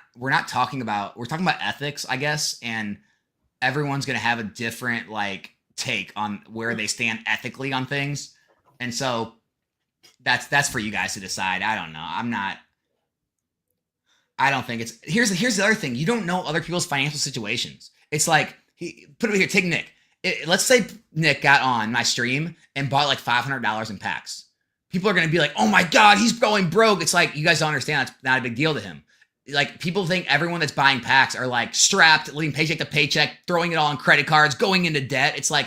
talking about, we're talking about ethics, I guess, and everyone's gonna have a different like take on where they stand ethically on things, and so that's for you guys to decide. I don't know. I don't think it's here's the other thing. You don't know other people's financial situations. It's like put it here. Take Nick. Let's say Nick got on my stream and bought like $500 in packs. People are going to be like, oh my God, he's going broke. It's like, you guys don't understand. That's not a big deal to him. Like, people think everyone that's buying packs are like strapped, living paycheck to paycheck, throwing it all on credit cards, going into debt. It's like,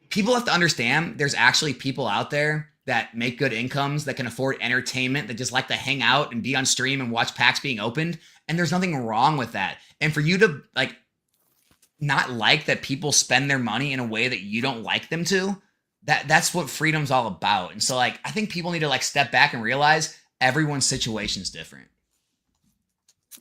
people have to understand there's actually people out there that make good incomes, that can afford entertainment, that just like to hang out and be on stream and watch packs being opened. And there's nothing wrong with that. And for you to like, not like that people spend their money in a way that you don't like them to, that's what freedom's all about. And so like, I think people need to like step back and realize everyone's situation is different.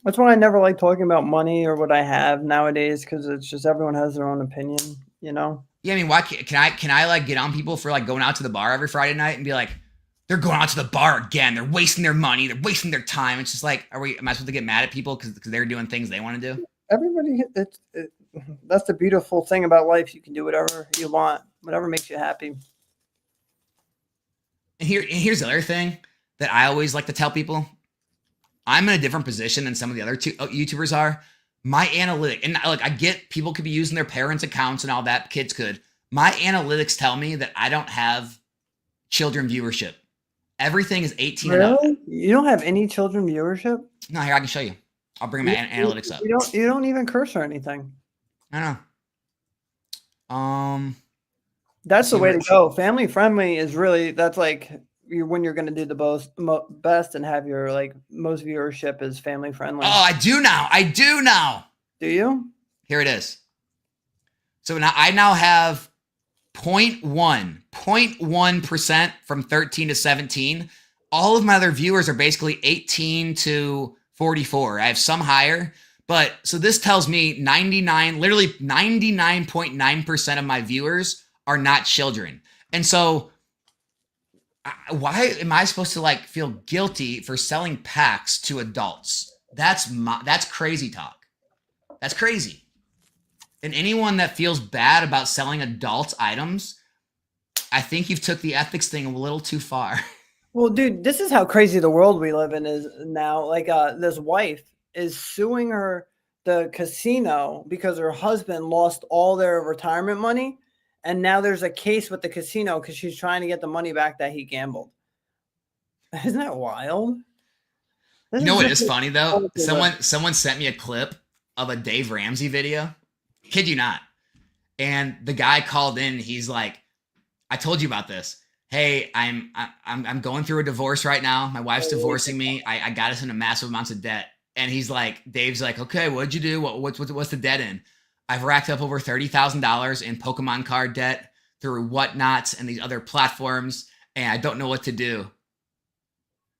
That's why I never like talking about money or what I have nowadays, because it's just everyone has their own opinion, you know? Yeah, I mean, why can I like get on people for like going out to the bar every Friday night and be like, they're going out to the bar again, they're wasting their money, they're wasting their time. It's just like, am I supposed to get mad at people because they're doing things they want to do? Everybody, that's the beautiful thing about life. You can do whatever you want, whatever makes you happy. And here's the other thing that I always like to tell people. I'm in a different position than some of the other YouTubers are. My analytic, and look, I get people could be using their parents' accounts and all that. Kids could. My analytics tell me that I don't have children viewership. Everything is 18 and up. You don't have any children viewership? No, here, I can show you. I'll bring my analytics up. You don't even curse or anything. I know. That's the way to go. Family friendly is really, that's like when you're going to do the best and have your like most viewership is family friendly. Oh, I do now. Do you? Here it is. So now I now have 0.1% from 13 to 17. All of my other viewers are basically 18 to 44. I have some higher, but so this tells me literally 99.9% of my viewers are not children. And so why am I supposed to like feel guilty for selling packs to adults? That's crazy talk. That's crazy. And anyone that feels bad about selling adults items, I think you've took the ethics thing a little too far. Well, dude, this is how crazy the world we live in is now. Like, this wife is suing the casino because her husband lost all their retirement money. And now there's a case with the casino because she's trying to get the money back that he gambled. Isn't that wild? You know what is funny though? Someone sent me a clip of a Dave Ramsey video. Kid you not. And the guy called in. He's like, I told you about this. Hey, I'm going through a divorce right now. My wife's divorcing me. I got us into massive amounts of debt. And he's like, Dave's like, okay, what'd you do? What's the debt in? I've racked up over $30,000 in Pokemon card debt through Whatnots and these other platforms, and I don't know what to do.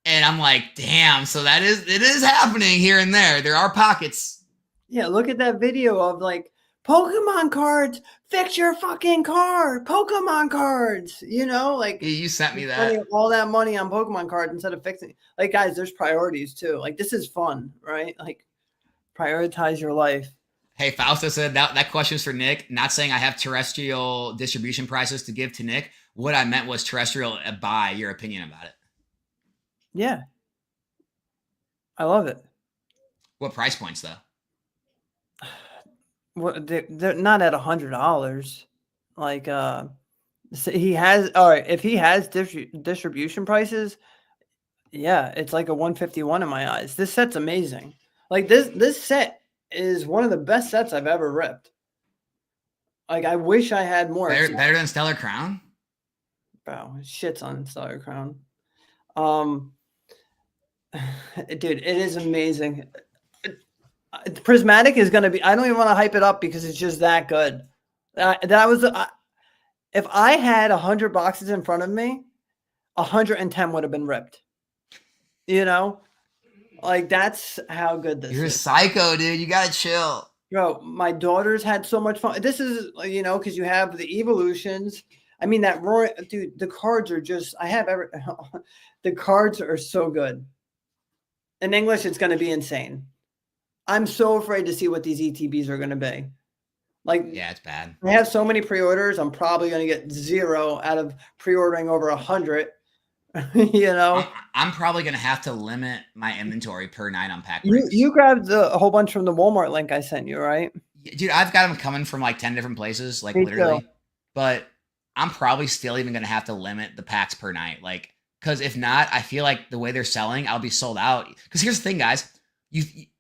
And I'm like, damn, so it is happening here and there. There are pockets. Yeah, look at that video of like, Pokemon cards, fix your fucking card. Pokemon cards, you know, like you sent me that. All that money on Pokemon cards instead of fixing. Like, guys, there's priorities too. Like, this is fun, right? Like, prioritize your life. Hey, Fausto said that question is for Nick. Not saying I have terrestrial distribution prices to give to Nick. What I meant was terrestrial buy. Your opinion about it? Yeah, I love it. What price points though? What they're not at $100. Like, so he has, all right. If he has distribution prices, Yeah, it's like a 151 in my eyes. This set's amazing. Like this set is one of the best sets I've ever ripped. Like I wish I had more. Better than Stellar Crown? Wow, shits on Stellar Crown. Dude, it is amazing. Prismatic is going to be, I don't even want to hype it up because it's just that good. If I had 100 boxes in front of me, 110 would have been ripped. You know? Like, that's how good this is. You're a psycho, dude. You gotta chill. Bro, my daughters had so much fun. This is, because you have the evolutions. I mean, dude, the cards are just, the cards are so good. In English, it's going to be insane. I'm so afraid to see what these ETBs are going to be. Like, yeah, it's bad. I have so many pre-orders. I'm probably going to get 0 out of pre-ordering over 100. I'm probably going to have to limit my inventory per night on pack breaks. You grabbed a whole bunch from the Walmart link I sent you, right? Dude, I've got them coming from like 10 different places, like Me literally. too. But I'm probably still even going to have to limit the packs per night. Like, because if not, I feel like the way they're selling, I'll be sold out. Because here's the thing, guys.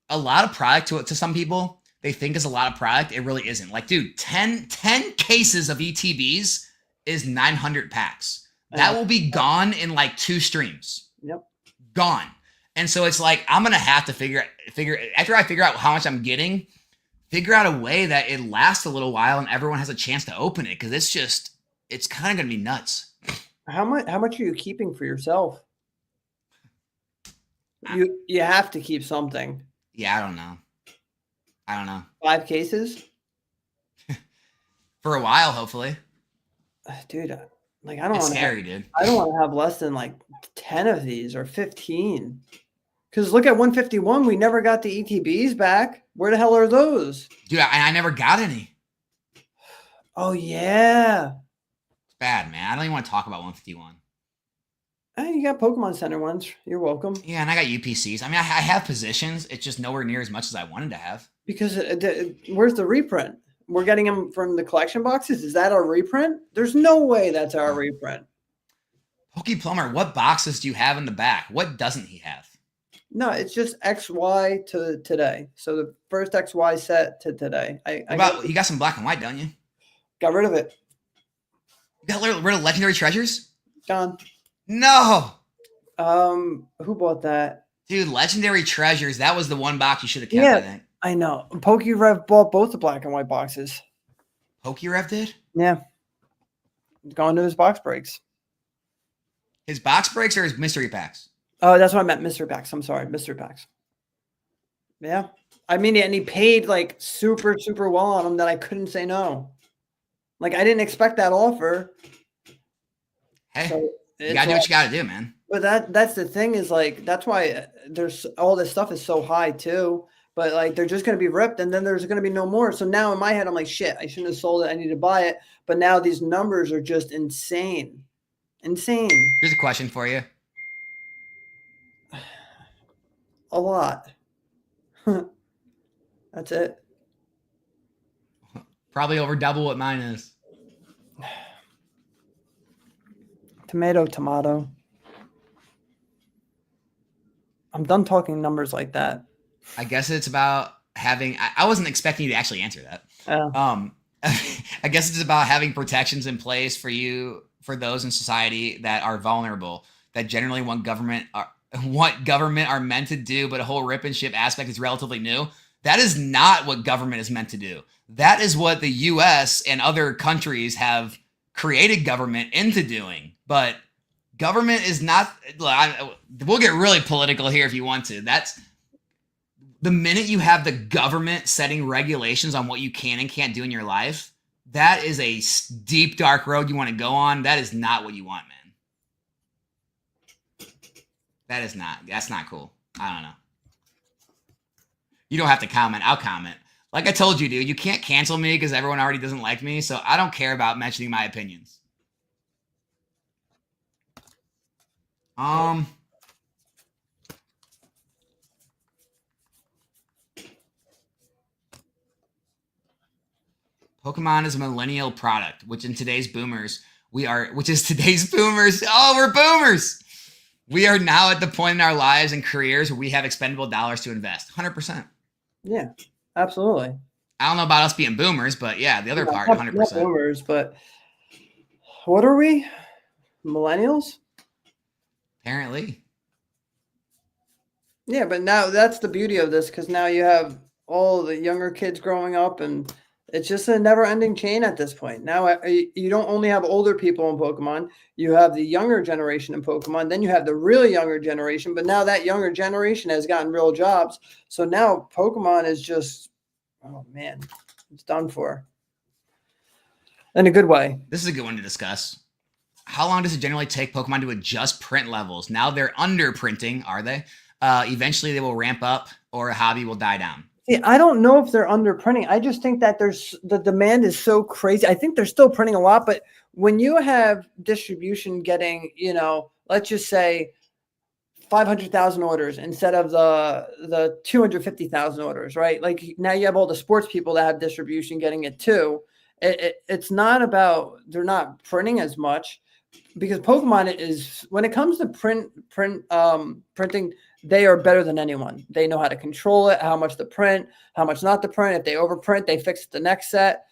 A lot of product to some people, they think is a lot of product. It really isn't. Like, dude, 10 cases of ETBs is 900 packs. That will be gone in like 2 streams. Yep. Gone. And so it's like, I'm going to have to figure after I figure out how much I'm getting, figure out a way that it lasts a little while and everyone has a chance to open it. Cause it's kind of going to be nuts. How much are you keeping for yourself? You have to keep something. Yeah, I don't know. 5 cases? For a while, hopefully. Dude, like I don't It's want scary, dude. I don't want to have less than like 10 of these or 15. Because look at 151, we never got the ETBs back. Where the hell are those? Dude, I never got any. Oh, yeah. It's bad, man. I don't even want to talk about 151. Hey, you got Pokemon Center ones. You're welcome. Yeah, and I got UPCs. I mean, I have positions. It's just nowhere near as much as I wanted to have. Because where's the reprint? We're getting them from the collection boxes. Is that our reprint? There's no way that's our reprint. ThePokePlumber, what boxes do you have in the back? What doesn't he have? No, it's just XY to today. So the first XY set to today. You got some black and white, don't you? Got rid of it. You got rid of Legendary Treasures? Gone. No. Who bought that? Dude, Legendary Treasures. That was the one box you should have kept, I think. I know. PokeRev bought both the black and white boxes. PokeRev did? Yeah. Going to his box breaks. His box breaks or his mystery packs? Oh, that's what I meant. Mystery packs. I'm sorry. Mystery packs. Yeah. I mean, and he paid like super, super well on them that I couldn't say no. Like, I didn't expect that offer. Hey, so you got to do what you got to do, man. But that's the thing is like, that's why there's all this stuff is so high too. But like, they're just going to be ripped and then there's going to be no more. So now in my head, I'm like, shit, I shouldn't have sold it. I need to buy it. But now these numbers are just insane. Insane. Here's a question for you. A lot. That's it. Probably over double what mine is. Tomato. I'm done talking numbers like that. I guess it's about having. I wasn't expecting you to actually answer that. I guess it's about having protections in place for those in society that are vulnerable, that generally what government are meant to do, but a whole rip and ship aspect is relatively new. That is not what government is meant to do. That is what the U.S. and other countries have created government into doing. But government is not. We'll get really political here if you want to. That's the minute you have the government setting regulations on what you can and can't do in your life. That is a deep, dark road you want to go on. That is not what you want, man. That's not cool. I don't know. You don't have to comment. I'll comment. Like I told you, dude, you can't cancel me because everyone already doesn't like me. So I don't care about mentioning my opinions. Pokemon is a millennial product, which is today's boomers. Oh, we're boomers. We are now at the point in our lives and careers where we have expendable dollars to invest. 100%. Yeah, absolutely. I don't know about us being boomers, but yeah, the other part, Not 100%. boomers, but what are we? Millennials? Apparently. Yeah, but now that's the beauty of this, because now you have all the younger kids growing up, and it's just a never-ending chain at this point. Now you don't only have older people in Pokemon, you have the younger generation in Pokemon, then you have the really younger generation, but now that younger generation has gotten real jobs. So now Pokemon is just, oh man, it's done for. In a good way. This is a good one to discuss. How long does it generally take Pokemon to adjust print levels? Now they're under printing, are they? Eventually they will ramp up or a hobby will die down. See, I don't know if they're under printing. I just think that the demand is so crazy. I think they're still printing a lot, but when you have distribution getting, let's just say 500,000 orders instead of the 250,000 orders, right? Like now you have all the sports people that have distribution getting it too. It's not about, they're not printing as much, because Pokemon is, when it comes to printing, they are better than anyone. They know how to control it, how much to print, how much not to print. If they overprint, they fix it the next set.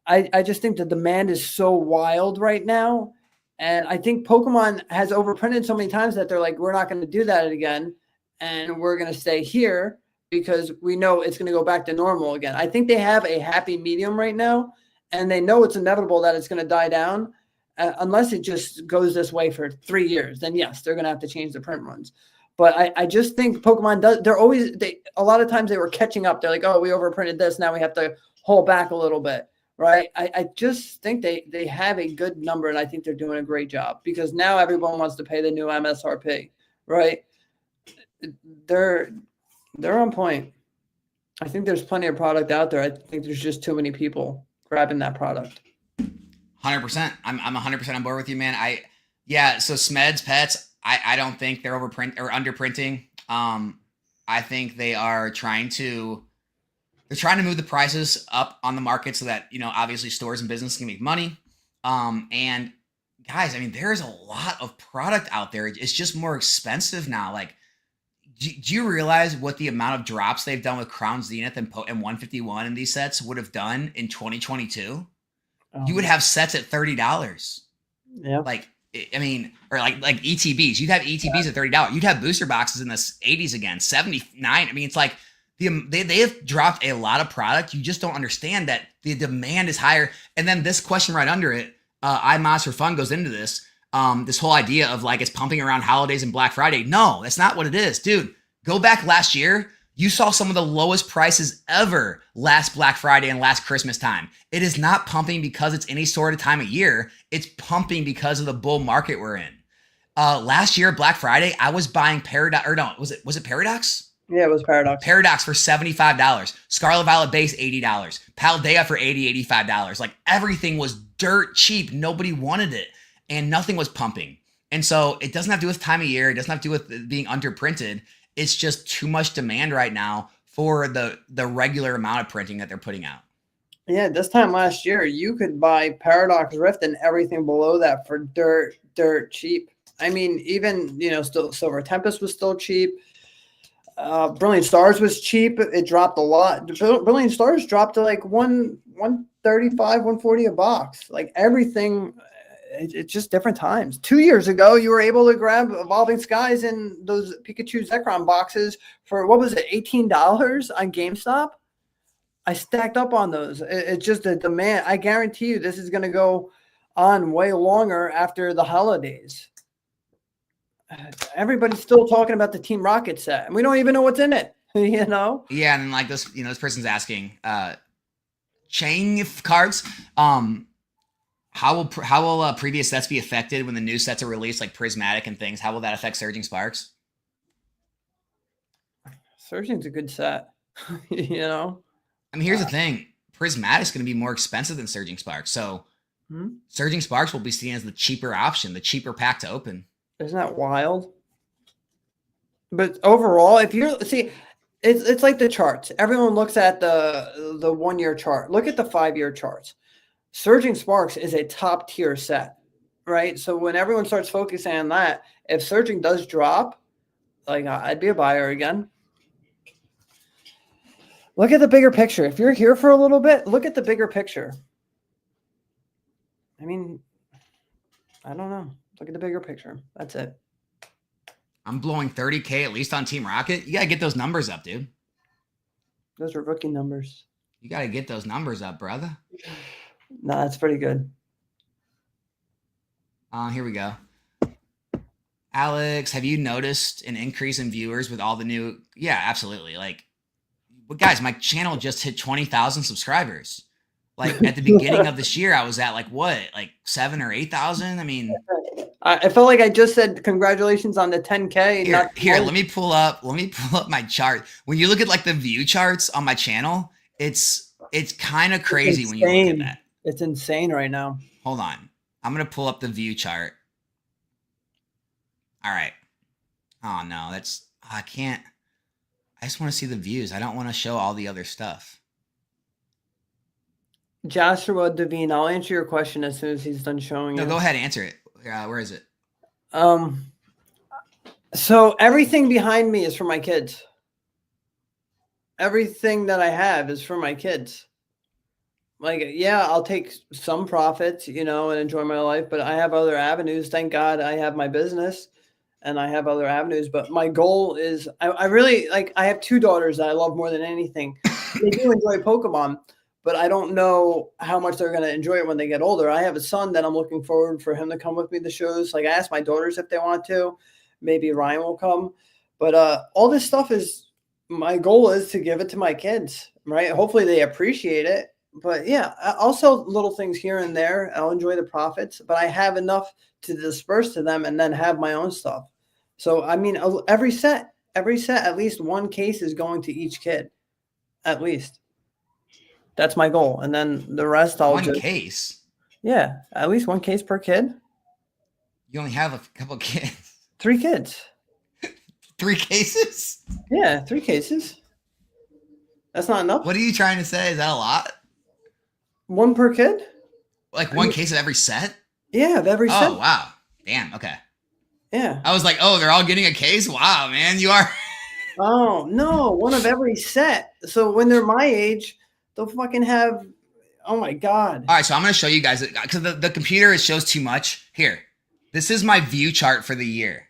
I just think the demand is so wild right now. And I think Pokemon has overprinted so many times that they're like, we're not going to do that again. And we're going to stay here because we know it's going to go back to normal again. I think they have a happy medium right now, and they know it's inevitable that it's going to die down. Unless it just goes this way for 3 years, then yes, they're going to have to change the print runs. But I just think Pokemon a lot of times they were catching up. They're like, oh, we overprinted this. Now we have to hold back a little bit, right? I just think they have a good number, and I think they're doing a great job, because now everyone wants to pay the new MSRP, right? They're on point. I think there's plenty of product out there. I think there's just too many people grabbing that product. 100%. I'm 100% on board with you, man. So Smeds Pets, I don't think they're overprint or underprinting. I think they are trying to move the prices up on the market so that, obviously stores and businesses can make money. And guys, I mean, there's a lot of product out there. It's just more expensive now. Like, do you realize what the amount of drops they've done with Crown Zenith and 151 in these sets would have done in 2022? You would have sets at $30. Yeah. Like, I mean, or like ETBs. You'd have ETBs at $30. You'd have booster boxes in the 80s again, 79. I mean, it's like they have dropped a lot of product. You just don't understand that the demand is higher. And then this question right under it, iMods for Fun goes into this. This whole idea of like it's pumping around holidays and Black Friday. No, that's not what it is, dude. Go back last year. You saw some of the lowest prices ever last Black Friday and last Christmas time. It is not pumping because it's any sort of time of year. It's pumping because of the bull market we're in. Last year, Black Friday, I was buying Paradox, or no, was it Paradox? Yeah, it was Paradox. Paradox for $75. Scarlet Violet base, $80. Paldea for $80, $85. Like everything was dirt cheap. Nobody wanted it and nothing was pumping. And so it doesn't have to do with time of year. It doesn't have to do with being underprinted. It's just too much demand right now for the regular amount of printing that they're putting out. Yeah, this time last year, you could buy Paradox Rift and everything below that for dirt cheap. I mean, even, still Silver Tempest was still cheap. Brilliant Stars was cheap. It dropped a lot. Brilliant Stars dropped to like 135, 140 a box. Like everything, it's just different times. 2 years ago, you were able to grab Evolving Skies and those Pikachu Zekrom boxes for, what was it, $18 on GameStop? I stacked up on those. It's just a demand. I guarantee you this is going to go on way longer after the holidays. Everybody's still talking about the Team Rocket set, and we don't even know what's in it, Yeah, and like this, this person's asking, chain cards, how will previous sets be affected when the new sets are released, like Prismatic and things? How will that affect Surging Sparks? Surging's a good set, I mean, here's the thing. Prismatic's going to be more expensive than Surging Sparks. So Surging Sparks will be seen as the cheaper option, the cheaper pack to open. Isn't that wild? But overall, if you're, see, it's like the charts. Everyone looks at the 1 year chart. Look at the 5 year charts. Surging Sparks is a top tier set, right? So when everyone starts focusing on that, if searching does drop, like I'd be a buyer again. Look at the bigger picture. If you're here for a little bit, look at the bigger picture. I mean, I don't know. Look at the bigger picture. That's it. I'm blowing 30K at least on Team Rocket. You got to get those numbers up, dude. Those are rookie numbers. You got to get those numbers up, brother. No, that's pretty good. Here we go. Alex, have you noticed an increase in viewers with all the new? Yeah, absolutely. Like, but guys, my channel just hit 20,000 subscribers. Like at the beginning of this year, I was at like what, like 7,000 or 8,000. I mean, I felt like I just said congratulations on the 10K. Here, let me pull up my chart. When you look at like the view charts on my channel, it's kind of crazy when you look at that. It's insane right now. Hold on. I'm going to pull up the view chart. All right. Oh no, I can't. I just want to see the views. I don't want to show all the other stuff. Joshua Devine, I'll answer your question as soon as he's done showing you. No, go ahead, answer it. Where is it? So everything behind me is for my kids. Everything that I have is for my kids. Like, yeah, I'll take some profits, and enjoy my life, but I have other avenues. Thank God I have my business and I have other avenues. But my goal is I really I have 2 daughters that I love more than anything. They do enjoy Pokemon, but I don't know how much they're going to enjoy it when they get older. I have a son that I'm looking forward for him to come with me to shows. Like I asked my daughters if they want to. Maybe Ryan will come. But all this stuff my goal is to give it to my kids, right? Hopefully they appreciate it. But yeah, I'll sell little things here and there. I'll enjoy the profits, but I have enough to disperse to them and then have my own stuff. So, I mean, every set, at least one case is going to each kid, at least. That's my goal. And then the rest I'll one case? Yeah, at least one case per kid. You only have a couple kids. 3 kids. 3 cases? Yeah, 3 cases. That's not enough. What are you trying to say? Is that a lot? 1 per kid? Like one case of every set? Yeah, of every set. Oh, wow. Damn, okay. Yeah. I was like, oh, they're all getting a case? Wow, man, you are. Oh, no, 1 of every set. So when they're my age, they'll fucking have, oh my God. All right, so I'm going to show you guys, because the computer, it shows too much. Here, this is my view chart for the year.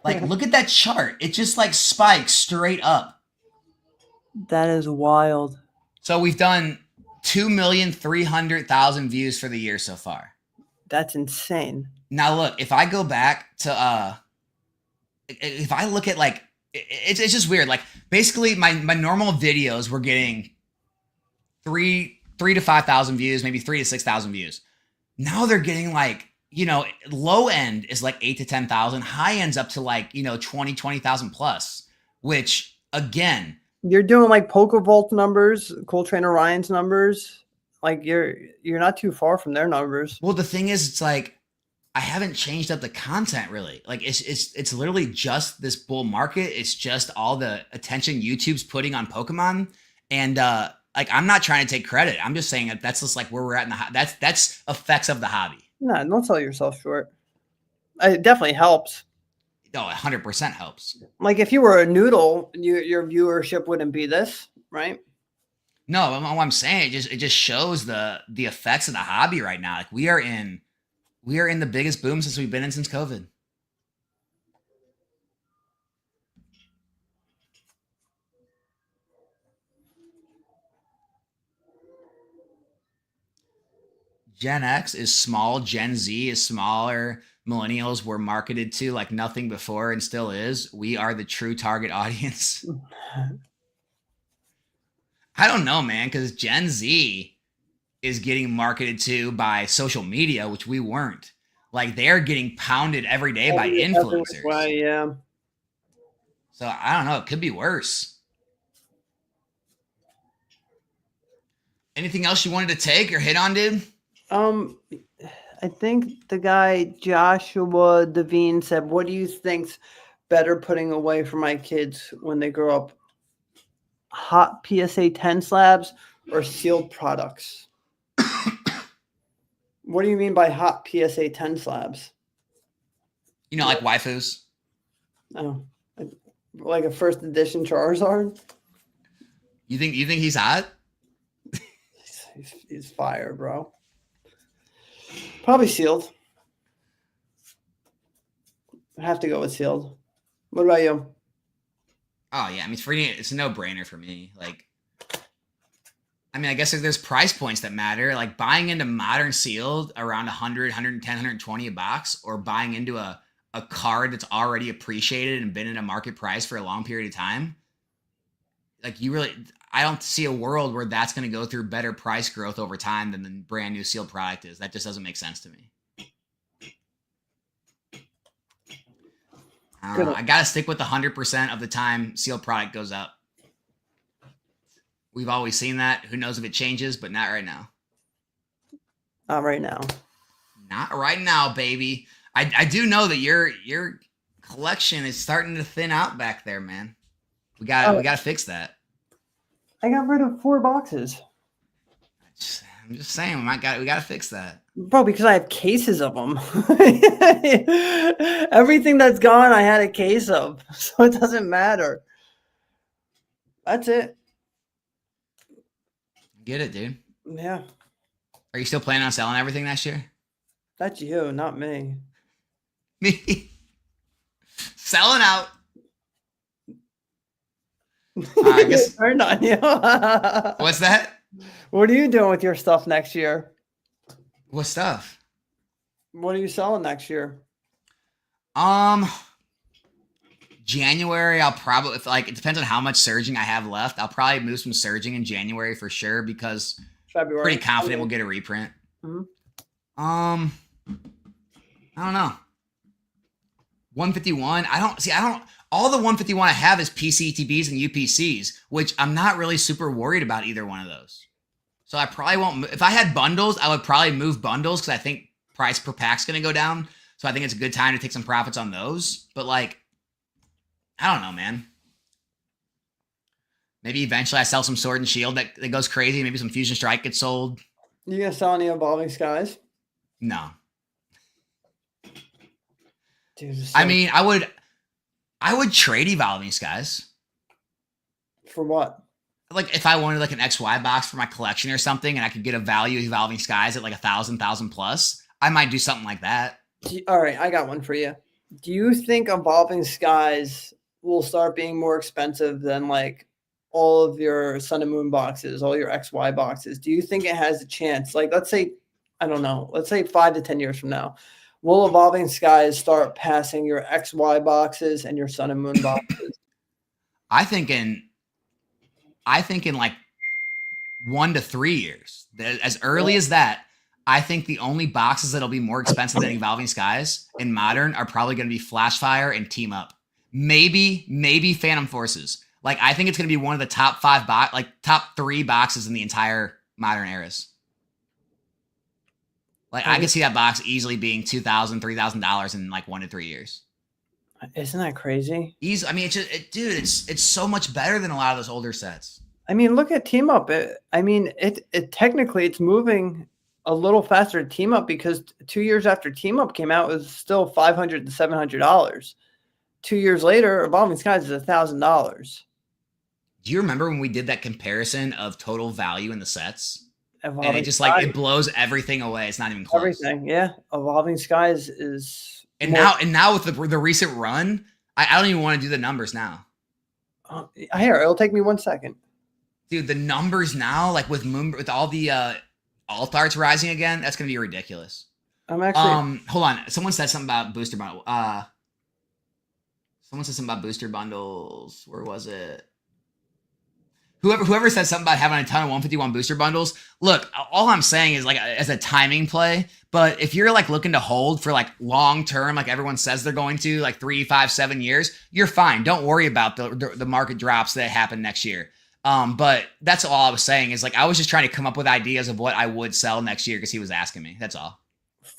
Like, look at that chart. It just like spikes straight up. That is wild. So we've done 2,300,000 views for the year so far. That's insane. Now look, if I go back to if I look at like it's just weird. Like basically my normal videos were getting 3 to 5,000 views, maybe 3 to 6,000 views. Now they're getting like, low end is like 8 to 10,000, high end's up to like, 20,000 plus, which again, you're doing like PokeVault numbers, Cool Trainer Ryan's numbers. Like you're not too far from their numbers. Well, the thing is, it's like I haven't changed up the content really. Like it's literally just this bull market. It's just all the attention YouTube's putting on Pokemon, and like I'm not trying to take credit. I'm just saying that that's just like where we're at in the that's effects of the hobby. No, don't sell yourself short. It definitely helps. No, 100% helps. Like if you were a noodle, your viewership wouldn't be this, right? No, what I'm saying, it just shows the effects of the hobby right now. Like we are in the biggest boom since we've been in since COVID. Gen X is small. Gen Z is smaller. Millennials were marketed to like nothing before and still is. We are the true target audience. I don't know, man, because Gen Z is getting marketed to by social media, which we weren't. Like they're getting pounded every day by influencers. Well, yeah. So I don't know. It could be worse. Anything else you wanted to take or hit on, dude? I think the guy Joshua Devine said, "What do you think's better putting away for my kids when they grow up? Hot PSA 10 slabs or sealed products?" What do you mean by hot PSA 10 slabs? You know, like waifus. Oh, like a first edition Charizard? You think he's hot? He's fire, bro. Probably sealed. I have to go with sealed. What about you? Oh yeah, I mean, it's a no-brainer for me. Like, I mean, I guess there's price points that matter. Like buying into modern sealed around 100, 110, 120 a box, or buying into a card that's already appreciated and been in a market price for a long period of time. Like I don't see a world where that's going to go through better price growth over time than the brand new sealed product is. That just doesn't make sense to me. I got to stick with the 100% of the time sealed product goes up. We've always seen that. Who knows if it changes, but not right now. Not right now. Not right now, baby. I do know that your collection is starting to thin out back there, man. We got to fix that. I got rid of 4 boxes. I'm just saying, we got to fix that. Bro, because I have cases of them. Everything that's gone, I had a case of. So it doesn't matter. That's it. Get it, dude. Yeah. Are you still planning on selling everything next year? That's you, not me. Me. Selling out. I guess. Turned on you. What's that? What are you doing with your stuff next year? What stuff? What are you selling next year? January, I'll probably, it depends on how much surging I have left. I'll probably move some surging in January for sure because February. Pretty confident we'll get a reprint. Mm-hmm. I don't know. 151. All the 151 I have is PCTBs and UPCs, which I'm not really super worried about either one of those. So I probably won't. If I had bundles, I would probably move bundles because I think price per pack's going to go down. So I think it's a good time to take some profits on those. But I don't know, man. Maybe eventually I sell some Sword and Shield that goes crazy. Maybe some Fusion Strike gets sold. You gonna sell any Evolving Skies? No. Dude, I mean, I would trade Evolving Skies. For what? If I wanted an XY box for my collection or something and I could get a value of Evolving Skies at 1,000 plus, I might do something like that. All right, I got one for you. Do you think Evolving Skies will start being more expensive than all of your Sun and Moon boxes, all your XY boxes? Do you think it has a chance? Let's say, I don't know, let's say 5 to 10 years from now, will Evolving Skies start passing your XY boxes and your Sun and Moon boxes? I think in 1 to 3 years, as early as that, I think the only boxes that'll be more expensive than Evolving Skies in Modern are probably going to be Flashfire and Team Up. Maybe Phantom Forces. I think it's going to be one of the top 5 top 3 boxes in the entire Modern eras. I could see that box easily being $2,000, $3,000 in 1 to 3 years. Isn't that crazy? I mean, it's so much better than a lot of those older sets. I mean, look at Team Up. It technically it's moving a little faster to Team Up because 2 years after Team Up came out, it was still $500 to $700. 2 years later, Evolving Skies is $1,000. Do you remember when we did that comparison of total value in the sets? Evolving and it just Skies, it blows everything away. It's not even close. Everything, yeah. Evolving Skies is now with the recent run, I don't even want to do the numbers now. Here, it'll take me 1 second. Dude, the numbers now, with Moon, with all the alt arts rising again, that's gonna be ridiculous. I'm actually hold on. Someone said something about booster bundle. Someone said something about booster bundles. Where was it? Whoever said something about having a ton of 151 booster bundles. Look, all I'm saying is as a timing play. But if you're looking to hold for long term, everyone says they're going to 3, 5, 7 years, you're fine. Don't worry about the market drops that happen next year. But that's all I was saying is I was just trying to come up with ideas of what I would sell next year because he was asking me. That's all.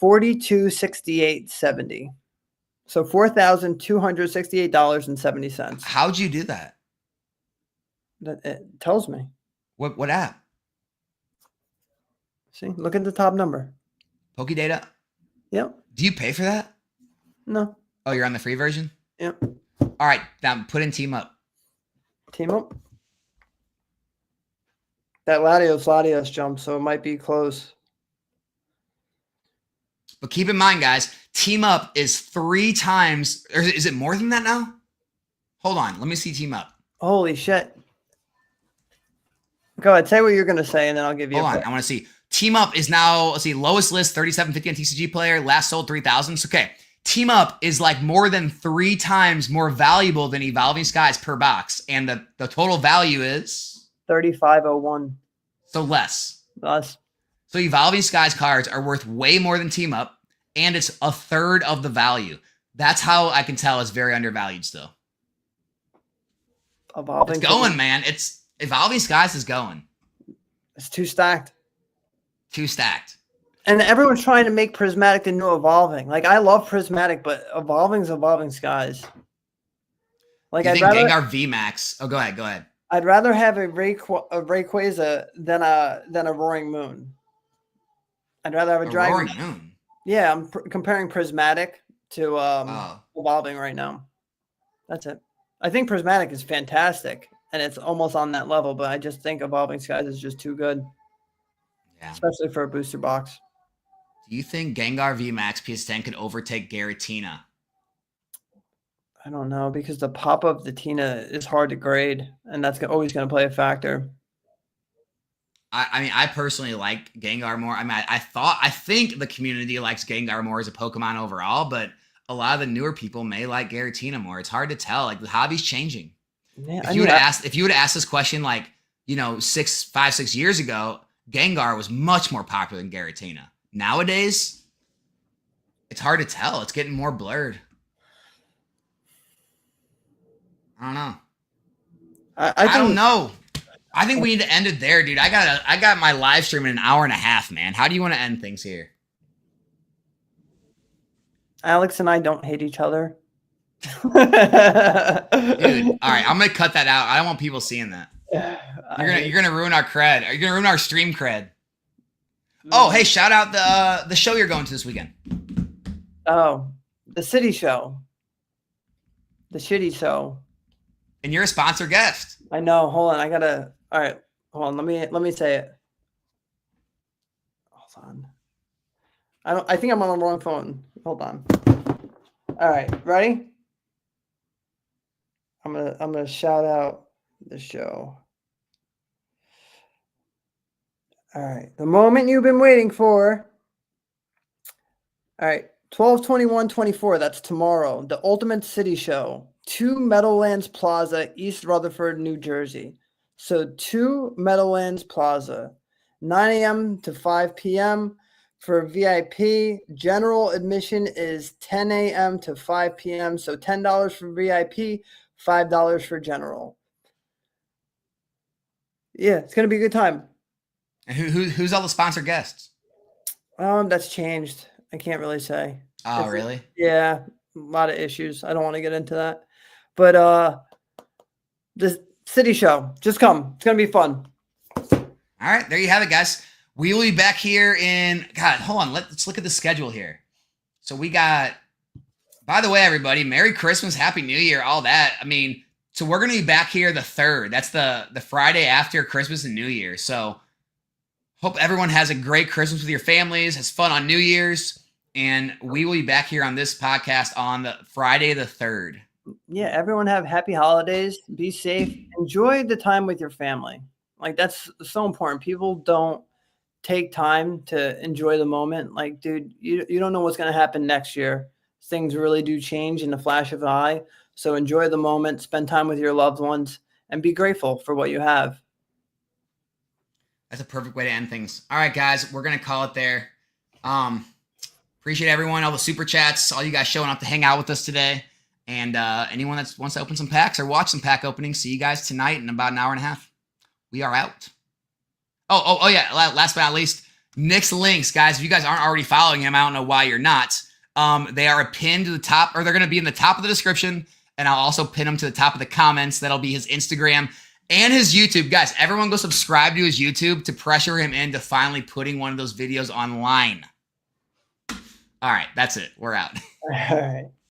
4268.70. So $4,268.70. How'd you do that? It tells me. What app? See, look at the top number. Poke Data? Yep. Do you pay for that? No. Oh, you're on the free version? Yep. All right, now put in Team Up. Team Up. That Latios jump, so it might be close. But keep in mind, guys, Team Up is 3 times, or is it more than that now? Hold on, let me see Team Up. Holy shit. Go ahead, say what you're going to say, and then I'll give you Hold on, I want to see. Team Up is now, let's see, lowest list, 37.50 on TCG Player, last sold 3,000. So, okay, Team Up is like more than 3 times more valuable than Evolving Skies per box. And the total value is? 35.01. So less. Less. So Evolving Skies cards are worth way more than Team Up, and it's a third of the value. That's how I can tell it's very undervalued still. Evolving. It's going, man. It's Evolving Skies is going. It's too stacked. Too stacked. And everyone's trying to make Prismatic the new Evolving. Like, I love Prismatic, but Evolving's Evolving Skies. Like, I think Gengar VMAX. Oh, go ahead. I'd rather have a Rayquaza than a Roaring Moon. I'd rather have a Dragon. Roaring Moon. Yeah, I'm comparing Prismatic to Evolving right now. That's it. I think Prismatic is fantastic, and it's almost on that level, but I just think Evolving Skies is just too good. Yeah. Especially for a booster box. Do you think Gengar VMAX PS10 could overtake Giratina? I don't know, because the pop of the Tina is hard to grade, and that's always going to play a factor. I mean, I personally like Gengar more. I mean, I think the community likes Gengar more as a Pokemon overall, but a lot of the newer people may like Giratina more. It's hard to tell. Like, the hobby's changing. Yeah, if you would have asked this question, like, 5-6 years ago, Gengar was much more popular than Giratina. Nowadays, it's hard to tell. It's getting more blurred. I don't know. I don't know. I think we need to end it there, dude. I got my live stream in an hour and a half, man. How do you want to end things here? Alex and I don't hate each other. Dude, all right. I'm gonna cut that out. I don't want people seeing that. You're gonna ruin our cred. Are you gonna ruin our stream cred? Oh, hey, shout out the show you're going to this weekend. Oh, the City Show. The Shitty Show. And you're a sponsor guest. I know. Hold on. All right. Hold on. Let me say it. Hold on. I think I'm on the wrong phone. Hold on. All right. Ready? I'm gonna shout out the show. All right. The moment you've been waiting for. All right. 12/21/24. That's tomorrow. The Ultimate City Show. 2 Meadowlands Plaza, East Rutherford, New Jersey. So 2 Meadowlands Plaza, 9 a.m. to 5 p.m. For VIP. General admission is 10 a.m. to 5 p.m. So $10 for VIP, $5 for general. Yeah, it's going to be a good time. And who's all the sponsor guests? That's changed. I can't really say. Oh, really? Yeah, a lot of issues. I don't want to get into that. But the City Show, just come. It's going to be fun. All right, there you have it, guys. We will be back here in, God, hold on. Let's look at the schedule here. So we got, by the way, everybody, Merry Christmas, Happy New Year, all that. I mean, so we're going to be back here the 3rd. That's the Friday after Christmas and New Year. So hope everyone has a great Christmas with your families, has fun on New Year's, and we will be back here on this podcast on the Friday the 3rd. Yeah, everyone have happy holidays. Be safe. Enjoy the time with your family. Like, that's so important. People don't take time to enjoy the moment. Like, dude, you don't know what's going to happen next year. Things really do change in the flash of an eye. So enjoy the moment, spend time with your loved ones, and be grateful for what you have. That's a perfect way to end things. All right, guys, we're going to call it there. Appreciate everyone, all the super chats, all you guys showing up to hang out with us today. And anyone that wants to open some packs or watch some pack openings, see you guys tonight in about an hour and a half. We are out. Oh yeah. Last but not least, Nick's links, guys. If you guys aren't already following him, I don't know why you're not. They are pinned to the top, or they're going to be in the top of the description. And I'll also pin them to the top of the comments. That'll be his Instagram and his YouTube. Guys, everyone go subscribe to his YouTube to pressure him into finally putting one of those videos online. All right, that's it. We're out. All right.